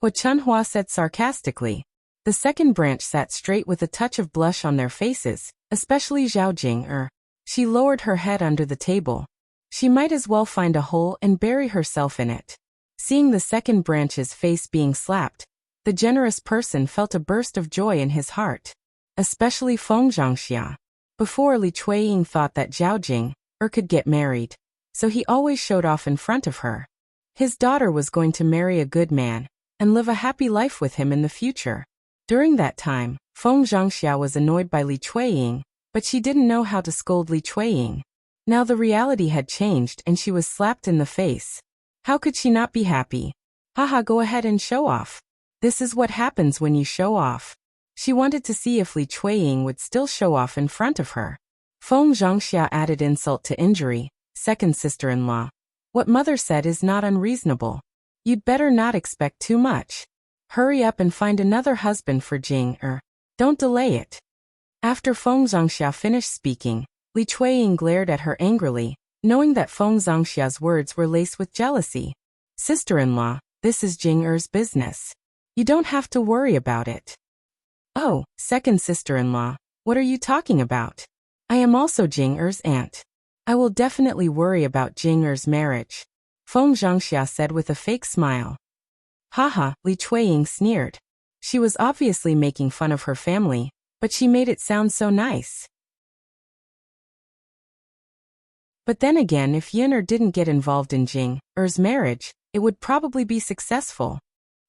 Hu Chunhua said sarcastically. The second branch sat straight with a touch of blush on their faces, especially Zhao Jing-er. She lowered her head under the table. She might as well find a hole and bury herself in it. Seeing the second branch's face being slapped, the generous person felt a burst of joy in his heart. Especially Feng Zhangxia. Before, Li Chuiying thought that Zhao Jing-er could get married, so he always showed off in front of her. His daughter was going to marry a good man and live a happy life with him in the future. During that time, Feng Zhangxia was annoyed by Li Chuiying, but she didn't know how to scold Li Chuiying. Now the reality had changed and she was slapped in the face. How could she not be happy? Haha, go ahead and show off. This is what happens when you show off. She wanted to see if Li Chuiying would still show off in front of her. Feng Zhangxia added insult to injury. Second sister-in-law. What mother said is not unreasonable. You'd better not expect too much. Hurry up and find another husband for Jing-er. Don't delay it. After Feng Zhangxia finished speaking, Li Chuiying glared at her angrily, knowing that Feng Zhangxia's words were laced with jealousy. Sister-in-law, this is Jing-er's business. You don't have to worry about it. Oh, second sister-in-law, what are you talking about? I am also Jing-er's aunt. I will definitely worry about Jing-er's marriage, Feng Zhangxia said with a fake smile. Haha, Li Chuiying sneered. She was obviously making fun of her family, but she made it sound so nice. But then again, if Yin-er didn't get involved in Jing-er's marriage, it would probably be successful,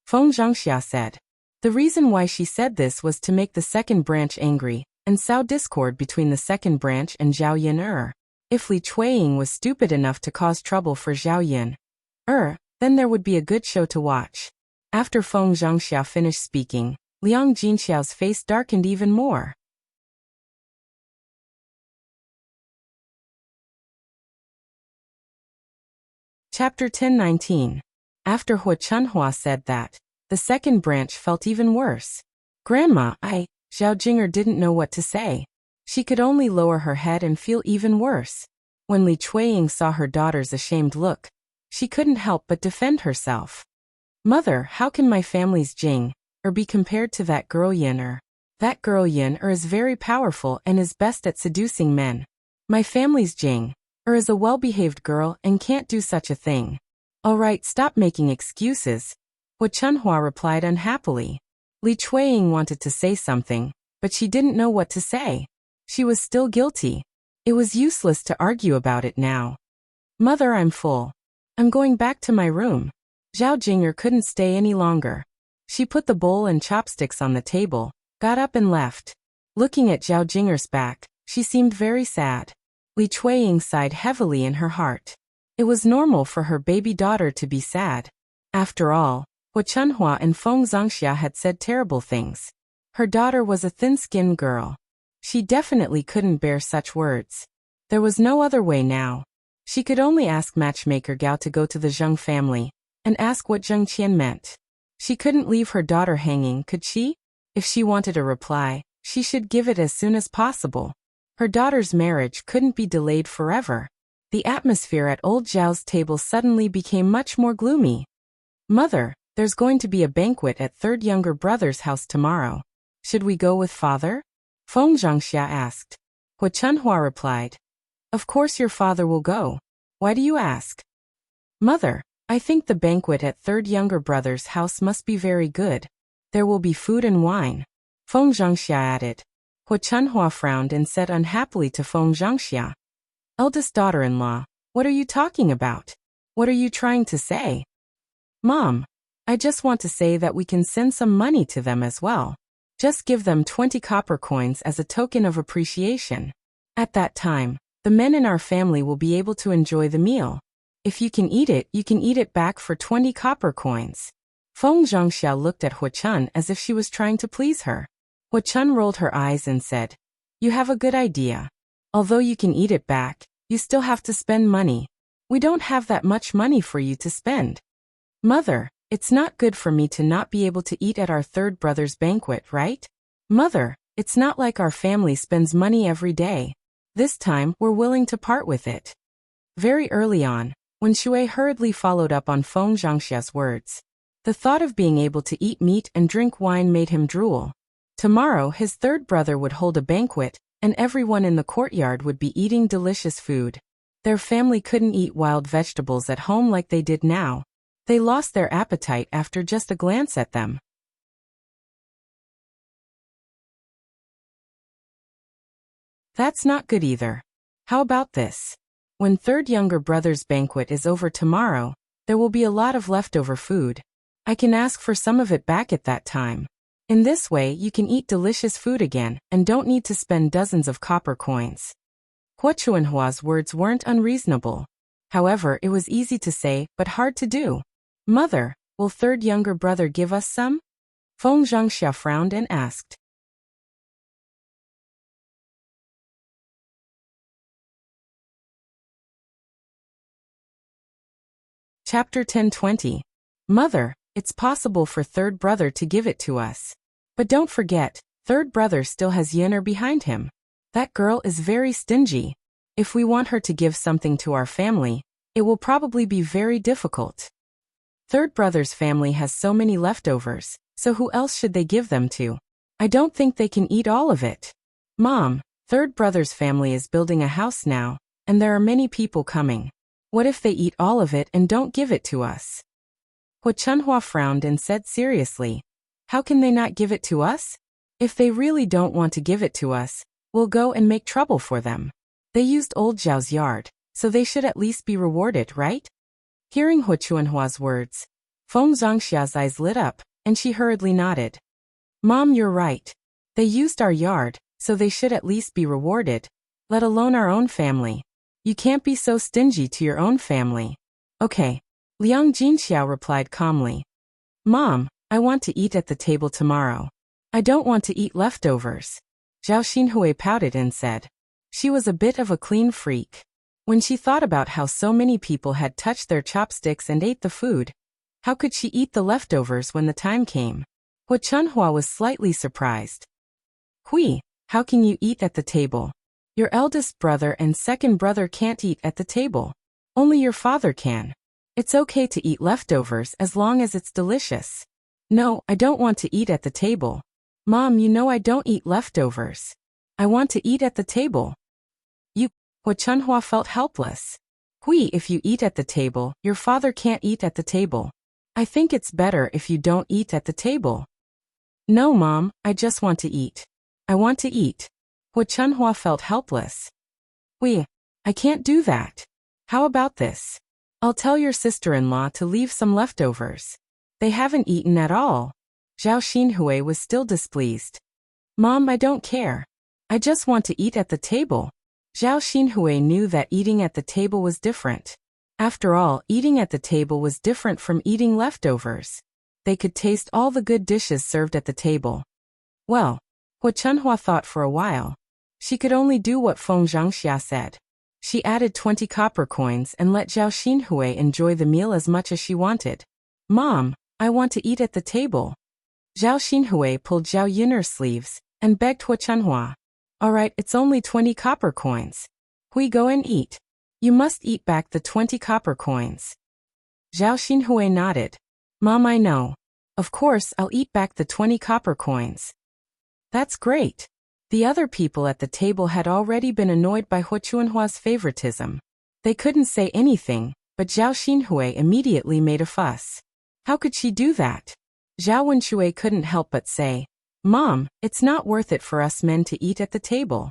Feng Zhangxia said. The reason why she said this was to make the second branch angry and sow discord between the second branch and Zhao Yin-er. If Li Chuiying was stupid enough to cause trouble for Zhao Yin-er, then there would be a good show to watch. After Feng Zhangxia finished speaking, Liang Jinxiao's face darkened even more. Chapter 10:19. After Hu Chunhua said that, the second branch felt even worse. Grandma, Zhao Jing'er didn't know what to say. She could only lower her head and feel even worse. When Li Chuiying saw her daughter's ashamed look, she couldn't help but defend herself. Mother, how can my family's Jing-er be compared to that girl Yin-er? That girl Yin-er is very powerful and is best at seducing men. My family's Jing-er is a well-behaved girl and can't do such a thing. Alright, stop making excuses, Hu Chunhua replied unhappily. Li Chuiying wanted to say something, but she didn't know what to say. She was still guilty. It was useless to argue about it now. Mother, I'm full. I'm going back to my room. Zhao Jing'er couldn't stay any longer. She put the bowl and chopsticks on the table, got up and left. Looking at Zhao Jing'er's back, she seemed very sad. Li Chuiying sighed heavily in her heart. It was normal for her baby daughter to be sad. After all, Hu Chunhua and Feng Zongxia had said terrible things. Her daughter was a thin-skinned girl. She definitely couldn't bear such words. There was no other way now. She could only ask matchmaker Gao to go to the Zheng family and ask what Zheng Qian meant. She couldn't leave her daughter hanging, could she? If she wanted a reply, she should give it as soon as possible. Her daughter's marriage couldn't be delayed forever. The atmosphere at old Zhao's table suddenly became much more gloomy. Mother, there's going to be a banquet at third younger brother's house tomorrow. Should we go with father? Feng Zhangxia asked. Hu Chunhua replied. Of course your father will go. Why do you ask? Mother, I think the banquet at third younger brother's house must be very good. There will be food and wine. Feng Zhangxia added. Hu Chunhua frowned and said unhappily to Feng Zhangxia. Eldest daughter-in-law, what are you talking about? What are you trying to say? Mom, I just want to say that we can send some money to them as well. Just give them 20 copper coins as a token of appreciation. At that time, the men in our family will be able to enjoy the meal. If you can eat it back for 20 copper coins. Feng Zhangxia looked at Hu Chun as if she was trying to please her. Hu Chun rolled her eyes and said, You have a good idea. Although you can eat it back, you still have to spend money. We don't have that much money for you to spend. Mother, it's not good for me to not be able to eat at our third brother's banquet, right? Mother, it's not like our family spends money every day. This time, we're willing to part with it. Very early on, when Shui hurriedly followed up on Feng Zhangxia's words, the thought of being able to eat meat and drink wine made him drool. Tomorrow, his third brother would hold a banquet, and everyone in the courtyard would be eating delicious food. Their family couldn't eat wild vegetables at home like they did now. They lost their appetite after just a glance at them. That's not good either. How about this? When third younger brother's banquet is over tomorrow, there will be a lot of leftover food. I can ask for some of it back at that time. In this way, you can eat delicious food again and don't need to spend dozens of copper coins. Hu Chunhua's words weren't unreasonable. However, it was easy to say, but hard to do. Mother, will third younger brother give us some? Feng Zhangxia frowned and asked. Chapter 10:20. Mother, it's possible for third brother to give it to us. But don't forget, third brother still has Yener behind him. That girl is very stingy. If we want her to give something to our family, it will probably be very difficult. Third brother's family has so many leftovers, so who else should they give them to? I don't think they can eat all of it. Mom, third brother's family is building a house now, and there are many people coming. What if they eat all of it and don't give it to us? Hu Chunhua frowned and said seriously, How can they not give it to us? If they really don't want to give it to us, we'll go and make trouble for them. They used old Zhao's yard, so they should at least be rewarded, right? Hearing Hu Chunhua's words, Feng Zhangxia's eyes lit up, and she hurriedly nodded. Mom, you're right. They used our yard, so they should at least be rewarded, let alone our own family. You can't be so stingy to your own family. Okay. Liang Jinxiao replied calmly. Mom, I want to eat at the table tomorrow. I don't want to eat leftovers. Zhao Xinhui pouted and said. She was a bit of a clean freak. When she thought about how so many people had touched their chopsticks and ate the food, how could she eat the leftovers when the time came? Hu Chunhua was slightly surprised. Hui, how can you eat at the table? Your eldest brother and second brother can't eat at the table. Only your father can. It's okay to eat leftovers as long as it's delicious. No, I don't want to eat at the table. Mom, you know I don't eat leftovers. I want to eat at the table. Hu Chunhua felt helpless. Hui, if you eat at the table, your father can't eat at the table. I think it's better if you don't eat at the table. No, Mom, I just want to eat. I want to eat. Hu Chunhua felt helpless. Hui, I can't do that. How about this? I'll tell your sister-in-law to leave some leftovers. They haven't eaten at all. Zhao Xinhui was still displeased. Mom, I don't care. I just want to eat at the table. Zhao Xinhui knew that eating at the table was different. After all, eating at the table was different from eating leftovers. They could taste all the good dishes served at the table. Well, Hu Chunhua thought for a while. She could only do what Feng Zhangxia said. She added 20 copper coins and let Zhao Xinhui enjoy the meal as much as she wanted. Mom, I want to eat at the table. Zhao Xinhui pulled Zhao Yun'er's sleeves and begged Hu Chunhua. All right, it's only 20 copper coins. Hui, go and eat. You must eat back the 20 copper coins. Zhao Xinhui nodded. Mom, I know. Of course, I'll eat back the 20 copper coins. That's great. The other people at the table had already been annoyed by Hu Chunhua's favoritism. They couldn't say anything, but Zhao Xinhui immediately made a fuss. How could she do that? Zhao Wenxue couldn't help but say, Mom, it's not worth it for us men to eat at the table.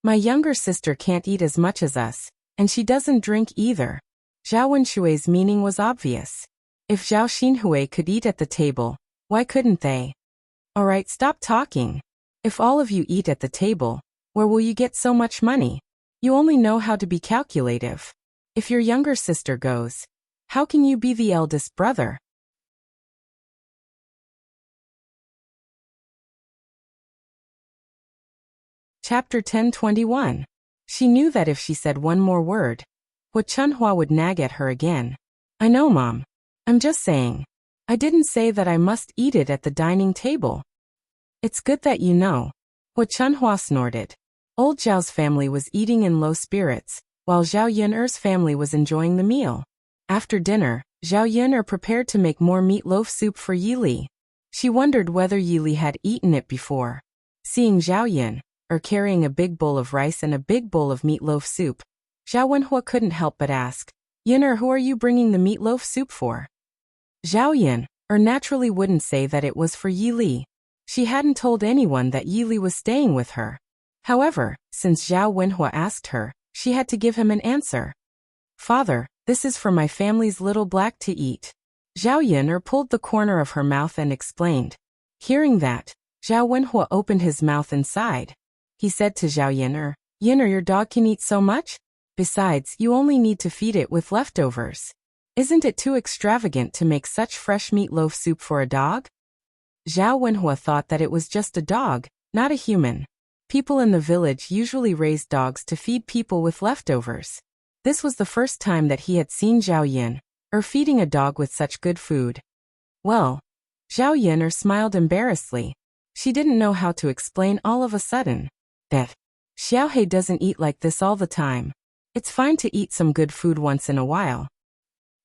My younger sister can't eat as much as us, and she doesn't drink either. Zhao Wenshui's meaning was obvious. If Zhao Xinhui could eat at the table, why couldn't they? All right, stop talking. If all of you eat at the table, where will you get so much money? You only know how to be calculative. If your younger sister goes, how can you be the eldest brother? Chapter 1021. She knew that if she said one more word, Hu Chunhua would nag at her again. I know, Mom. I'm just saying. I didn't say that I must eat it at the dining table. It's good that you know. Hu Chunhua snorted. Old Zhao's family was eating in low spirits, while Zhao Yun'er's family was enjoying the meal. After dinner, Zhao Yun'er prepared to make more meatloaf soup for Yili. She wondered whether Yili had eaten it before. Seeing Zhao Yun'er carrying a big bowl of rice and a big bowl of meatloaf soup, Zhao Wenhua couldn't help but ask, Yun'er, who are you bringing the meatloaf soup for? Zhao Yun'er naturally wouldn't say that it was for Yili. She hadn't told anyone that Yili was staying with her. However, since Zhao Wenhua asked her, she had to give him an answer. Father, this is for my family's little black to eat. Zhao Yun'er pulled the corner of her mouth and explained. Hearing that, Zhao Wenhua opened his mouth and sighed. He said to Zhao Yun'er, Yun'er, your dog can eat so much? Besides, you only need to feed it with leftovers. Isn't it too extravagant to make such fresh meatloaf soup for a dog? Zhao Wenhua thought that it was just a dog, not a human. People in the village usually raised dogs to feed people with leftovers. This was the first time that he had seen Zhao Yun'er feeding a dog with such good food. Well, Zhao Yun'er smiled embarrassedly. She didn't know how to explain all of a sudden that Xiaohei doesn't eat like this all the time. It's fine to eat some good food once in a while.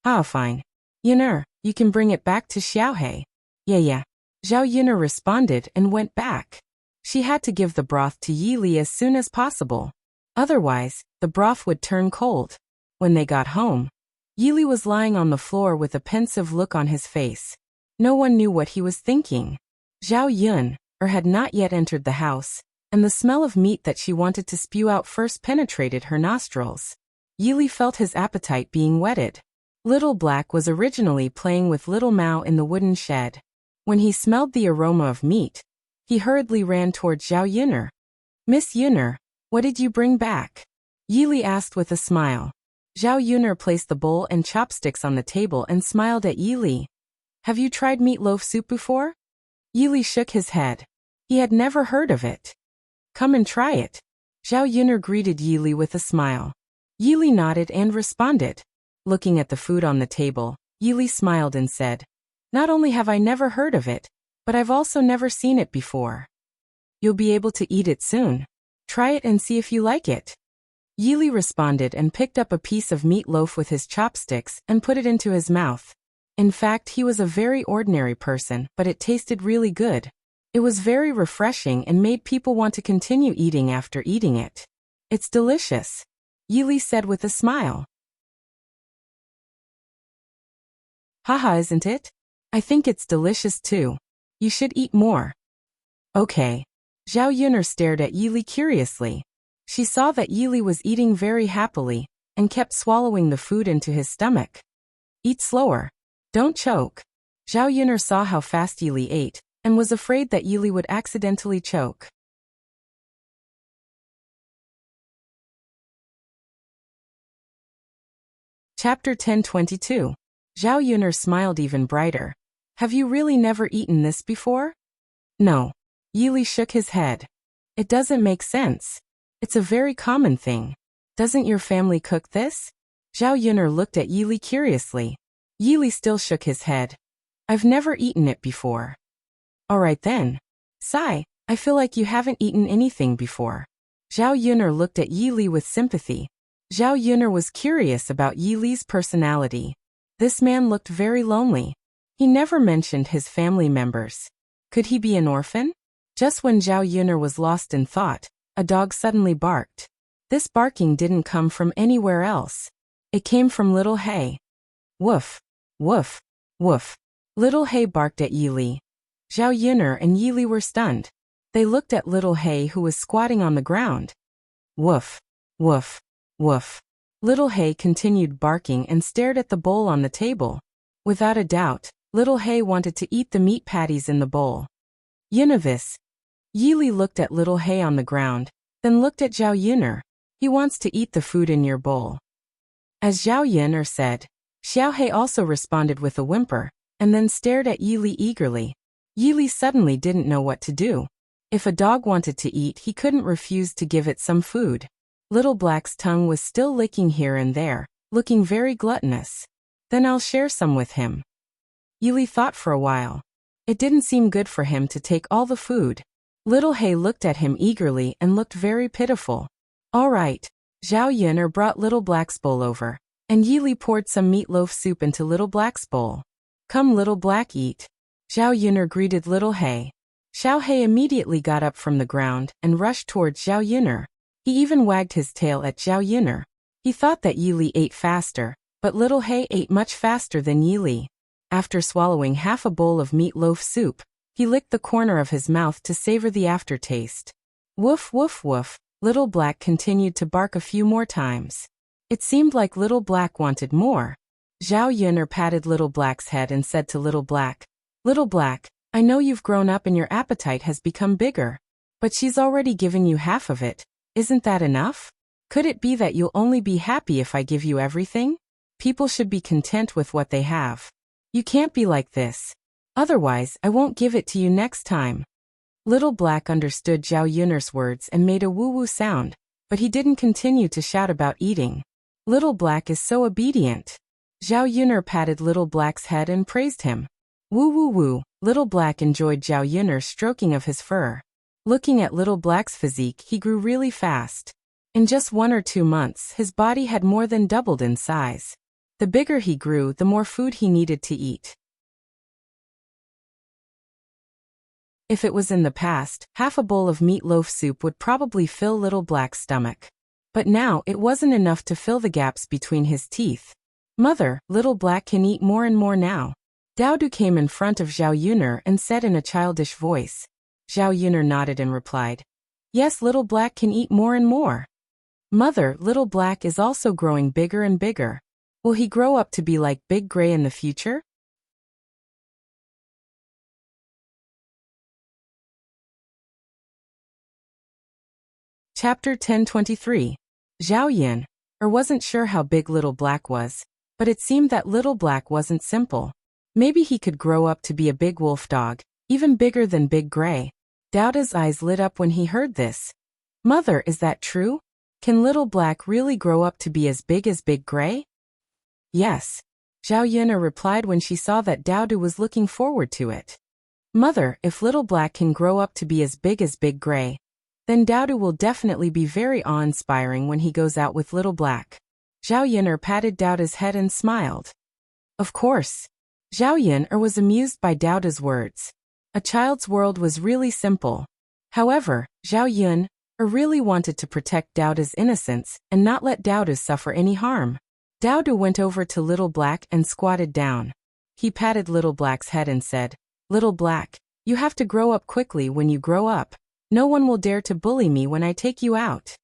Ah, fine. Yun'er, you can bring it back to Xiaohei. Yeah. Zhao Yun'er responded and went back. She had to give the broth to Yili as soon as possible. Otherwise, the broth would turn cold. When they got home, Yili was lying on the floor with a pensive look on his face. No one knew what he was thinking. Zhao Yun'er had not yet entered the house, and the smell of meat that she wanted to spew out first penetrated her nostrils. Yili felt his appetite being whetted. Little Black was originally playing with Little Mao in the wooden shed. When he smelled the aroma of meat, he hurriedly ran toward Zhao Yun'er. Miss Yun'er, what did you bring back? Yili asked with a smile. Zhao Yun'er placed the bowl and chopsticks on the table and smiled at Yili. Have you tried meatloaf soup before? Yili shook his head. He had never heard of it. Come and try it. Zhao Yun'er greeted Yili with a smile. Yili nodded and responded. Looking at the food on the table, Yili smiled and said, Not only have I never heard of it, but I've also never seen it before. You'll be able to eat it soon. Try it and see if you like it. Yili responded and picked up a piece of meatloaf with his chopsticks and put it into his mouth. In fact, he was a very ordinary person, but it tasted really good. It was very refreshing and made people want to continue eating after eating it. It's delicious, Yili said with a smile. Haha, isn't it? I think it's delicious too. You should eat more. Okay. Zhao Yun'er stared at Yili curiously. She saw that Yili was eating very happily and kept swallowing the food into his stomach. Eat slower. Don't choke. Zhao Yuner saw how fast Yili ate and was afraid that Yili would accidentally choke. Chapter 10:22. Zhao Yuner smiled even brighter. Have you really never eaten this before? No. Yili shook his head. It doesn't make sense. It's a very common thing. Doesn't your family cook this? Zhao Yuner looked at Yili curiously. Yili still shook his head. I've never eaten it before. Alright then. Sigh, I feel like you haven't eaten anything before. Zhao Yuner looked at Yili with sympathy. Zhao Yuner was curious about Yili's personality. This man looked very lonely. He never mentioned his family members. Could he be an orphan? Just when Zhao Yuner was lost in thought, a dog suddenly barked. This barking didn't come from anywhere else. It came from Little Hay. Woof, woof, woof. Little Hay barked at Yili. Zhao Yuner and Yili were stunned. They looked at Little Hay, who was squatting on the ground. Woof, woof, woof. Little Hay continued barking and stared at the bowl on the table. Without a doubt, Little Hay wanted to eat the meat patties in the bowl. Yunavis. Yili looked at Little Hay on the ground, then looked at Zhao Yuner. He wants to eat the food in your bowl. As Zhao Yuner said, Xiao He also responded with a whimper, and then stared at Yili eagerly. Yili suddenly didn't know what to do. If a dog wanted to eat, he couldn't refuse to give it some food. Little Black's tongue was still licking here and there, looking very gluttonous. Then I'll share some with him. Yili thought for a while. It didn't seem good for him to take all the food. Little Hay looked at him eagerly and looked very pitiful. All right. Zhao Yuner brought Little Black's bowl over, and Yili poured some meatloaf soup into Little Black's bowl. Come Little Black, eat. Zhao Yuner greeted Little Hay. Xiao He immediately got up from the ground and rushed towards Zhao Yuner. He even wagged his tail at Zhao Yuner. He thought that Yili ate faster, but Little Hay ate much faster than Yili. After swallowing half a bowl of meatloaf soup, he licked the corner of his mouth to savor the aftertaste. Woof woof woof. Little Black continued to bark a few more times. It seemed like Little Black wanted more. Zhao Yuner patted Little Black's head and said to Little Black, Little Black, I know you've grown up and your appetite has become bigger. But she's already given you half of it. Isn't that enough? Could it be that you'll only be happy if I give you everything? People should be content with what they have. You can't be like this. Otherwise, I won't give it to you next time. Little Black understood Zhao Yuner's words and made a woo-woo sound, but he didn't continue to shout about eating. Little Black is so obedient. Zhao Yuner patted Little Black's head and praised him. Woo-woo-woo. Little Black enjoyed Zhao Yuner's stroking of his fur. Looking at Little Black's physique, he grew really fast. In just 1 or 2 months, his body had more than doubled in size. The bigger he grew, the more food he needed to eat. If it was in the past, half a bowl of meatloaf soup would probably fill Little Black's stomach. But now, it wasn't enough to fill the gaps between his teeth. Mother, Little Black can eat more and more now. Daodu came in front of Zhao Yuner and said in a childish voice. Zhao Yuner nodded and replied, Yes, Little Black can eat more and more. Mother, Little Black is also growing bigger and bigger. Will he grow up to be like Big Gray in the future? Chapter 10:23. Zhao Yin wasn't sure how big Little Black was, but it seemed that Little Black wasn't simple. Maybe he could grow up to be a big wolf dog, even bigger than Big Gray. Daoda's eyes lit up when he heard this. Mother, is that true? Can Little Black really grow up to be as Big Gray? Yes. Zhao Yuna replied when she saw that Daodu was looking forward to it. Mother, if Little Black can grow up to be as Big Gray, then Daodu will definitely be very awe-inspiring when he goes out with Little Black. Zhao Yun'er patted Daoda's head and smiled. Of course. Zhao Yun'er was amused by Daoda's words. A child's world was really simple. However, Zhao Yun'er really wanted to protect Daoda's innocence and not let Daoda suffer any harm. Daoda went over to Little Black and squatted down. He patted Little Black's head and said, Little Black, you have to grow up quickly when you grow up. No one will dare to bully me when I take you out.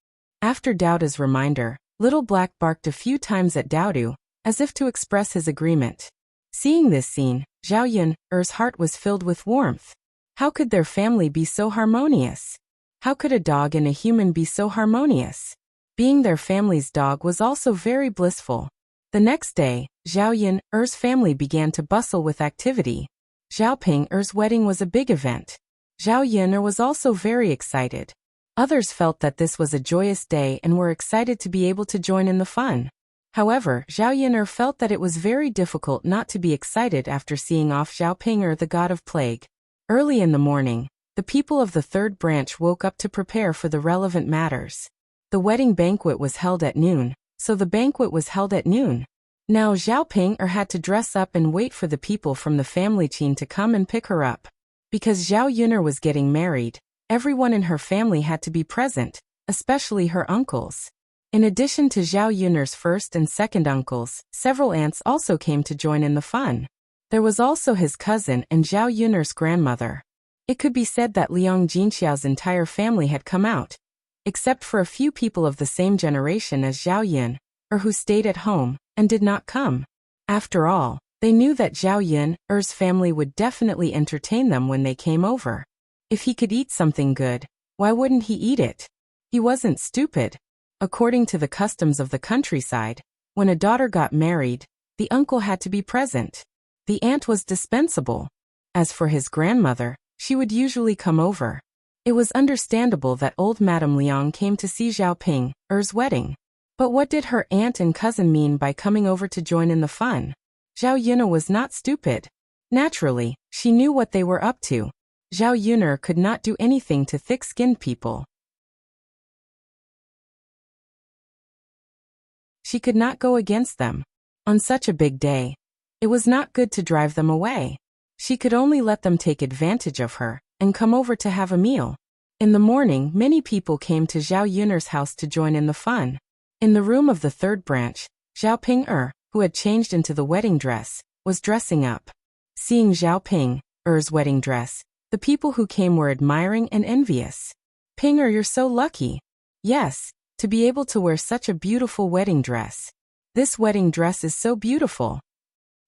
After Douta's reminder, Little Black barked a few times at Doudu, as if to express his agreement. Seeing this scene, Zhao Yun's heart was filled with warmth. How could their family be so harmonious? How could a dog and a human be so harmonious? Being their family's dog was also very blissful. The next day, Zhao Yun's family began to bustle with activity. Zhao Ping's wedding was a big event. Zhao Yun was also very excited. Others felt that this was a joyous day and were excited to be able to join in the fun. However, Zhao Yun felt that it was very difficult not to be excited after seeing off Zhao Ping, the god of plague. Early in the morning, the people of the third branch woke up to prepare for the relevant matters. The wedding banquet was held at noon, so the banquet was held at noon. Now Zhao Ping had to dress up and wait for the people from the family chain to come and pick her up. Because Zhao Yun was getting married, everyone in her family had to be present, especially her uncles. In addition to Zhao Yun's first and second uncles, several aunts also came to join in the fun. There was also his cousin and Zhao Yun's grandmother. It could be said that Liang Jinxiao's entire family had come out, except for a few people of the same generation as Zhao Yun, or who stayed at home and did not come. After all, they knew that Zhao Yun's family would definitely entertain them when they came over. If he could eat something good, why wouldn't he eat it? He wasn't stupid. According to the customs of the countryside, when a daughter got married, the uncle had to be present. The aunt was dispensable. As for his grandmother, she would usually come over. It was understandable that old Madame Liang came to see Zhao Ping's wedding. But what did her aunt and cousin mean by coming over to join in the fun? Zhao Yun was not stupid. Naturally, she knew what they were up to. Zhao Yun could not do anything to thick-skinned people. She could not go against them. On such a big day, it was not good to drive them away. She could only let them take advantage of her and come over to have a meal. In the morning, many people came to Zhao Yun's house to join in the fun. In the room of the third branch, Zhao Ping, who had changed into the wedding dress, was dressing up. Seeing Zhao Ping's wedding dress, the people who came were admiring and envious. Ping, you're so lucky. Yes, to be able to wear such a beautiful wedding dress. This wedding dress is so beautiful.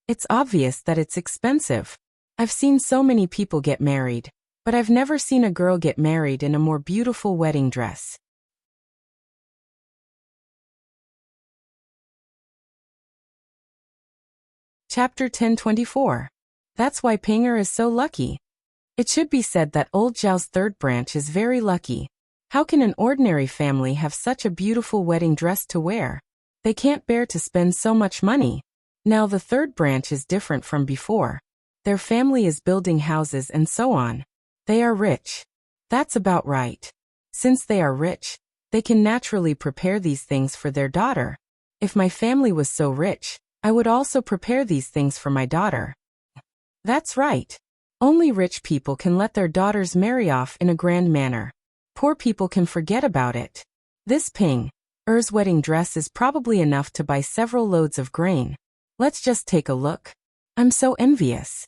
It's obvious that it's expensive. I've seen so many people get married, but I've never seen a girl get married in a more beautiful wedding dress. Chapter 1024. That's why Ping is so lucky. It should be said that old Zhao's third branch is very lucky. How can an ordinary family have such a beautiful wedding dress to wear? They can't bear to spend so much money. Now the third branch is different from before. Their family is building houses and so on. They are rich. That's about right. Since they are rich, they can naturally prepare these things for their daughter. If my family was so rich, I would also prepare these things for my daughter. That's right. Only rich people can let their daughters marry off in a grand manner. Poor people can forget about it. This Ping's wedding dress is probably enough to buy several loads of grain. Let's just take a look. I'm so envious.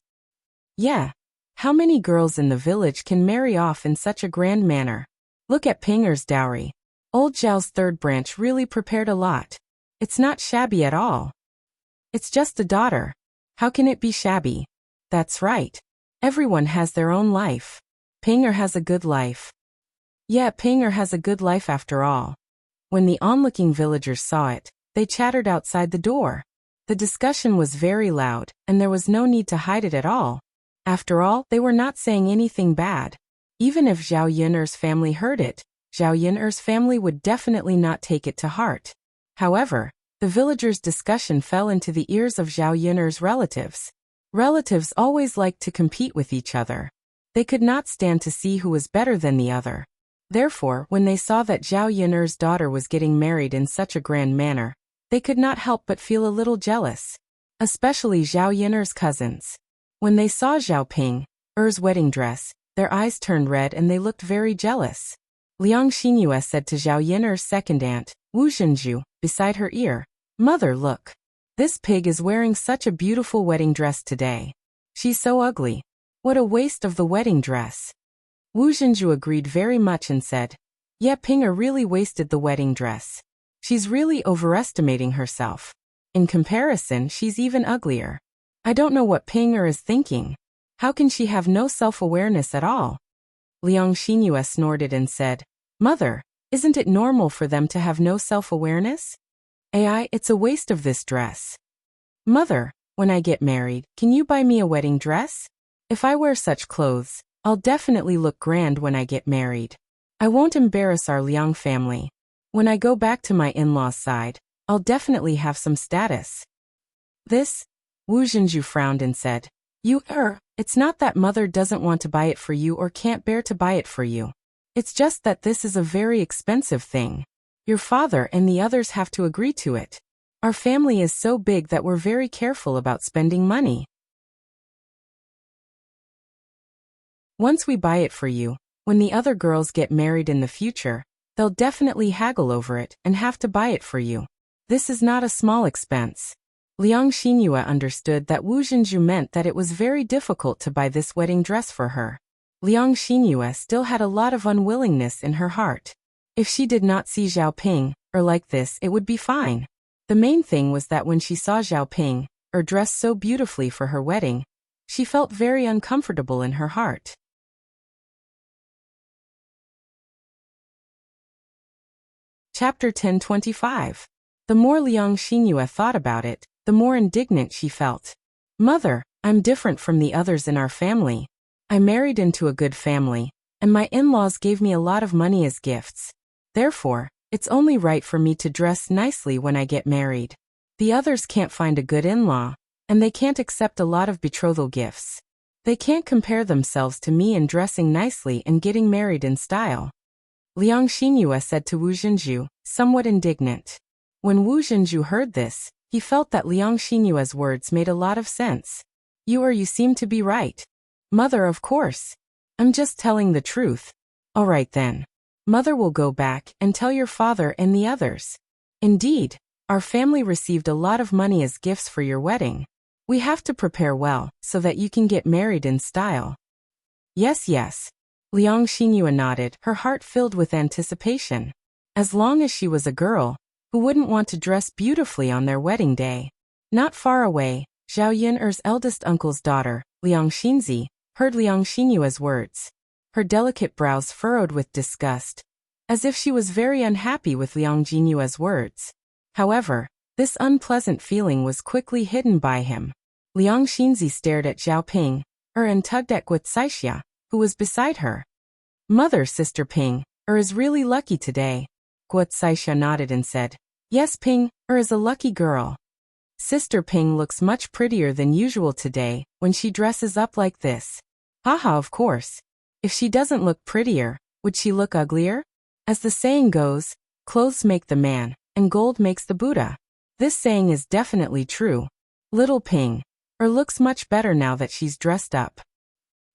Yeah. How many girls in the village can marry off in such a grand manner? Look at Ping's dowry. Old Zhao's third branch really prepared a lot. It's not shabby at all. It's just a daughter. How can it be shabby? That's right. Everyone has their own life. Ping has a good life. Yeah, Ping has a good life after all. When the onlooking villagers saw it, they chattered outside the door. The discussion was very loud, and there was no need to hide it at all. After all, they were not saying anything bad. Even if Zhao Yun's family heard it, Zhao Yun's family would definitely not take it to heart. However, the villagers' discussion fell into the ears of Zhao Yun's relatives. Relatives always liked to compete with each other. They could not stand to see who was better than the other. Therefore, when they saw that Zhao Yun's daughter was getting married in such a grand manner, they could not help but feel a little jealous. Especially Zhao Yun's cousins. When they saw Zhao Ping's wedding dress, their eyes turned red and they looked very jealous. Liang Xinyue said to Zhao Yun's second aunt, Wu Zhenju, beside her ear, "Mother, look. This pig is wearing such a beautiful wedding dress today. She's so ugly. What a waste of the wedding dress." Wu Zhenju agreed very much and said, Yeah, Ping really wasted the wedding dress. She's really overestimating herself. In comparison, she's even uglier. I don't know what Ping is thinking. How can she have no self-awareness at all? Liang Xinyu snorted and said, Mother, isn't it normal for them to have no self-awareness? It's a waste of this dress. Mother, when I get married, can you buy me a wedding dress? If I wear such clothes, I'll definitely look grand when I get married. I won't embarrass our Liang family. When I go back to my in-laws' side, I'll definitely have some status. This? Wu Zhenju frowned and said, It's not that Mother doesn't want to buy it for you or can't bear to buy it for you. It's just that this is a very expensive thing. Your father and the others have to agree to it. Our family is so big that we're very careful about spending money. Once we buy it for you, when the other girls get married in the future, they'll definitely haggle over it and have to buy it for you. This is not a small expense. Liang Xinyu understood that Wu Zhenju meant that it was very difficult to buy this wedding dress for her. Liang Xinyu still had a lot of unwillingness in her heart. If she did not see Zhao Ping, like this, it would be fine. The main thing was that when she saw Zhao Ping, dressed so beautifully for her wedding, she felt very uncomfortable in her heart. Chapter 10:25. The more Liang Xinyu thought about it, the more indignant she felt. Mother, I'm different from the others in our family. I married into a good family, and my in-laws gave me a lot of money as gifts. Therefore, it's only right for me to dress nicely when I get married. The others can't find a good in-law, and they can't accept a lot of betrothal gifts. They can't compare themselves to me in dressing nicely and getting married in style. Liang Xinyu said to Wu Zhenju, somewhat indignant. When Wu Zhenju heard this, he felt that Liang Xinyu's words made a lot of sense. You seem to be right. Mother, of course. I'm just telling the truth. All right then. Mother will go back and tell your father and the others. Indeed, our family received a lot of money as gifts for your wedding. We have to prepare well so that you can get married in style. Yes. Liang Xinyu nodded, her heart filled with anticipation. As long as she was a girl, who wouldn't want to dress beautifully on their wedding day? Not far away, Zhao Yin'er's eldest uncle's daughter, Liang Xinzi, heard Liang Xinyu's words. Her delicate brows furrowed with disgust, as if she was very unhappy with Liang Xinyu's words. However, this unpleasant feeling was quickly hidden by him. Liang Xinzi stared at Zhao Ping, and tugged at Guo, who was beside her. Mother, Sister Ping, is really lucky today. Guo nodded and said, Yes, Ping, is a lucky girl. Sister Ping looks much prettier than usual today when she dresses up like this. Haha, of course. If she doesn't look prettier, would she look uglier? As the saying goes, clothes make the man, and gold makes the Buddha. This saying is definitely true. Little Ping, looks much better now that she's dressed up.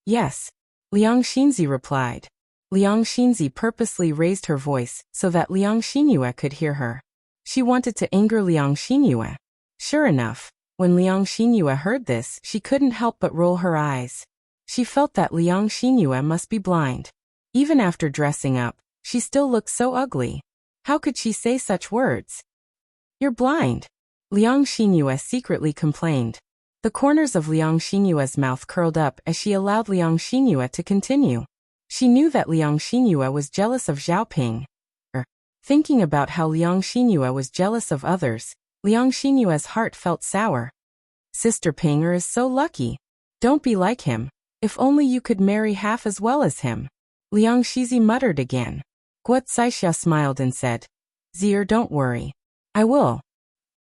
Yes, Liang Xinzi replied. Liang Xinzi purposely raised her voice so that Liang Xinyu could hear her. She wanted to anger Liang Xinyu. Sure enough, when Liang Xinyu heard this, she couldn't help but roll her eyes. She felt that Liang Xinyu must be blind. Even after dressing up, she still looked so ugly. How could she say such words? You're blind, Liang Xinyu secretly complained. The corners of Liang Xinyu's mouth curled up as she allowed Liang Xinyu to continue. She knew that Liang Xinyu was jealous of Zhao Ping. Thinking about how Liang Xinyu was jealous of others, Liang Xinyu's heart felt sour. Sister Ping is so lucky. Don't be like him. If only you could marry half as well as him. Liang Shizi muttered again. Guo Zixia smiled and said, Zier, don't worry. I will.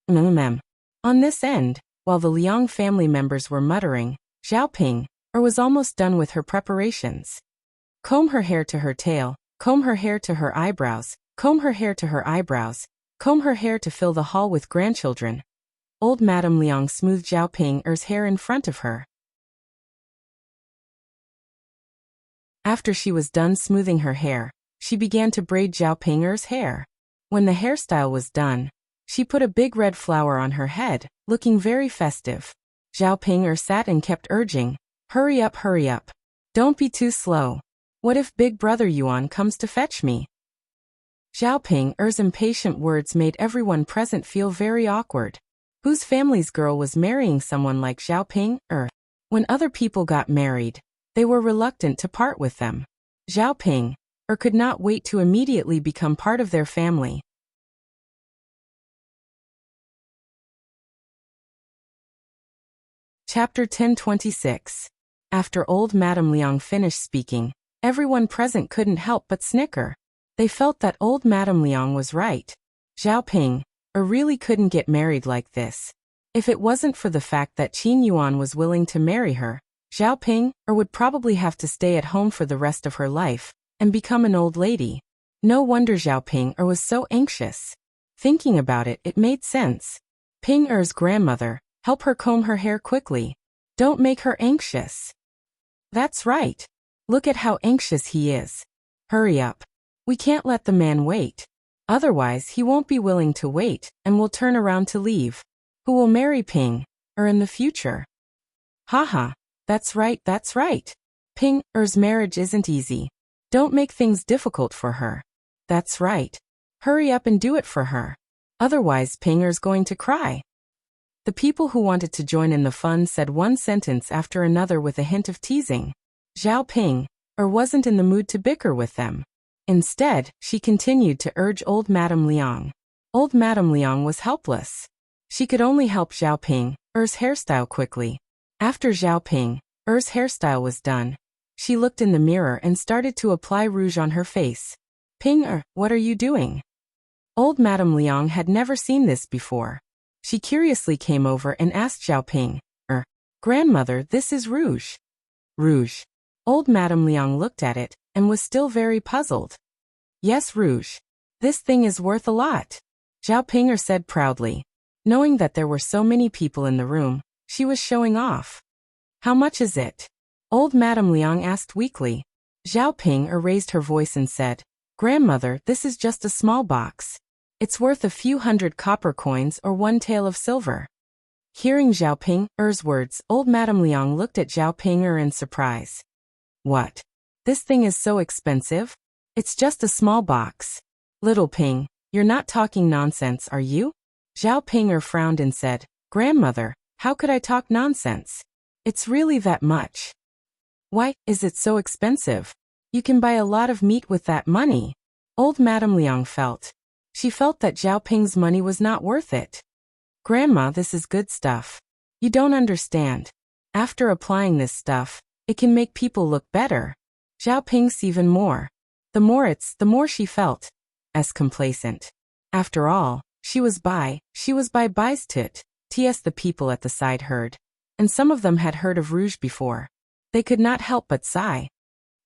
On this end, while the Liang family members were muttering, Zhao Ping was almost done with her preparations. Comb her hair to her tail, comb her hair to her eyebrows, comb her hair to her eyebrows, comb her hair to fill the hall with grandchildren. Old Madame Liang smoothed Zhao Ping's hair in front of her. After she was done smoothing her hair, she began to braid Zhao Ping's hair. When the hairstyle was done, she put a big red flower on her head, looking very festive. Zhao Ping sat and kept urging, hurry up. Don't be too slow. What if Big Brother Yuan comes to fetch me? Zhao Ping's impatient words made everyone present feel very awkward. Whose family's girl was marrying someone like Zhao Ping? When other people got married, they were reluctant to part with them. Zhao Ping could not wait to immediately become part of their family. Chapter 1026. After old Madame Liang finished speaking, everyone present couldn't help but snicker. They felt that old Madame Liang was right. Zhao Ping really couldn't get married like this. If it wasn't for the fact that Qin Yuan was willing to marry her, Zhao Ping would probably have to stay at home for the rest of her life and become an old lady. No wonder Zhao Ping was so anxious. Thinking about it, it made sense. Ping grandmother, help her comb her hair quickly. Don't make her anxious. That's right. Look at how anxious he is. Hurry up. We can't let the man wait. Otherwise he won't be willing to wait and will turn around to leave. Who will marry Ping in the future? Haha, that's right, that's right. Ping's marriage isn't easy. Don't make things difficult for her. That's right. Hurry up and do it for her. Otherwise Ping's going to cry. The people who wanted to join in the fun said one sentence after another with a hint of teasing. Zhao Ping wasn't in the mood to bicker with them. Instead, she continued to urge old Madame Liang. Old Madame Liang was helpless. She could only help Zhao Ping's hairstyle quickly. After Zhao Ping's hairstyle was done, she looked in the mirror and started to apply rouge on her face. Ping, what are you doing? Old Madame Liang had never seen this before. She curiously came over and asked Zhao Ping, Grandmother, this is rouge. Rouge. Old Madame Liang looked at it and was still very puzzled. Yes, rouge. This thing is worth a lot, Zhao Ping said proudly. Knowing that there were so many people in the room, she was showing off. How much is it? Old Madame Liang asked weakly. Zhao Ping raised her voice and said, Grandmother, this is just a small box. It's worth a few hundred copper coins or one tael of silver. Hearing Zhao Ping's words, old Madame Liang looked at Zhao Ping in surprise. What? This thing is so expensive? It's just a small box. Little Ping, you're not talking nonsense, are you? Zhao Ping frowned and said, Grandmother, how could I talk nonsense? It's really that much. Why is it so expensive? You can buy a lot of meat with that money. Old Madame Liang felt. She felt that Zhao Ping's money was not worth it. Grandma, this is good stuff. You don't understand. After applying this stuff, it can make people look better. Zhao Ping's even more. The more she felt as complacent. After all, she was by buys ts the people at the side heard. And some of them had heard of rouge before. They could not help but sigh.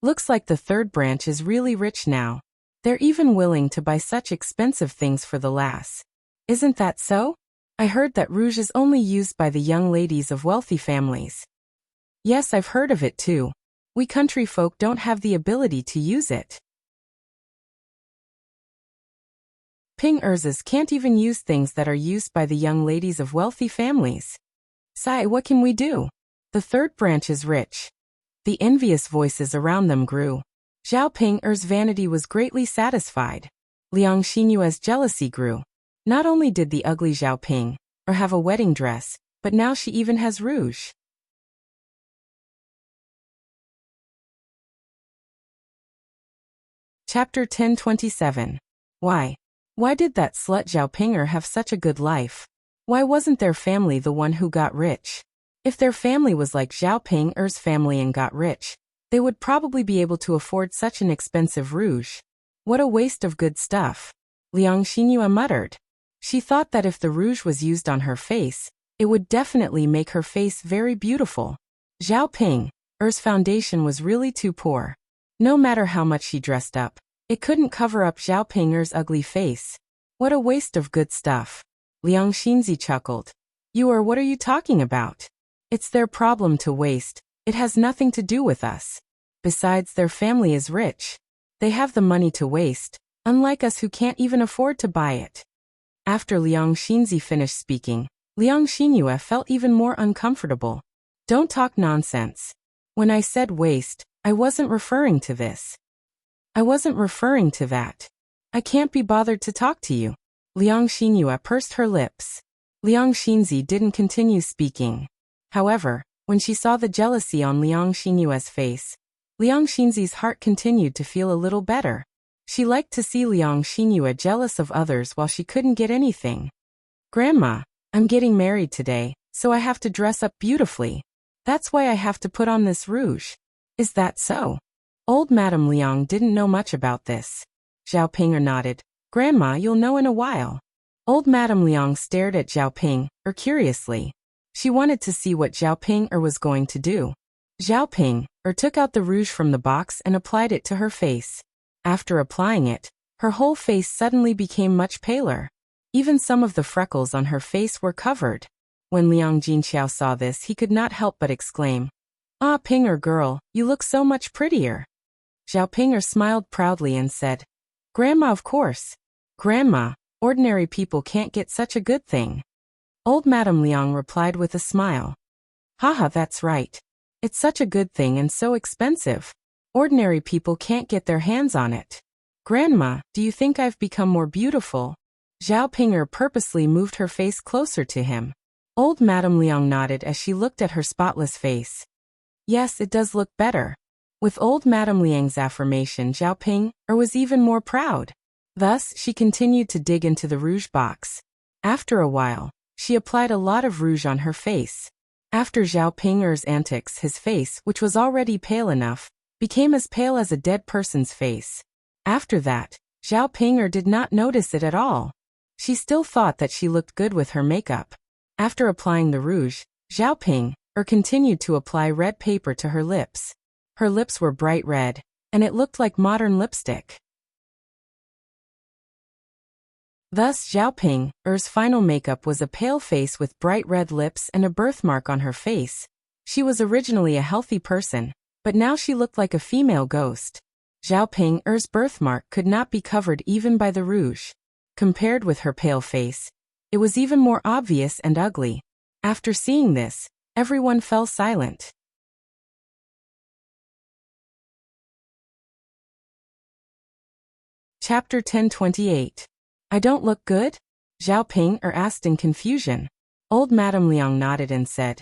Looks like the third branch is really rich now. They're even willing to buy such expensive things for the lass. Isn't that so? I heard that rouge is only used by the young ladies of wealthy families. Yes, I've heard of it too. We country folk don't have the ability to use it. Ping-ers can't even use things that are used by the young ladies of wealthy families. Sigh, what can we do? The third branch is rich. The envious voices around them grew. Zhao Ping's vanity was greatly satisfied. Liang Xinyue's jealousy grew. Not only did the ugly Zhao Ping have a wedding dress, but now she even has rouge. Chapter 1027. Why did that slut Zhao Ping have such a good life? Why wasn't their family the one who got rich? If their family was like Zhao Ping's family and got rich, they would probably be able to afford such an expensive rouge. What a waste of good stuff, Liang Xinyue muttered. She thought that if the rouge was used on her face, it would definitely make her face very beautiful. Zhao Ping's foundation was really too poor. No matter how much she dressed up, it couldn't cover up Zhao Ping's ugly face. What a waste of good stuff. Liang Xinzi chuckled. What are you talking about? It's their problem to waste. It has nothing to do with us. Besides, their family is rich. They have the money to waste, unlike us who can't even afford to buy it. After Liang Xinzi finished speaking, Liang Xinyue felt even more uncomfortable. Don't talk nonsense. When I said waste, I wasn't referring to this. I wasn't referring to that. I can't be bothered to talk to you. Liang Xinyue pursed her lips. Liang Xinzi didn't continue speaking. However, when she saw the jealousy on Liang Xinyue's face, Liang Xinzi's heart continued to feel a little better. She liked to see Liang Xinyue jealous of others while she couldn't get anything. Grandma, I'm getting married today, so I have to dress up beautifully. That's why I have to put on this rouge. Is that so? Old Madame Liang didn't know much about this. Zhao Ping nodded. Grandma, you'll know in a while. Old Madame Liang stared at Zhao Ping, curiously. She wanted to see what Zhao Ping was going to do. Zhao Ping took out the rouge from the box and applied it to her face. After applying it, her whole face suddenly became much paler. Even some of the freckles on her face were covered. When Liang Jinqiao saw this, he could not help but exclaim, "Ah, Pinger girl, you look so much prettier." Zhao Pinger smiled proudly and said, "Grandma, of course. Grandma, ordinary people can't get such a good thing." Old Madame Liang replied with a smile. "Haha, that's right. It's such a good thing and so expensive. Ordinary people can't get their hands on it. Grandma, do you think I've become more beautiful?" Zhao Pinger purposely moved her face closer to him. Old Madame Liang nodded as she looked at her spotless face. Yes, it does look better. With old Madame Liang's affirmation, Zhao Ping was even more proud. Thus, she continued to dig into the rouge box. After a while, she applied a lot of rouge on her face. After Zhao Pinger's antics, his face, which was already pale enough, became as pale as a dead person's face. After that, Zhao Pinger did not notice it at all. She still thought that she looked good with her makeup. After applying the rouge, Zhao Ping continued to apply red paper to her lips. Her lips were bright red, and it looked like modern lipstick. Thus Zhao Ping's final makeup was a pale face with bright red lips and a birthmark on her face. She was originally a healthy person, but now she looked like a female ghost. Zhao Ping's birthmark could not be covered even by the rouge. Compared with her pale face, it was even more obvious and ugly. After seeing this, everyone fell silent. Chapter 1028. I don't look good? Zhao Ping asked in confusion. Old Madame Liang nodded and said,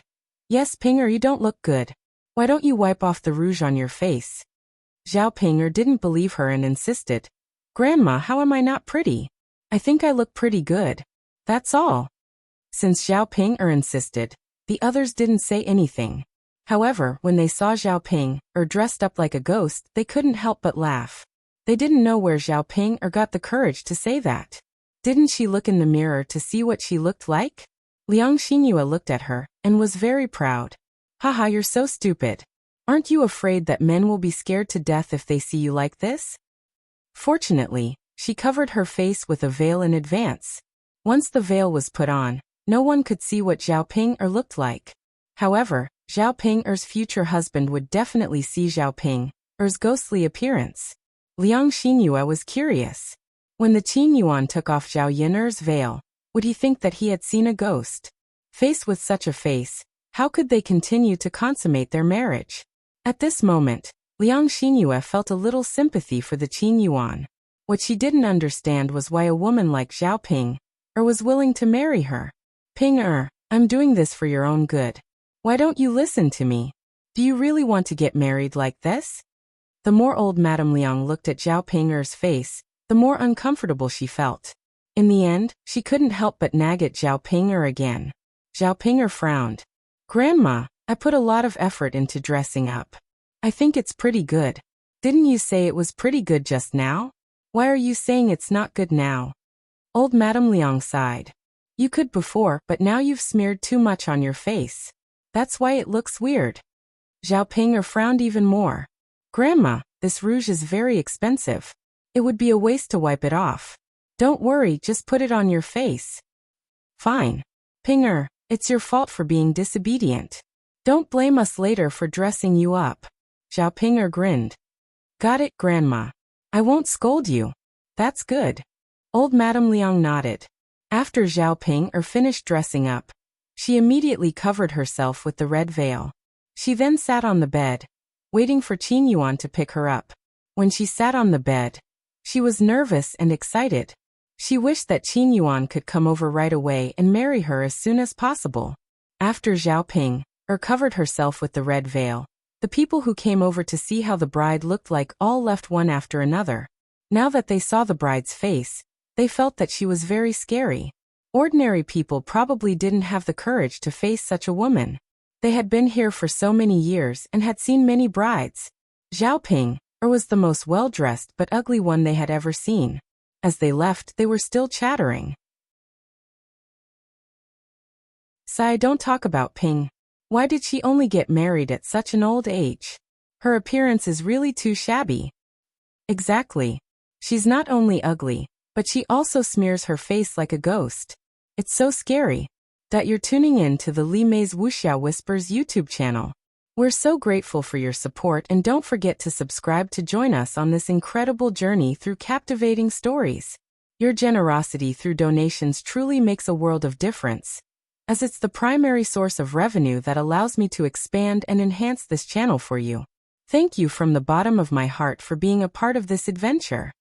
Yes, Pinger, you don't look good. Why don't you wipe off the rouge on your face? Zhao Pinger didn't believe her and insisted, Grandma, how am I not pretty? I think I look pretty good. That's all. Since Zhao Pinger insisted, the others didn't say anything. However, when they saw Zhao Ping dressed up like a ghost, they couldn't help but laugh. They didn't know where Zhao Ping got the courage to say that. Didn't she look in the mirror to see what she looked like? Liang Xinyue looked at her and was very proud. Haha, you're so stupid. Aren't you afraid that men will be scared to death if they see you like this? Fortunately, she covered her face with a veil in advance. Once the veil was put on, no one could see what Zhao Ping looked like. However, Zhao Ping's future husband would definitely see Zhao Ping's ghostly appearance. Liang Xinyue was curious. When the Qin Yuan took off Zhao Yin's veil, would he think that he had seen a ghost? Faced with such a face, how could they continue to consummate their marriage? At this moment, Liang Xinyue felt a little sympathy for the Qin Yuan. What she didn't understand was why a woman like Zhao Ping was willing to marry her. Ping I'm doing this for your own good. Why don't you listen to me? Do you really want to get married like this? The more old Madame Liang looked at Zhao Ping's face, the more uncomfortable she felt. In the end, she couldn't help but nag at Zhao Ping again. Zhao Ping frowned. Grandma, I put a lot of effort into dressing up. I think it's pretty good. Didn't you say it was pretty good just now? Why are you saying it's not good now? Old Madame Liang sighed. You could before, but now you've smeared too much on your face. That's why it looks weird. Zhao Ping frowned even more. Grandma, this rouge is very expensive. It would be a waste to wipe it off. Don't worry, just put it on your face. Fine. Pinger, it's your fault for being disobedient. Don't blame us later for dressing you up. Zhao Pinger grinned. Got it, Grandma. I won't scold you. That's good. Old Madame Liang nodded. After Zhao Ping finished dressing up, she immediately covered herself with the red veil. She then sat on the bed, waiting for Qin Yuan to pick her up. When she sat on the bed, She was nervous and excited. She wished that Qin Yuan could come over right away and marry her as soon as possible. After Zhao Ping covered herself with the red veil, the people who came over to see how the bride looked like all left one after another. Now that they saw the bride's face, they felt that she was very scary. Ordinary people probably didn't have the courage to face such a woman. They had been here for so many years and had seen many brides. Zhao Ping was the most well-dressed but ugly one they had ever seen. As they left, they were still chattering. Sai, don't talk about Ping. Why did she only get married at such an old age? Her appearance is really too shabby. Exactly. She's not only ugly, but she also smears her face like a ghost. It's so scary. That you're tuning in to the Li Mei's Wuxia Whispers YouTube channel. We're so grateful for your support, and don't forget to subscribe to join us on this incredible journey through captivating stories. Your generosity through donations truly makes a world of difference, as it's the primary source of revenue that allows me to expand and enhance this channel for you. Thank you from the bottom of my heart for being a part of this adventure.